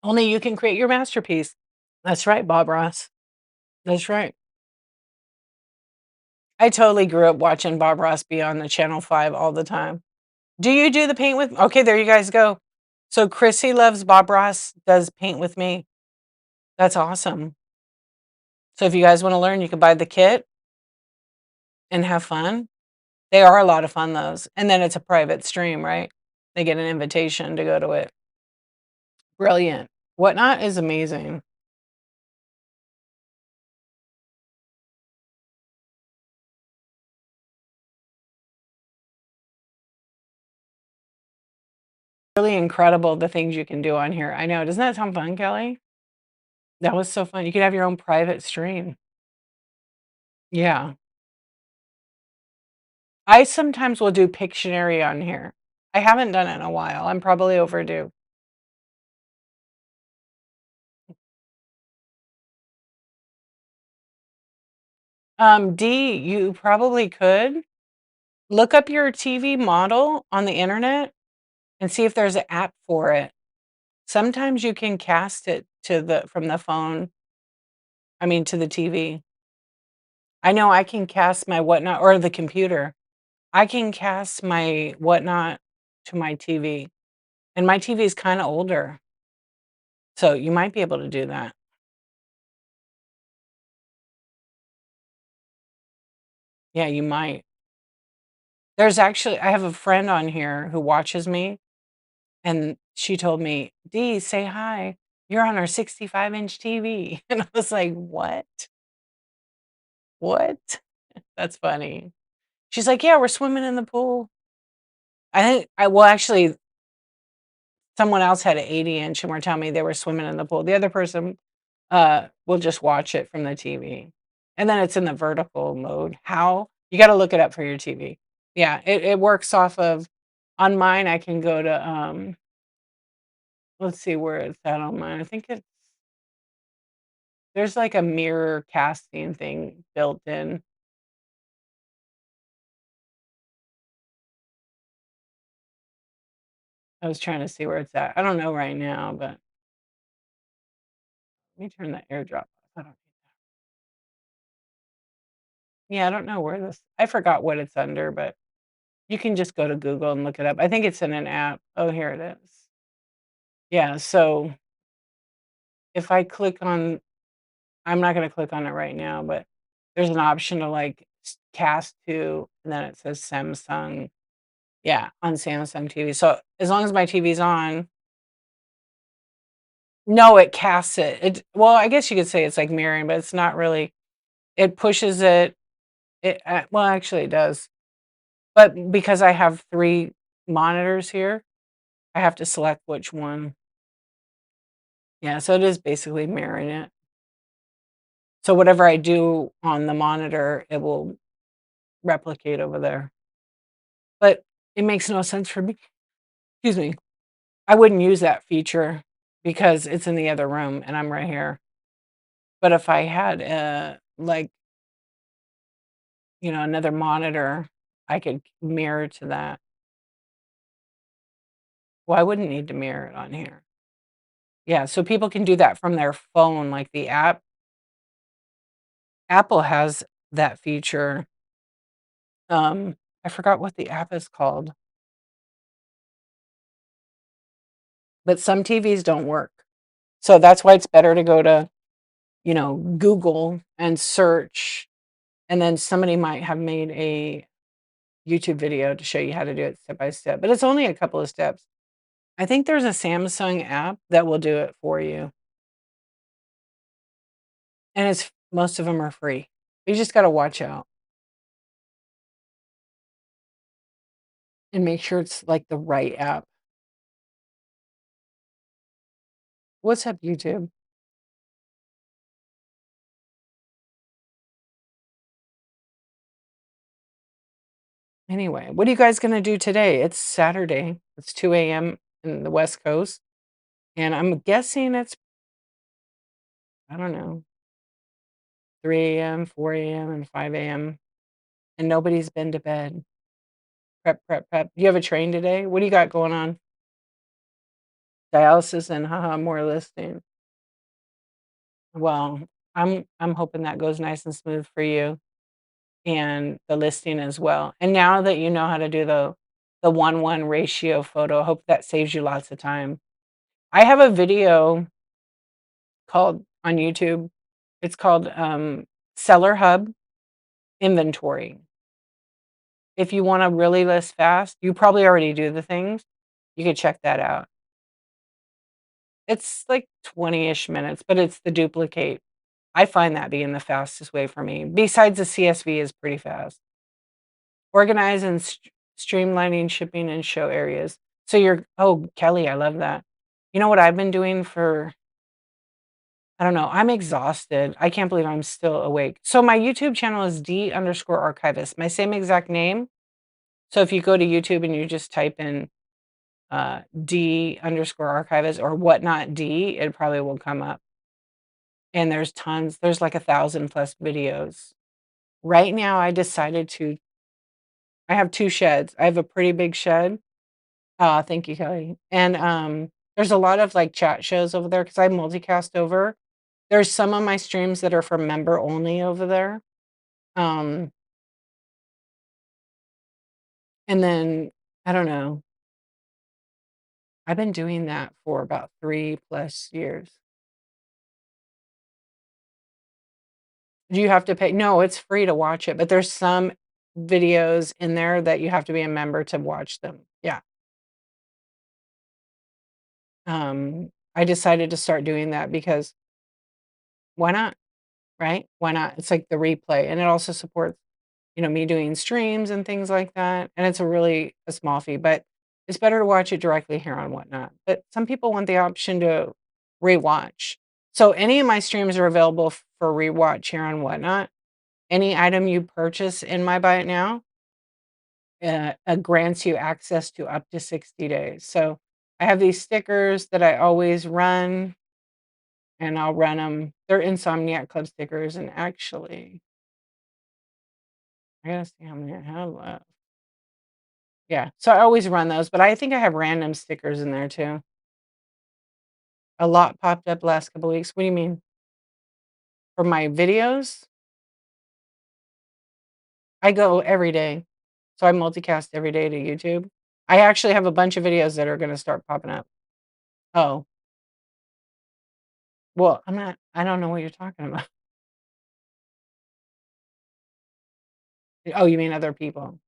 Only you can create your masterpiece. That's right, Bob Ross. That's right. I totally grew up watching Bob Ross be on the Channel 5 all the time. Do you do the paint with okay, there you guys go. So Chrissy Loves Bob Ross does paint with me. That's awesome. So if you guys wanna learn, you can buy the kit and have fun. They are a lot of fun, those, and then it's a private stream, right? They get an invitation to go to it. Brilliant. Whatnot is amazing. Really incredible the things you can do on here. I know. Doesn't that sound fun, Kelly? That was so fun. You could have your own private stream. Yeah. I sometimes will do Pictionary on here. I haven't done it in a while. I'm probably overdue. D, you probably could. Look up your TV model on the internet and see if there's an app for it. Sometimes you can cast it to the from the phone, I mean, to the TV. I know I can cast my Whatnot or the computer. I can cast my Whatnot to my TV, and my TV is kinda older, so you might be able to do that. Yeah, you might. There's actually I have a friend on here who watches me, and she told me, "Dee, say hi. You're on our 65-inch TV." And I was like, "What? What?" That's funny. She's like, "Yeah, we're swimming in the pool." I think I well, actually, someone else had an 80-inch and were telling me they were swimming in the pool. The other person, will just watch it from the TV, and then it's in the vertical mode. How? You gotta look it up for your TV. Yeah, it works off of on mine, I can go to, let's see where it's at on mine. I think it's there's like a mirror casting thing built in. I was trying to see where it's at. I don't know right now, but let me turn the airdrop off. I don't Yeah, I don't know where this I forgot what it's under, but you can just go to Google and look it up. I think it's in an app. Oh, here it is. Yeah, so if I click on I'm not gonna click on it right now, but there's an option to, like, cast to, and then it says Samsung. Yeah, on Samsung TV. So, as long as my TV's on no, it casts it. Well, I guess you could say it's like mirroring, but it's not really. It pushes it. Well, actually, it does. But because I have 3 monitors here, I have to select which one. Yeah, so it is basically mirroring it. So whatever I do on the monitor, it will replicate over there. But it makes no sense for me. Excuse me. I wouldn't use that feature because it's in the other room and I'm right here. But if I had like, another monitor, I could mirror to that. Well, I wouldn't need to mirror it on here. Yeah, so people can do that from their phone, like the app. Apple has that feature. I forgot what the app is called, but some TVs don't work. So that's why it's better to go to, Google and search, and then somebody might have made a YouTube video to show you how to do it step by step, but it's only a couple of steps. I think there's a Samsung app that will do it for you, and it's most of them are free. You just gotta watch out and make sure it's, like, the right app. What's up, YouTube? Anyway, what are you guys gonna do today? It's Saturday. It's 2 AM in the West Coast, and I'm guessing it's, I don't know, 3 AM, 4 AM, and 5 AM, and nobody's been to bed. Prep, prep, prep. You have a train today? What do you got going on? Dialysis and haha, more listing. Well, I'm hoping that goes nice and smooth for you and the listing as well. And now that you know how to do the 1:1 ratio photo, I hope that saves you lots of time. I have a video called on YouTube. It's called Seller Hub Inventory. If you want to really list fast, you probably already do the things, You could check that out. It's like 20-ish minutes, but it's the duplicate. I find that being the fastest way for me. Besides the CSV is pretty fast. Organize and streamlining shipping and show areas. So you're oh, Kelly, I love that. You know what I've been doing for I don't know, I'm exhausted. I can't believe I'm still awake. So my YouTube channel is D_archivist, my same exact name. So if you go to YouTube and you just type in D_archivist or whatnot D, it probably will come up. And there's tons, there's like 1,000 plus videos. Right now, I have 2 sheds. I have a pretty big shed. Thank you, Kelly. And there's a lot of like chat shows over there because I multicast over. There's some of my streams that are for member only over there. Um, and then I don't know. I've been doing that for about 3 plus years. Do you have to pay? No, it's free to watch it, but there's some videos in there that you have to be a member to watch them. Yeah. I decided to start doing that because why not? Right? Why not? It's like the replay, and it also supports, me doing streams and things like that, and it's a small fee, but it's better to watch it directly here on Whatnot. But some people want the option to rewatch. So any of my streams are available for rewatch here on Whatnot. Any item you purchase in my Buy It Now grants you access to up to 60 days. So I have these stickers that I always run, and I'll run them. They're Insomniac Club stickers, and actually, I gotta see how many I have left. Yeah, so I always run those, but I think I have random stickers in there too. A lot popped up last couple weeks. What do you mean? For my videos? I go every day. So I multicast every day to YouTube. I actually have a bunch of videos that are gonna start popping up. Oh, well, I don't know what you're talking about. Oh, you mean other people?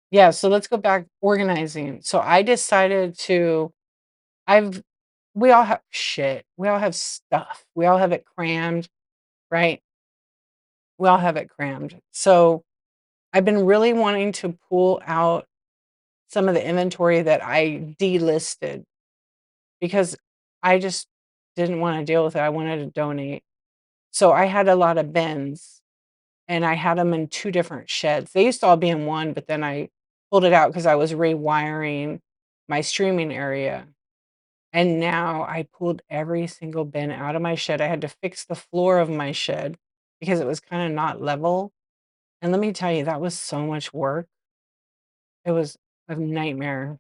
Yeah, so let's go back organizing. So I decided to I've we all have shit. We all have stuff. We all have it crammed, right? We all have it crammed. So I've been really wanting to pull out some of the inventory that I delisted because I just didn't want to deal with it. I wanted to donate. So I had a lot of bins and I had them in 2 different sheds. They used to all be in one, but then I pulled it out because I was rewiring my streaming area. And now I pulled every single bin out of my shed. I had to fix the floor of my shed because it was kind of not level. And let me tell you, that was so much work. It was a nightmare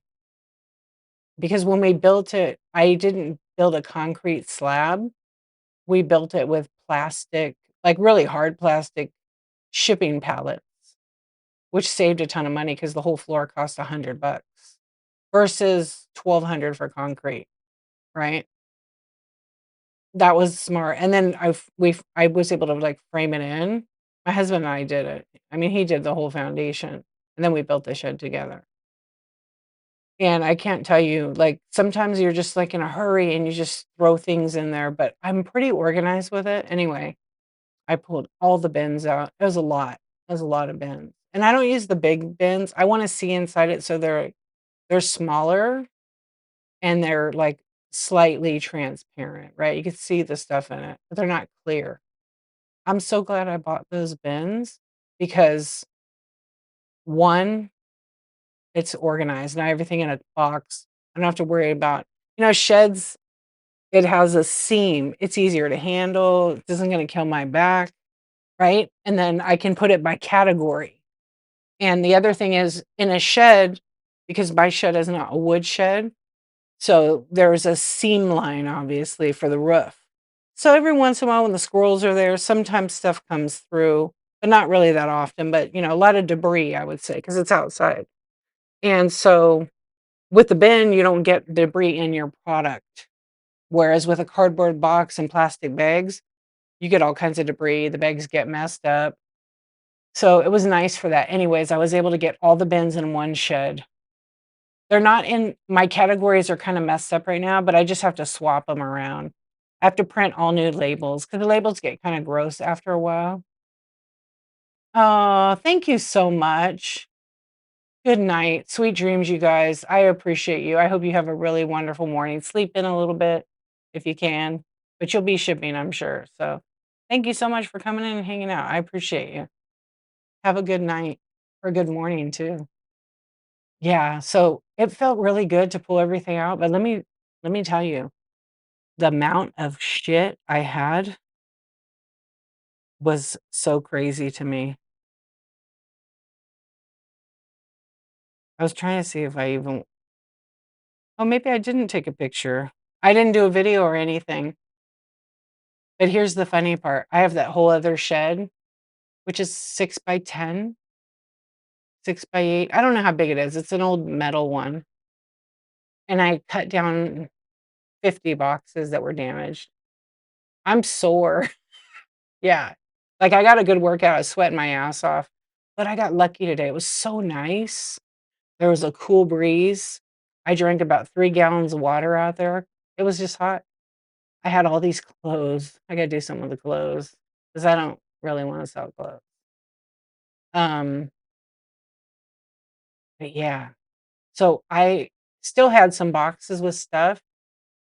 because when we built it, I didn't build a concrete slab. We built it with plastic, like really hard plastic shipping pallets, which saved a ton of money because the whole floor cost $100 versus 1,200 for concrete, right? That was smart, and then I was able to, like, frame it in. My husband and I did it. I mean, he did the whole foundation, and then we built the shed together. And I can't tell you, like, sometimes you're just, like, in a hurry and you just throw things in there, but I'm pretty organized with it. Anyway, I pulled all the bins out. It was a lot. It was a lot of bins, and I don't use the big bins. I wanna see inside it, so they're smaller and they're, like, slightly transparent, right? You can see the stuff in it, but they're not clear. I'm so glad I bought those bins because, 1, it's organized, now everything in a box. I don't have to worry about sheds, it has a seam, it's easier to handle, it isn't gonna kill my back, right? And then I can put it by category. And the other thing is, in a shed, because my shed is not a wood shed, so there's a seam line, obviously, for the roof. So every once in a while when the squirrels are there, sometimes stuff comes through, but not really that often, but, a lot of debris, I would say, because it's outside. And so with the bin, you don't get debris in your product. Whereas with a cardboard box and plastic bags, you get all kinds of debris. The bags get messed up. So it was nice for that. Anyways, I was able to get all the bins in one shed. They're not in my categories are kinda messed up right now, but I just have to swap them around. I have to print all new labels because the labels get kinda gross after a while. Oh, thank you so much. Good night. Sweet dreams, you guys. I appreciate you. I hope you have a really wonderful morning. Sleep in a little bit if you can, but you'll be shipping, I'm sure. So thank you so much for coming in and hanging out. I appreciate you. Have a good night or good morning too. Yeah. So it felt really good to pull everything out, but let me tell you, the amount of shit I had was so crazy to me. I was trying to see if I even oh, maybe I didn't take a picture. I didn't do a video or anything. But here's the funny part. I have that whole other shed, which is 6 by 10, 6 by 8. I don't know how big it is. It's an old metal one. And I cut down 50 boxes that were damaged. I'm sore. Yeah. Like I got a good workout. I was sweating my ass off. But I got lucky today. It was so nice. There was a cool breeze. I drank about 3 gallons of water out there. It was just hot. I had all these clothes. I gotta do something with the clothes because I don't really want to sell clothes. Um, but yeah. So I still had some boxes with stuff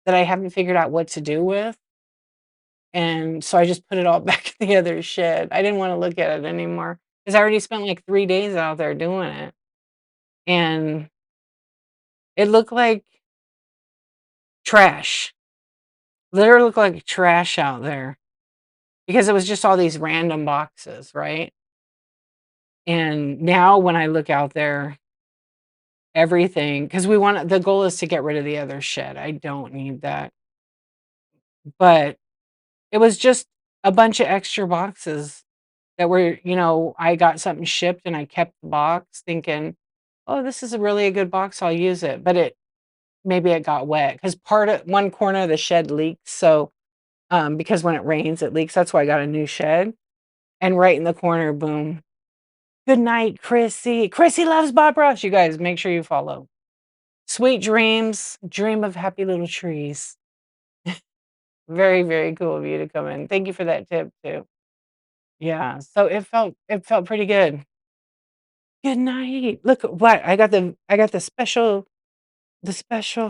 that I haven't figured out what to do with. And so I just put it all back in the other shed. I didn't want to look at it anymore because I already spent like 3 days out there doing it. And it looked like trash. Literally looked like trash out there because it was just all these random boxes, right? And now when I look out there, everything, because the goal is to get rid of the other shed. I don't need that. But it was just a bunch of extra boxes that were, I got something shipped and I kept the box thinking, "Oh, this is a really a good box, I'll use it." But maybe it got wet because part of one corner of the shed leaked. So, because when it rains, it leaks. That's why I got a new shed. And right in the corner, boom. Good night, Chrissy. Chrissy loves Bob Ross. You guys, make sure you follow. Sweet dreams. Dream of happy little trees. Very, very cool of you to come in. Thank you for that tip too. Yeah, so it felt pretty good. Good night. Look at what I got the special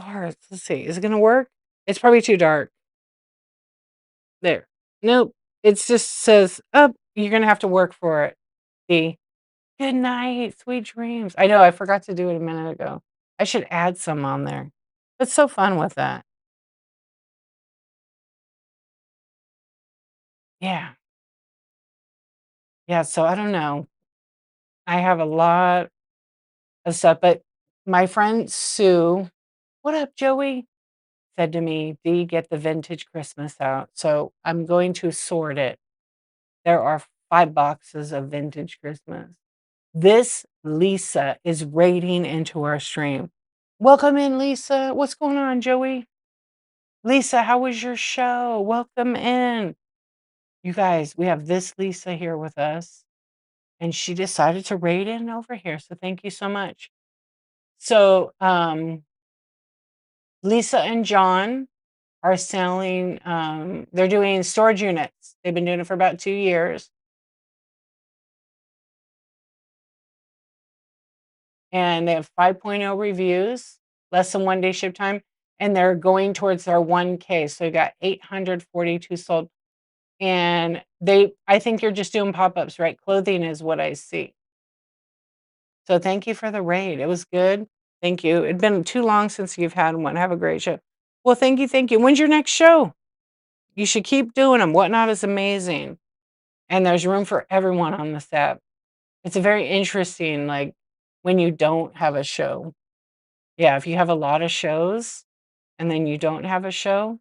hearts. Let's see. Is it gonna work? It's probably too dark. There. Nope. It just says, "Oh, you're gonna have to work for it." See. Good night. Sweet dreams. I know I forgot to do it a minute ago. I should add some on there. It's so fun with that. Yeah. Yeah. So I don't know. I have a lot of stuff, but my friend Sue, what up, Joey? Said to me, "Dee, get the vintage Christmas out." So I'm going to sort it. There are 5 boxes of vintage Christmas. This Lisa is raiding into our stream. Welcome in, Lisa. What's going on, Joey? Lisa, how was your show? Welcome in. You guys, we have this Lisa here with us, and she decided to raid in over here. So thank you so much. So Lisa and John are selling, they're doing storage units. They've been doing it for about 2 years, and they have 5.0 reviews, less than 1 day ship time, and they're going towards their 1K. So we got 842 sold. And I think you're just doing pop-ups, right? Clothing is what I see. So thank you for the raid. It was good. Thank you. It'd been too long since you've had one. Have a great show. Well, thank you. Thank you. When's your next show? You should keep doing them. Whatnot is amazing. And there's room for everyone on this app. It's a very interesting, like when you don't have a show. Yeah, if you have a lot of shows and then you don't have a show,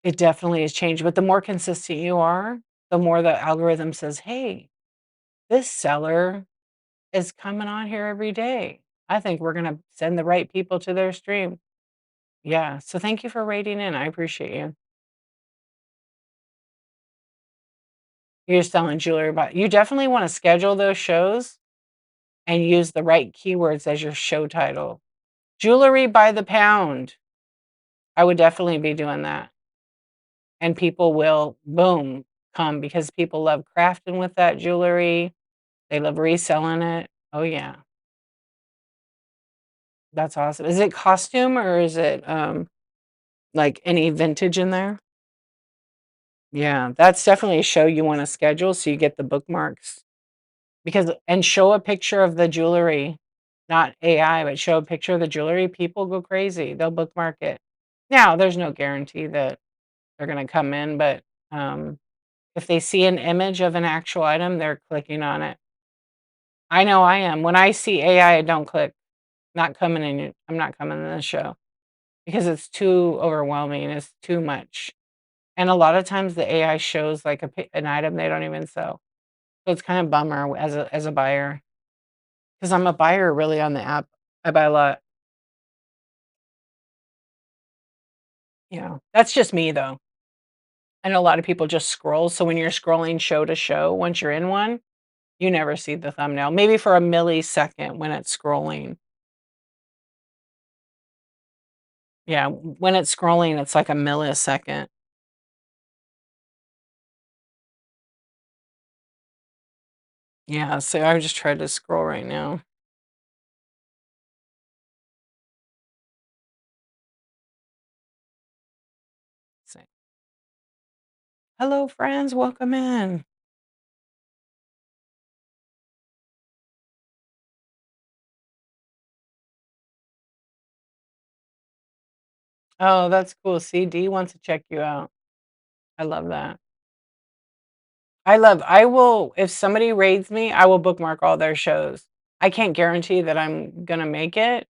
it definitely has changed. But the more consistent you are, the more the algorithm says, "Hey, this seller is coming on here every day. I think we're gonna send the right people to their stream." Yeah, so thank you for rating in. I appreciate you. You're selling jewelry, but you definitely wanna schedule those shows and use the right keywords as your show title. Jewelry by the pound. I would definitely be doing that, and people will, boom, come because people love crafting with that jewelry. They love reselling it. Oh, yeah. That's awesome. Is it costume or is it, like, any vintage in there? Yeah, that's definitely a show you wanna schedule so you get the bookmarks. Because and show a picture of the jewelry, not AI, but show a picture of the jewelry, people go crazy, they'll bookmark it. Now, there's no guarantee that they're gonna come in, but, if they see an image of an actual item, they're clicking on it. I know I am. When I see AI, I don't click. Not coming in, I'm not coming in the show because it's too overwhelming, it's too much. And a lot of times the AI shows, like, an item they don't even sell. So it's kind of bummer as a buyer. 'Cause I'm a buyer really on the app. I buy a lot. Yeah. That's just me, though. I know a lot of people just scroll, so when you're scrolling show to show, once you're in one, you never see the thumbnail, maybe for a millisecond when it's scrolling. Yeah, when it's scrolling, it's like a millisecond. Yeah, so I just tried to scroll right now. Say, "Hello, friends, welcome in." Oh, that's cool. See, D wants to check you out. I love that. I will if somebody raids me, I will bookmark all their shows. I can't guarantee that I'm gonna make it,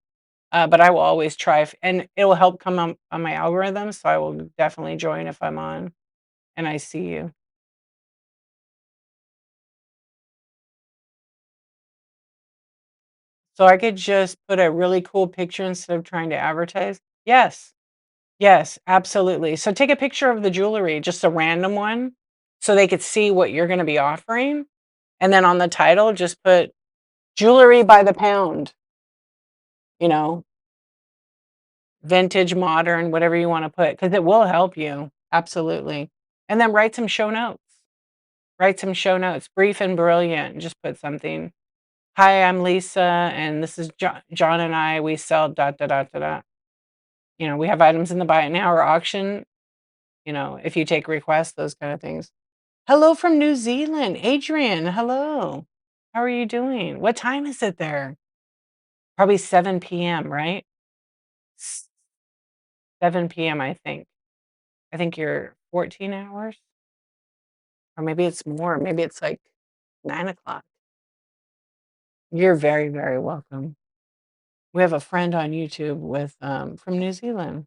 but I will always try and it will help come on my algorithm, so I will definitely join if I'm on and I see you. So I could just put a really cool picture instead of trying to advertise? Yes. Yes, absolutely. So take a picture of the jewelry, just a random one, so they could see what you're gonna be offering, and then on the title, just put "Jewelry by the pound," you know, vintage, modern, whatever you wanna put, because it will help you. Absolutely. And then write some show notes. Write some show notes, brief and brilliant, just put something. "Hi, I'm Lisa, and this is John and I, we sell dot, dot, dot, dot, dot. You know, we have items in the buy it now or auction, you know, if you take requests, those kind of things." Hello from New Zealand, Adrian, hello. How are you doing? What time is it there? Probably 7 PM, right? S 7 PM, I think. I think you're 14 hours? Or maybe it's more, maybe it's like 9 o'clock. You're very, very welcome. We have a friend on YouTube with, from New Zealand.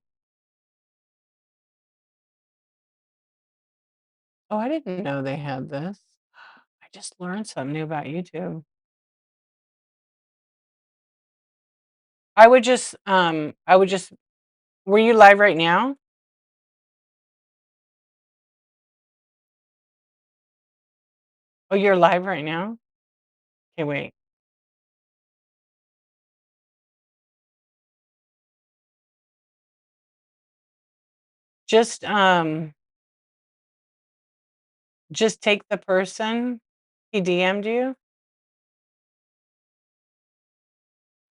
Oh, I didn't know they had this. I just learned something new about YouTube. I would just were you live right now? Oh, you're live right now? Okay, wait. Just, just take the person he DM'd you.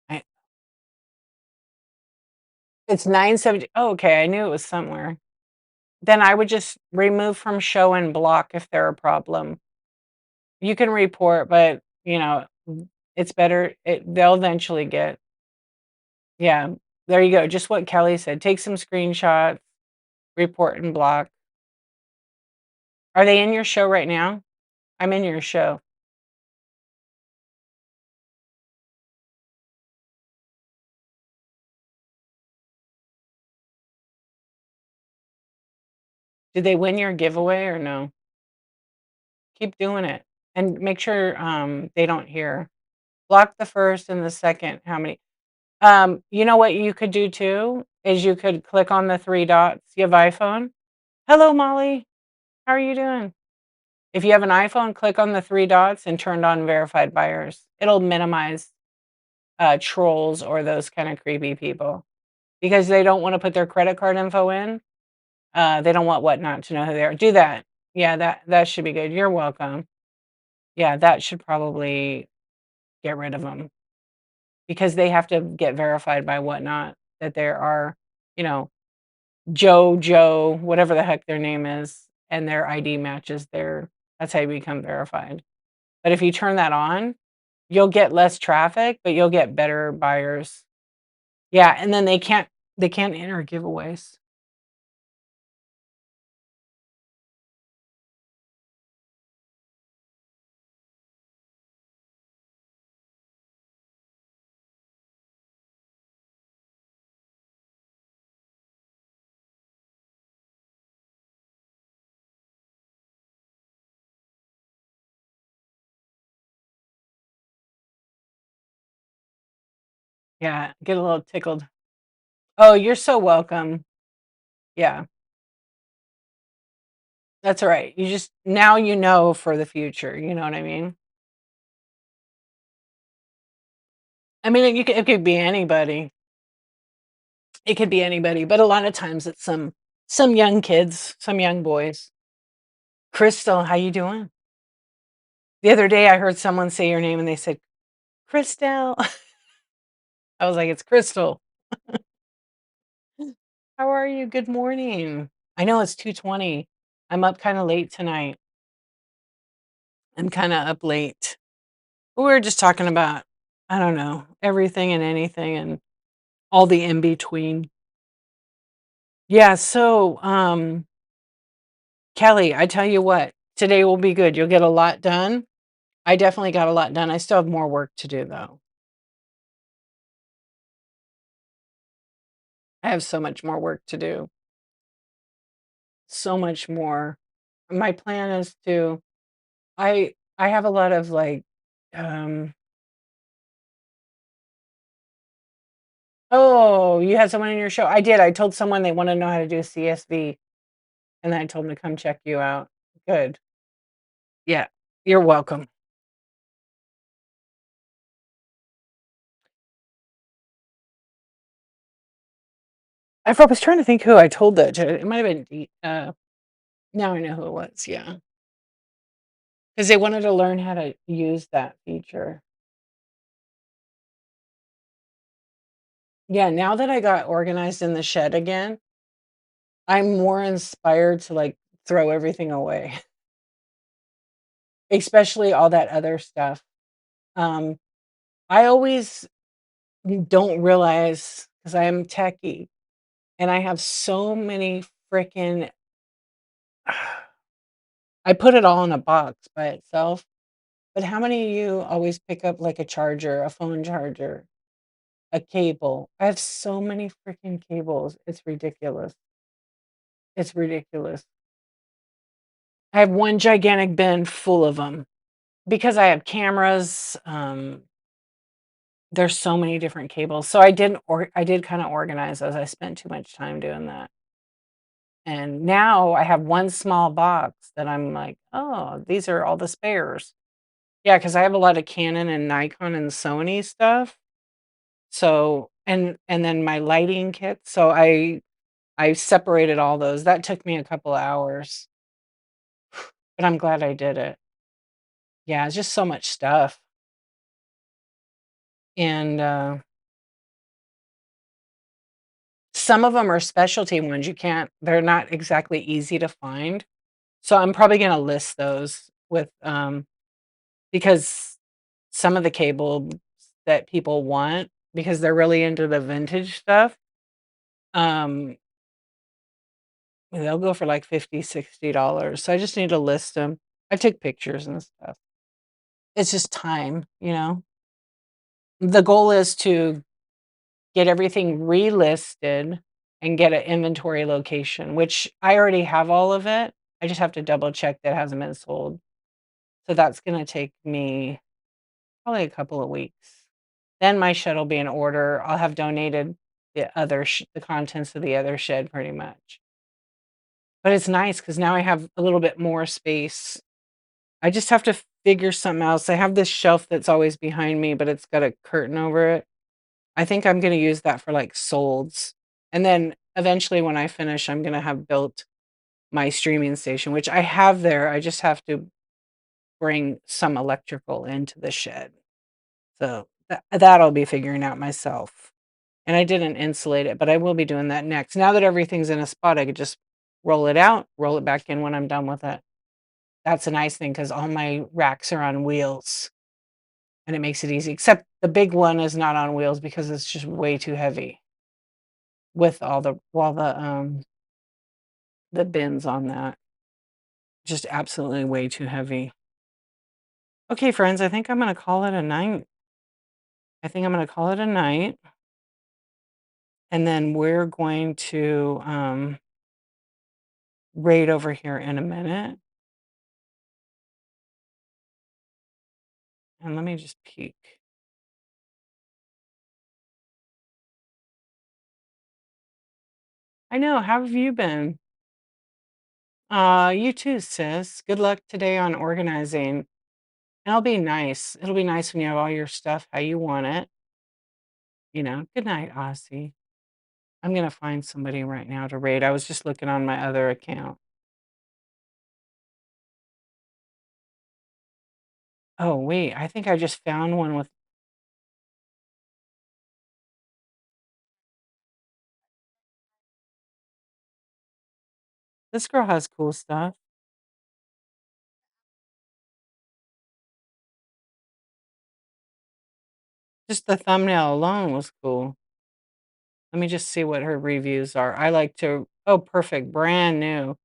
I it's 9:70. Oh, okay, I knew it was somewhere. Then I would just remove from show and block if they're a problem. You can report, but, you know, it's better they'll eventually get yeah, there you go, just what Kelly said, take some screenshots, report and block. Are they in your show right now? I'm in your show. Did they win your giveaway or no? Keep doing it, and make sure, they don't hear. Block the first and the second, how many you know what you could do too, is you could click on the 3 dots. You have iPhone? Hello, Molly. How are you doing? If you have an iPhone, click on the 3 dots and turn on verified buyers. It'll minimize, trolls or those kinda creepy people because they don't wanna put their credit card info in. They don't want Whatnot to know who they are. Do that. Yeah, that should be good. You're welcome. Yeah, that should probably get rid of them because they have to get verified by Whatnot that there are, you know, Joe, whatever the heck their name is, and their ID matches their that's how you become verified. But if you turn that on, you'll get less traffic, but you'll get better buyers. Yeah, and then they can't enter giveaways. Yeah, get a little tickled. Oh, you're so welcome. Yeah, that's all right. You just now you know for the future, you know what I mean? I mean, it could be anybody. It could be anybody, but a lot of times it's some young kids, some young boys. Crystal, how you doing? The other day I heard someone say your name and they said, "Crystal." I was like, "It's Crystal." How are you? Good morning. I know it's 2:20. I'm up kinda late tonight. I'm kinda up late. We were just talking about, I don't know, everything and anything and all the in between. Yeah, so, Kelly, I tell you what, today will be good. You'll get a lot done. I definitely got a lot done. I still have more work to do, though. I have so much more work to do. So much more. My plan is to I have a lot of, like, um oh, you had someone in your show? I did. I told someone they wanna know how to do CSV, and then I told them to come check you out. Good. Yeah. You're welcome. I was trying to think who I told that to. It might have been now I know who it was, yeah, because they wanted to learn how to use that feature. Yeah, now that I got organized in the shed again, I'm more inspired to, like, throw everything away, especially all that other stuff. Um, I always don't realize because I am techie and I have so many freaking I put it all in a box by itself, but how many of you always pick up, like, a charger, a phone charger, a cable? I have so many freaking cables, it's ridiculous. It's ridiculous. I have one gigantic bin full of them. Because I have cameras, there's so many different cables. So I did kinda organize those, I spent too much time doing that. And now I have one small box that I'm like, "Oh, these are all the spares." Yeah, because I have a lot of Canon and Nikon and Sony stuff. So and then my lighting kit, so I separated all those. That took me a couple hours, but I'm glad I did it. Yeah, it's just so much stuff. And, some of them are specialty ones, they're not exactly easy to find. So I'm probably gonna list those with, because some of the cable that people want, because they're really into the vintage stuff, um, they'll go for like 50, $60. So I just need to list them. I took pictures and stuff. It's just time, you know? The goal is to get everything relisted and get an inventory location, which I already have all of it. I just have to double check that it hasn't been sold. So that's gonna take me probably a couple of weeks. Then my shed will be in order. I'll have donated the contents of the other shed pretty much. But it's nice because now I have a little bit more space I just have to figure something else. I have this shelf that's always behind me, but it's got a curtain over it. I think I'm gonna use that for, like, solds, and then eventually when I finish, I'm gonna have built my streaming station, which I have there. I just have to bring some electrical into the shed. So, that I'll be figuring out myself. And I didn't insulate it, but I will be doing that next. Now that everything's in a spot, I could just roll it out, roll it back in when I'm done with it. That's a nice thing because all my racks are on wheels, and it makes it easy, except the big one is not on wheels because it's just way too heavy with the bins on that. Just absolutely way too heavy. Okay, friends, I think I'm gonna call it a night. I think I'm gonna call it a night, and then we're going to, raid over here in a minute, and let me just peek. I know, how have you been? You too, sis. Good luck today on organizing. And it'll be nice. It'll be nice when you have all your stuff how you want it, you know? Good night, Aussie. I'm gonna find somebody right now to raid. I was just looking on my other account. Oh, wait, I think I just found one with this girl has cool stuff. Just the thumbnail alone was cool. Let me just see what her reviews are. I like to oh, perfect, brand new.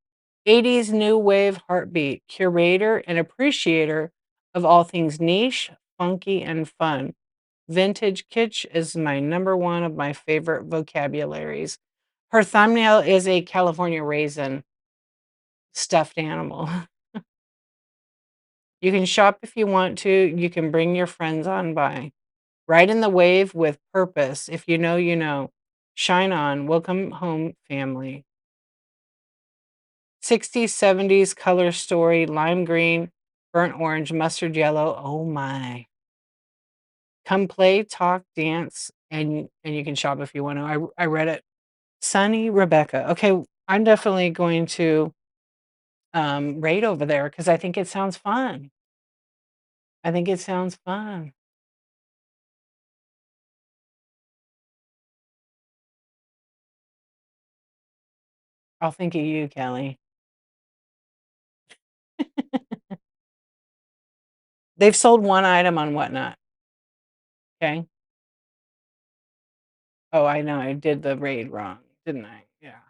80s new wave heartbeat, curator and appreciator of all things niche, funky, and fun. Vintage kitsch is my number one of my favorite vocabularies. Her thumbnail is a California raisin stuffed animal. You can shop if you want to. You can bring your friends on by. Ride in the wave with purpose. If you know, you know. Shine on. Welcome home, family. 60s, 70s color story, lime green, burnt orange, mustard yellow. Oh my. Come play, talk, dance, and you can shop if you want to. I read it. Sunny Rebecca. Okay, I'm definitely going to raid over there because I think it sounds fun. I think it sounds fun. I'll think of you, Kelly. They've sold one item on Whatnot. Okay. Oh, I know. I did the raid wrong, didn't I? Yeah.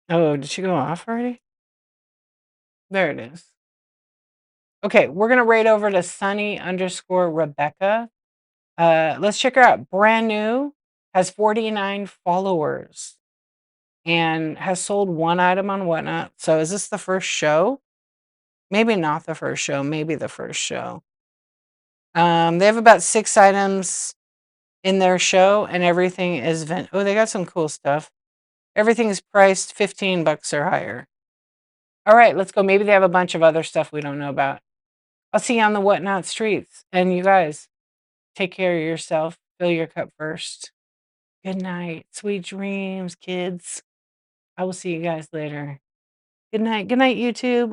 Oh, did she go off already? There it is. Okay, we're gonna raid over to Sunny underscore Rebecca. Let's check her out. Brand new, has 49 followers, and has sold one item on Whatnot. So is this the first show? Maybe not the first show, maybe the first show. They have about 6 items in their show, and everything is oh, they got some cool stuff. Everything is priced 15 bucks or higher. All right, let's go. Maybe they have a bunch of other stuff we don't know about. I'll see you on the Whatnot streets. And you guys, take care of yourself. Fill your cup first. Good night. Sweet dreams, kids. I will see you guys later. Good night. Good night, YouTube.